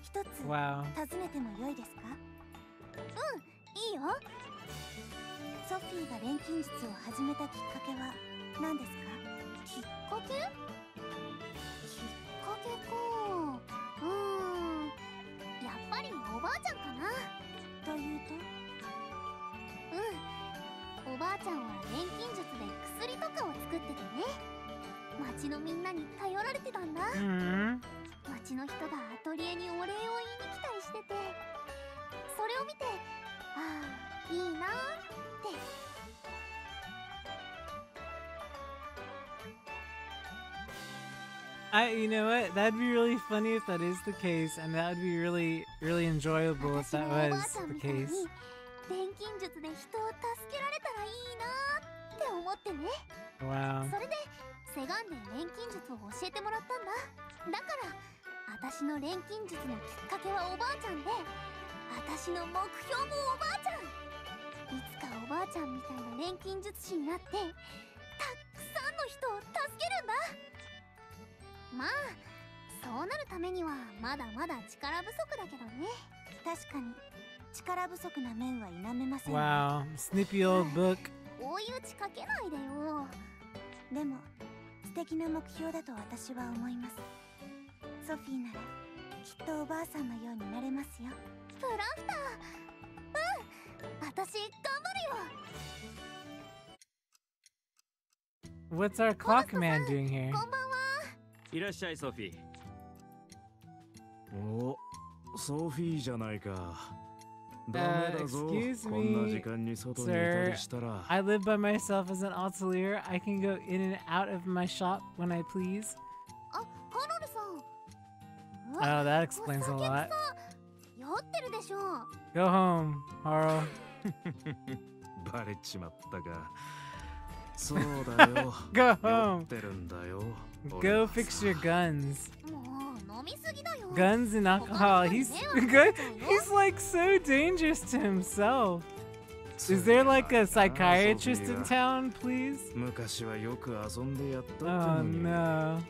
一つ Wow. 尋ねてもよいですか？いいよ。ソフィーが錬金術を始めたきっかけは何ですか？きっかけ？きっかけか。やっぱりおばあちゃんかな。というと？おばあちゃんは錬金術で薬とかを作っててね。町のみんなに頼られてたんだ。町の人がアトリエにお礼を言いに来たりしてて、それを見て、ああ、いいなーって。You know what? That'd be really funny if that is the case, and that would be really, really enjoyable if that was the case. 錬金術で人を助けられたらいいなーって思ってね。 Wow. それでセガンで錬金術を教えてもらったんだ。だから私の錬金術のきっかけはおばあちゃんで、私の目標もおばあちゃん。いつかおばあちゃんみたいな錬金術師になってたくさんの人を助けるんだ。まあそうなるためにはまだまだ力不足だけどね。確かに力不足な面は否めません。 Wow. Snippy old book. 追い打ちかけないでよ。でも素敵な目標だと私は思います。ソフィーならきっとおばあさんのようになれますよ。プラフター、私頑張るよ。 What's our clock man doing here? こんばんは。いらっしゃいソフィー。お、ソフィーじゃないか。ダメだぞ。 excuse こんな me, 時間に外にいた sir. りしたら。I live by myself as an atelier. I can go in and out of my shop when I please. あ、ハロルさん。 Oh, that explains a お酒 lot. さ、酔ってるでしょ。 Go home, Haro. バレちまったか。そうだよ。 Go 酔 home. ってるんだよ。 Go fix your guns. もう飲みすぎだよ。 Guns and alcohol. He's good. He's like so dangerous to himself. Is there like a psychiatrist in town, please? 昔はよく遊んでやったっての Oh に。 no.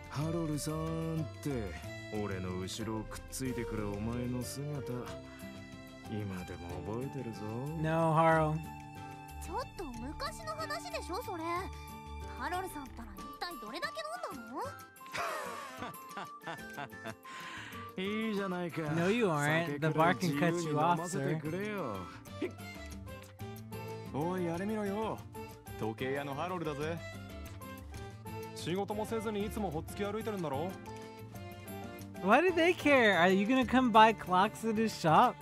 ハロルさんって俺の後ろをくっついてくるお前の姿今でも覚えてるぞ。 No, Haro. ちょっと昔の話でしょそれ。ハロルさんったら一体どれだけ飲んだの？いいじゃないか。 No, you aren't. The bar can cut you off, sir. おい、あれ見ろよ。時計屋のハロルだぜ。仕事もせずにいつもほっつき歩いてるんだろ。 Why do they care? Are you gonna come buy clocks at his shop?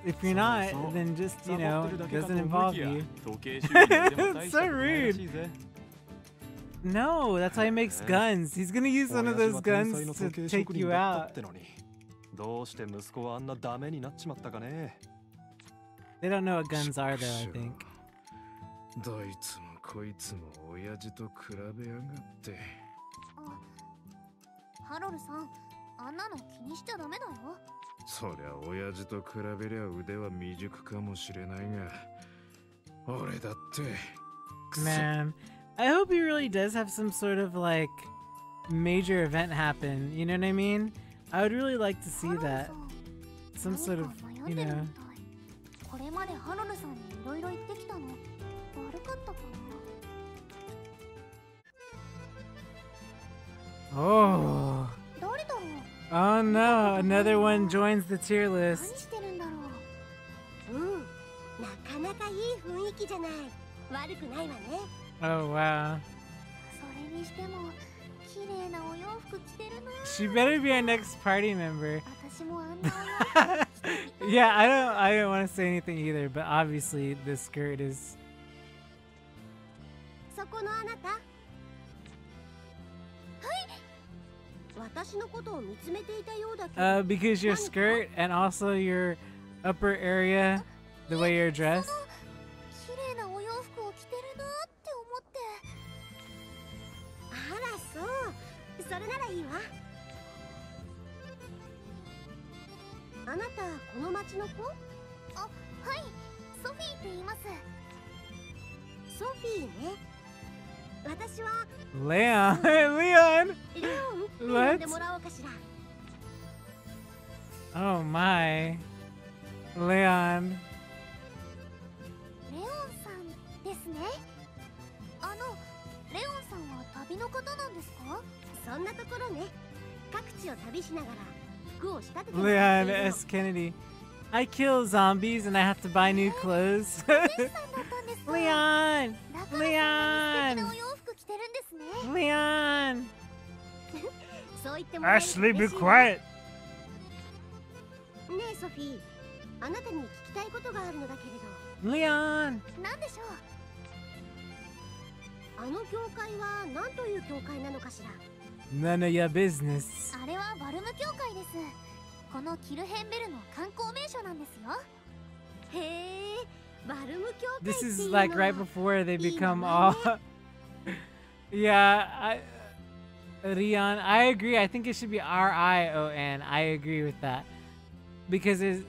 If you're not, then just, you know, it doesn't involve you. It's so rude. No, that's why he makes guns. He's gonna use one of those guns to take you out. どうして息子はあんなダメになっちまったかね。They don't know what guns are, though, I think. どいつもこいつも親父と比べやがって。ハロルさん、あんなの気にしちゃダメだよ。そりゃ親父と比べりゃ腕は未熟かもしれないが、俺だって。Man, I hope he really does have some sort of like major event happen. You know what I mean? I would really like to see that. Some sort of, you know. これまでハロルさんにいろいろ言ってきたの悪かったかな。Oh. 誰だろう。 Oh no, another one joins the tier 何 list. してるんだろう。なかなかいい雰囲気じゃない。悪くないわね。 Oh wow. それにしても綺麗なお洋服着てるな。 She better be our next party member. 私もあんなお洋服着てみたい。 Yeah, I don't want to say anything either, but obviously this skirt is そこのあなた。はい。私のことを見つめていたようだけど。because your skirt and also your upper area, the way you're dressed. 綺麗なお洋服を着てるなって思って。あらそう。それならいいわ。あなたこの町の子？あ、はい。ソフィーって言います。ソフィーね。私は Leon, Leon. レオンって呼 What? んでもらおうかしら。 Oh my, Leon. レオンさんですね。レオンさんは旅の方なんですか？そんなところね。各地を旅しながら服を仕立てて Leon S. Kennedy. I kill zombies and I have to buy new clothes. お姉さんだったんですか？ Leon, だからそんなに素敵な Leon, お洋服着てるんですね。 Leon. そう言ってもらえると Ashley, be 嬉しいわ。 quiet. ねえソフィー、あなたに聞きたいことがあるのだけれど。 Leon. なんでしょう。あの教会は何という教会なのかしら。 None of your business. あれはバルム教会です。このキルヘンベルの観光名所なんですよ。へえ、バルム教会 This ってい is うの。 like right before they become all. Yeah, Rion, I agree. I think it should be Rion. I agree with that because it's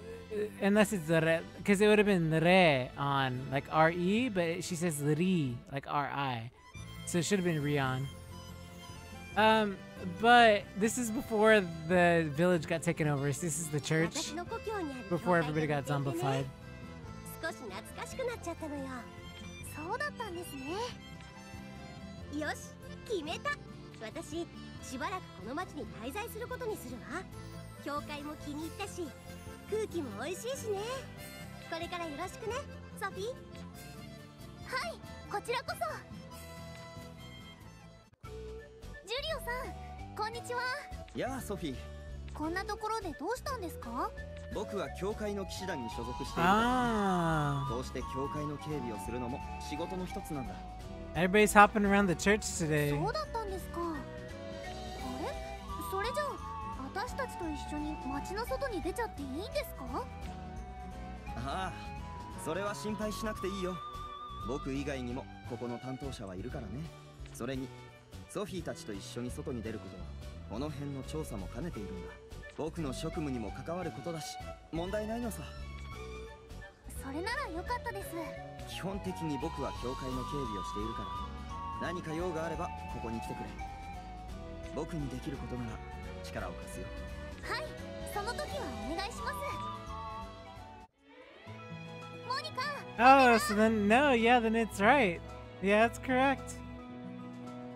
unless it's because it would have been re on like re, but she says ri like ri, so it should have been Rion. But this is before the village got taken over. So this is the church 私の故郷にある before 教会 everybody が got 出ていて zombified. ね。少し懐かしくなっちゃったのよ。そうだったんですね。よし、決めた。私、しばらくこの町に滞在することにするわ。教会も気に入ったし、空気も美味しいしね。これからよろしくね、ソフィー。はい、こちらこそ。ジュリオさん、こんにちは。やあソフィー、こんなところでどうしたんですか？僕は教会の騎士団に所属しているから、 Ah, こうして教会の警備をするのも仕事の一つなんだ。 everybody's hopping around the church today. そうだったんですか。あれ？それじゃあ私たちと一緒に街の外に出ちゃっていいんですか？ああ、それは心配しなくていいよ。僕以外にもここの担当者はいるからね。それにソフィーたちと一緒に外に出ることはこの辺の調査も兼ねているんだ。僕の職務にも関わることだし問題ないのさ。それなら良かったです。基本的に僕は教会の警備をしているから何か用があればここに来てくれ。僕にできることなら力を貸すよ。はい、その時はお願いします。モニカ。 Oh, so then no, yeah, then it's right. Yeah, that's correct.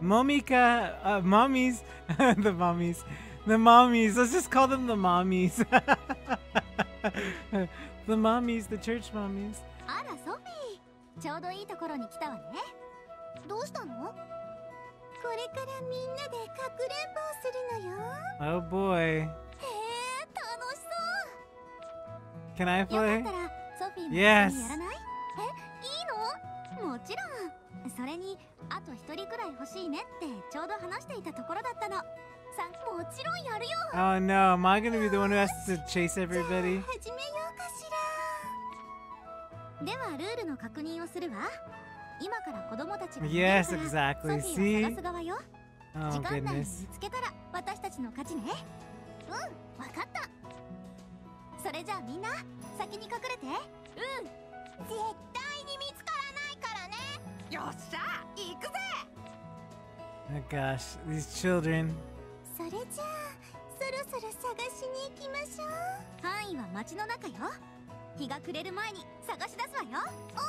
Momika, mommies, the mommies, the mommies. Let's just call them the mommies. The mommies, the church mommies. あらソフィー、ちょうどいいところに来たわね。どうしたの？これからみんなでかくれんぼをするのよ。 Oh boy. へえ、楽しそ Can I う。よか play? ったらソフィーも一緒に Yes. やらない？え、いいの？もちろん。それにあと一人くらい欲しいねってちょうど話していたところだったの。さ、もちろんやるよ。 Oh no, am I gonna be the one who has to chase everybody? 始めようかしではルールの確認をするわ。今から子供たちが Yes, ソフィ exactly. ーを See? 探す側よ。 Oh 時間内に goodness. 見つけたら私たちの勝ちね。うん、わかった。それじゃあみんな先に隠れて。うん、絶対に見つからないからね。よっしゃ、行くぜ。 Oh gosh, these children. それじゃあそろそろ探しに行きましょう。範囲は街の中よ。日が暮れる前に探し出すわよ。おー。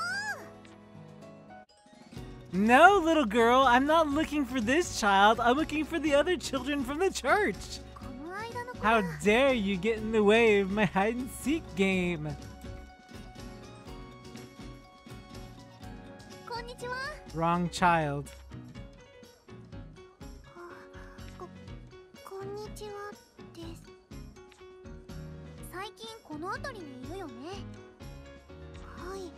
No, little girl, I'm not looking for this child. I'm looking for the other children from the church. この間の子 How dare you get in the way of my hide and seek game? こんにちは。 Wrong child. こんにちはです。最近この辺りにいるよね。はい。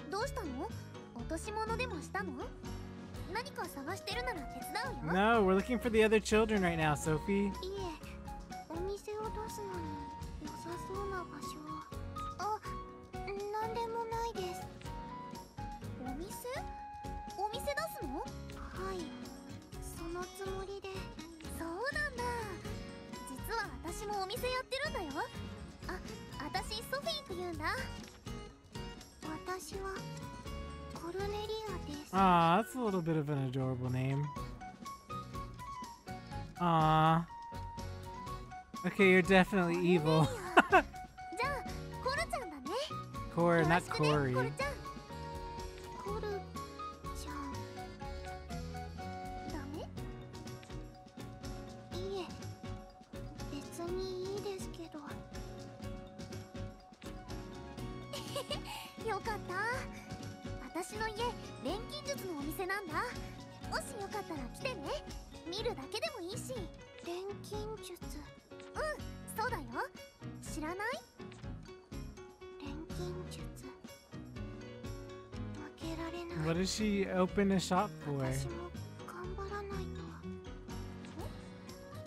どうしたの？落とし物でもしたの？何か探してるなら手伝うよ。 No, we're looking for the other children right now, Sophie. いえ、お店を出すのに良さそうな場所は。あ、なんでもないです。お店？お店出すの？はい、そのつもりで。そうなんだ。実は私もお店やってるんだよ。あ、私ソフィーって言うんだ。私はコルネリアです。 Aw, that's a little bit of an adorable name. Aw. Okay, you're definitely evil. じゃあコルちゃんだね。 Cor, よろ not しくね、 Corey. コルちゃん。コルちゃん。ダメ？いえ、別にいいですけど。よかった。私の家、錬金術のお店なんだ。もしよかったら来てね。見るだけでもいいし。錬金術。うん、そうだよ。知らない？錬金術。負けられない。 What does she open a shop for? 私も頑張らない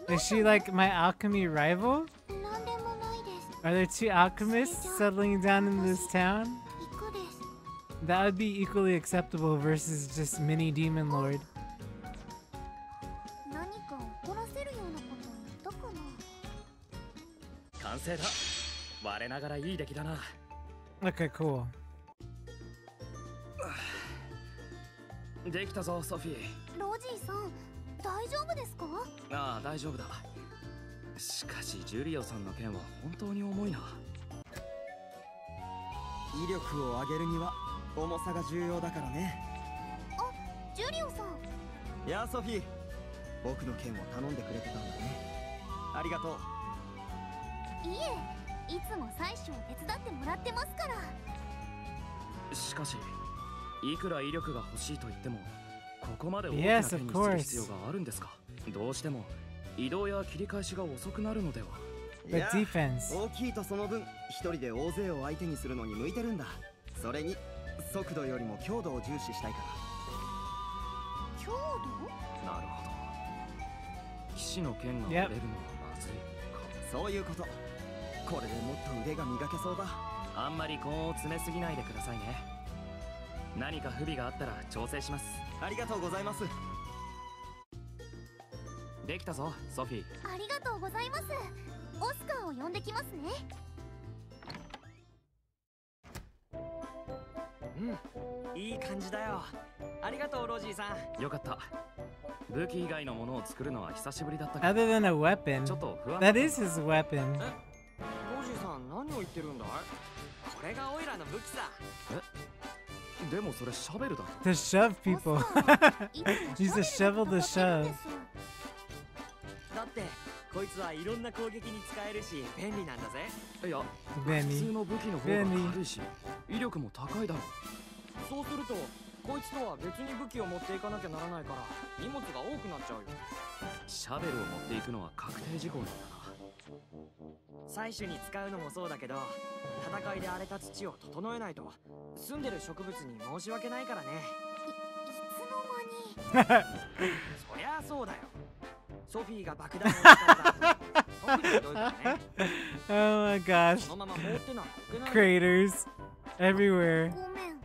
と。 Is she like my alchemy rival? なんでもないです。 Are there two alchemists settling down in this town? 行くです。 That would be equally acceptable versus just mini demon lord. 何か怒らせるようなこと言ったかな。完成だ。我ながらいい出来だな。 Okay, cool. できたぞ、ソフィー。ロジーさん、大丈夫ですか？ああ、大丈夫だ。しかしジュリオさんの剣は本当に重いな。威力を上げるには重さが重要だからね。あ、ジュリオさん。やあソフィー、僕の剣を頼んでくれてたんだね。ありがとう。いえ、いつも採取を手伝ってもらってますから。しかし、いくら威力が欲しいと言っても、ここまで大きな Yes, 剣 of にする course. 必要があるんですか？どうしても移動や切り返しが遅くなるのでは。い But や defense. 大きいとその分一人で大勢を相手にするのに向いてるんだ。それに速度よりも強度を重視したいから。強度？なるほど。騎士の剣が折れるのはまずいか。そういうこと。これでもっと腕が磨けそうだ。あんまり根を詰めすぎないでくださいね。何か不備があったら調整します。ありがとうございます。できたぞ、ソフィー。ありがとうございます。オスカーを呼んできますね。うん、いい感じだよ。ありがとうロジーさん。よかった。武器以外のものを作るのは久しぶりだったけど。 Other than a weapon. ちょっと不安。 That is his weapon. ロジーさん何を言ってるんだい？これがオイラの武器さ。でもそれシャベルだ。To shove people. オスカー、いつ Use も a シャベ shovel ル to で戦ってるん shove. です。だってこいつはいろんな攻撃に使えるし便利なんだぜ。いや、普通 Benny. の武器の方が軽いし、威力も高いだろう。そうするとこいつとは別に武器を持っていかなきゃならないから荷物が多くなっちゃうよ。シャベルを持っていくのは確定事項なんだな。採取に使うのもそうだけど、戦いで荒れた土を整えないと住んでる植物に申し訳ないからね。いつの間に。そりゃそうだよ。ソフィーが爆弾を使ったら特にひどいからね。Oh my gosh. そのまま放ってなんか置けない。 Craters. everywhere. ごめん。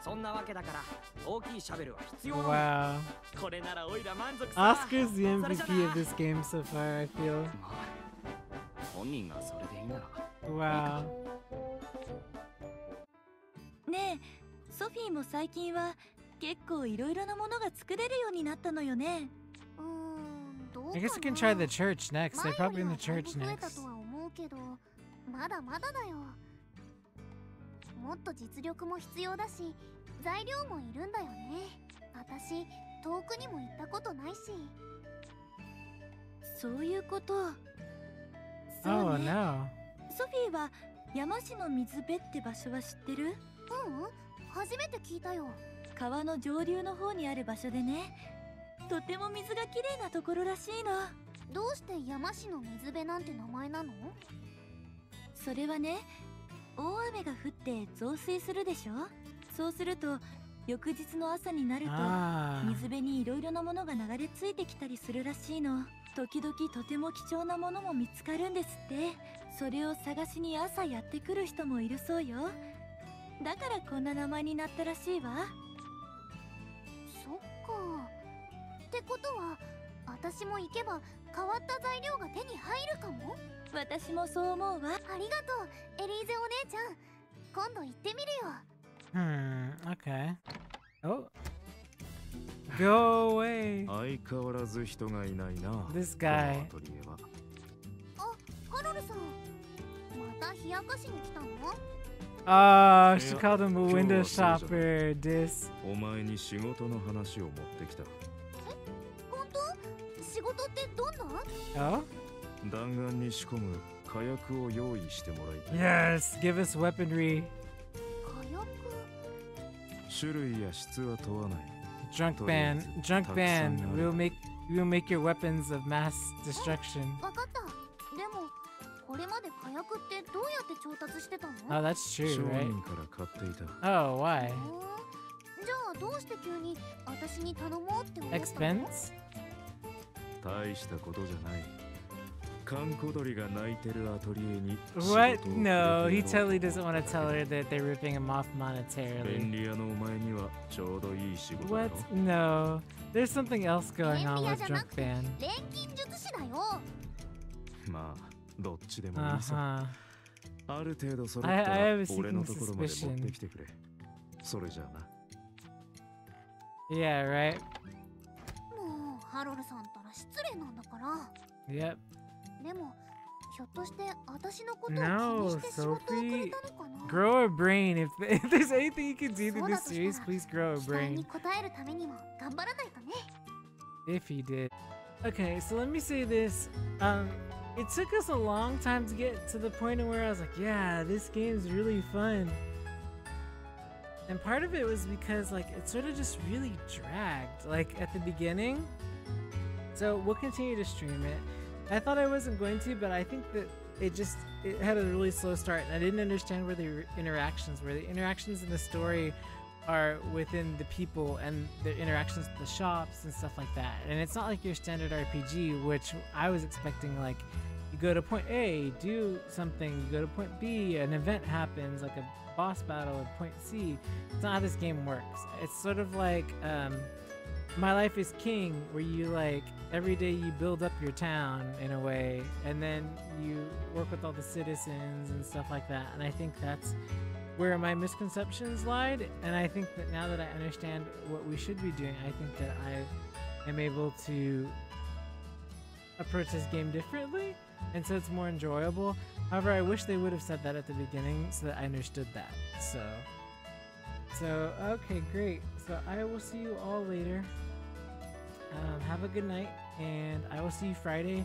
そんなわけだから大きいシャベルは必要なんだ。 Wow. これならオイラ満足さ。 Oscar's the MVP of this game so far, I feel. まあ本人がそれでいいなら Wow. ねえ、ソフィーも最近は結構いろいろなものが作れるようになったのよね。どうかな。 I guess I can try the church next. They're 前よ probably り in は the だい church ぶ増えた next. とは思うけど、まだまだだよ。もっと実力も必要だし、材料もいるんだよね。私、遠くにも行ったことないし。そういうこと。そ Oh うね。 no. ソフィーは山市の水辺って場所は知ってる？初めて聞いたよ。川の上流の方にある場所でね、とても水がきれいなところらしいの。どうして山市の水辺なんて名前なの？それはね、大雨が降って増水するでしょ。そうすると翌日の朝になると Ah. 水辺にいろいろなものが流れ着いてきたりするらしいの。時々とても貴重なものも見つかるんですって。それを探しに朝やってくる人もいるそうよ。だからこんな名前になったらしいわ。そっか。ってことは、私も行けば変わった材料が手に入るかも？私もそう思うわ。ありがとう、エリーゼお姉ちゃん。今度行ってみるよ。Okay. Oh. Go away. 相変わらず人がいないな。 This guy. このアトリエは。ハロルさん、また冷やかしに来たの？ Oh, she Yeah. called him a window 今日はそうじゃない shopper. Dis. お前に仕事の話を持ってきた。本当？仕事ってどんな？ Oh? 弾丸に仕込む火薬を用意してもらいたい。 Yes, give us weaponry. 火薬？種類や質は問わない。 Drunk ban. Drunk ban. We'll make your weapons of mass destruction. わかった。でも、これまで火薬ってどうやって調達してたの？ Oh, that's 商 true, right? 人から買っていた。 Oh, why? じゃあどうして急に私に頼もうって思ったの？ Expense? 大したことじゃない。閑古鳥が鳴いてるアトリエに仕事を What? くれて No, やろう he totally doesn't want to tell her that they're ripping him off monetarily. 便利屋のお前にはちょうどいい仕事だ What? ろ。 No. There's something else going on 便利屋 with じゃな Drunk くて ban. 錬金術師だよ。まあどっちでもいいさ。 Uh-huh. ある程度揃った I ら have a 俺の sneaking ところまで持 suspicion. ってきてくれ。それじゃあな。 Yeah, right? もうハロルさんったら失礼なんだから。 Yep. でも、ひょっとして私のことを気 No, にして仕事をくれ Sophie. たのかな？ Grow a brain. If there's anything you can do to そうだ this としたら series, please grow a 期待に brain. 応えるためにも頑張らないとね。 If he did. Okay, so let me say this. It took us a long time to get to the point where I was like, yeah, this game's really fun. And part of it was because like it sort of just really dragged, like at the beginning. So we'll continue to stream it. I thought I wasn't going to, but I think that it had a really slow start, and I didn't understand where the interactions were. The interactions in the story are within the people and the interactions with the shops and stuff like that. And it's not like your standard RPG, which I was expecting, like you go to point A, do something, you go to point B, an event happens, like a boss battle at point C. It's not how this game works. It's sort of like My Life is King, where you like every day you build up your town in a way, and then you work with all the citizens and stuff like that. And I think that's where my misconceptions lied, and I think that now that I understand what we should be doing, I think that I am able to approach this game differently, and so it's more enjoyable. However, I wish they would have said that at the beginning so that I understood that. So okay, great. So I will see you all later. Have a good night, and I will see you Friday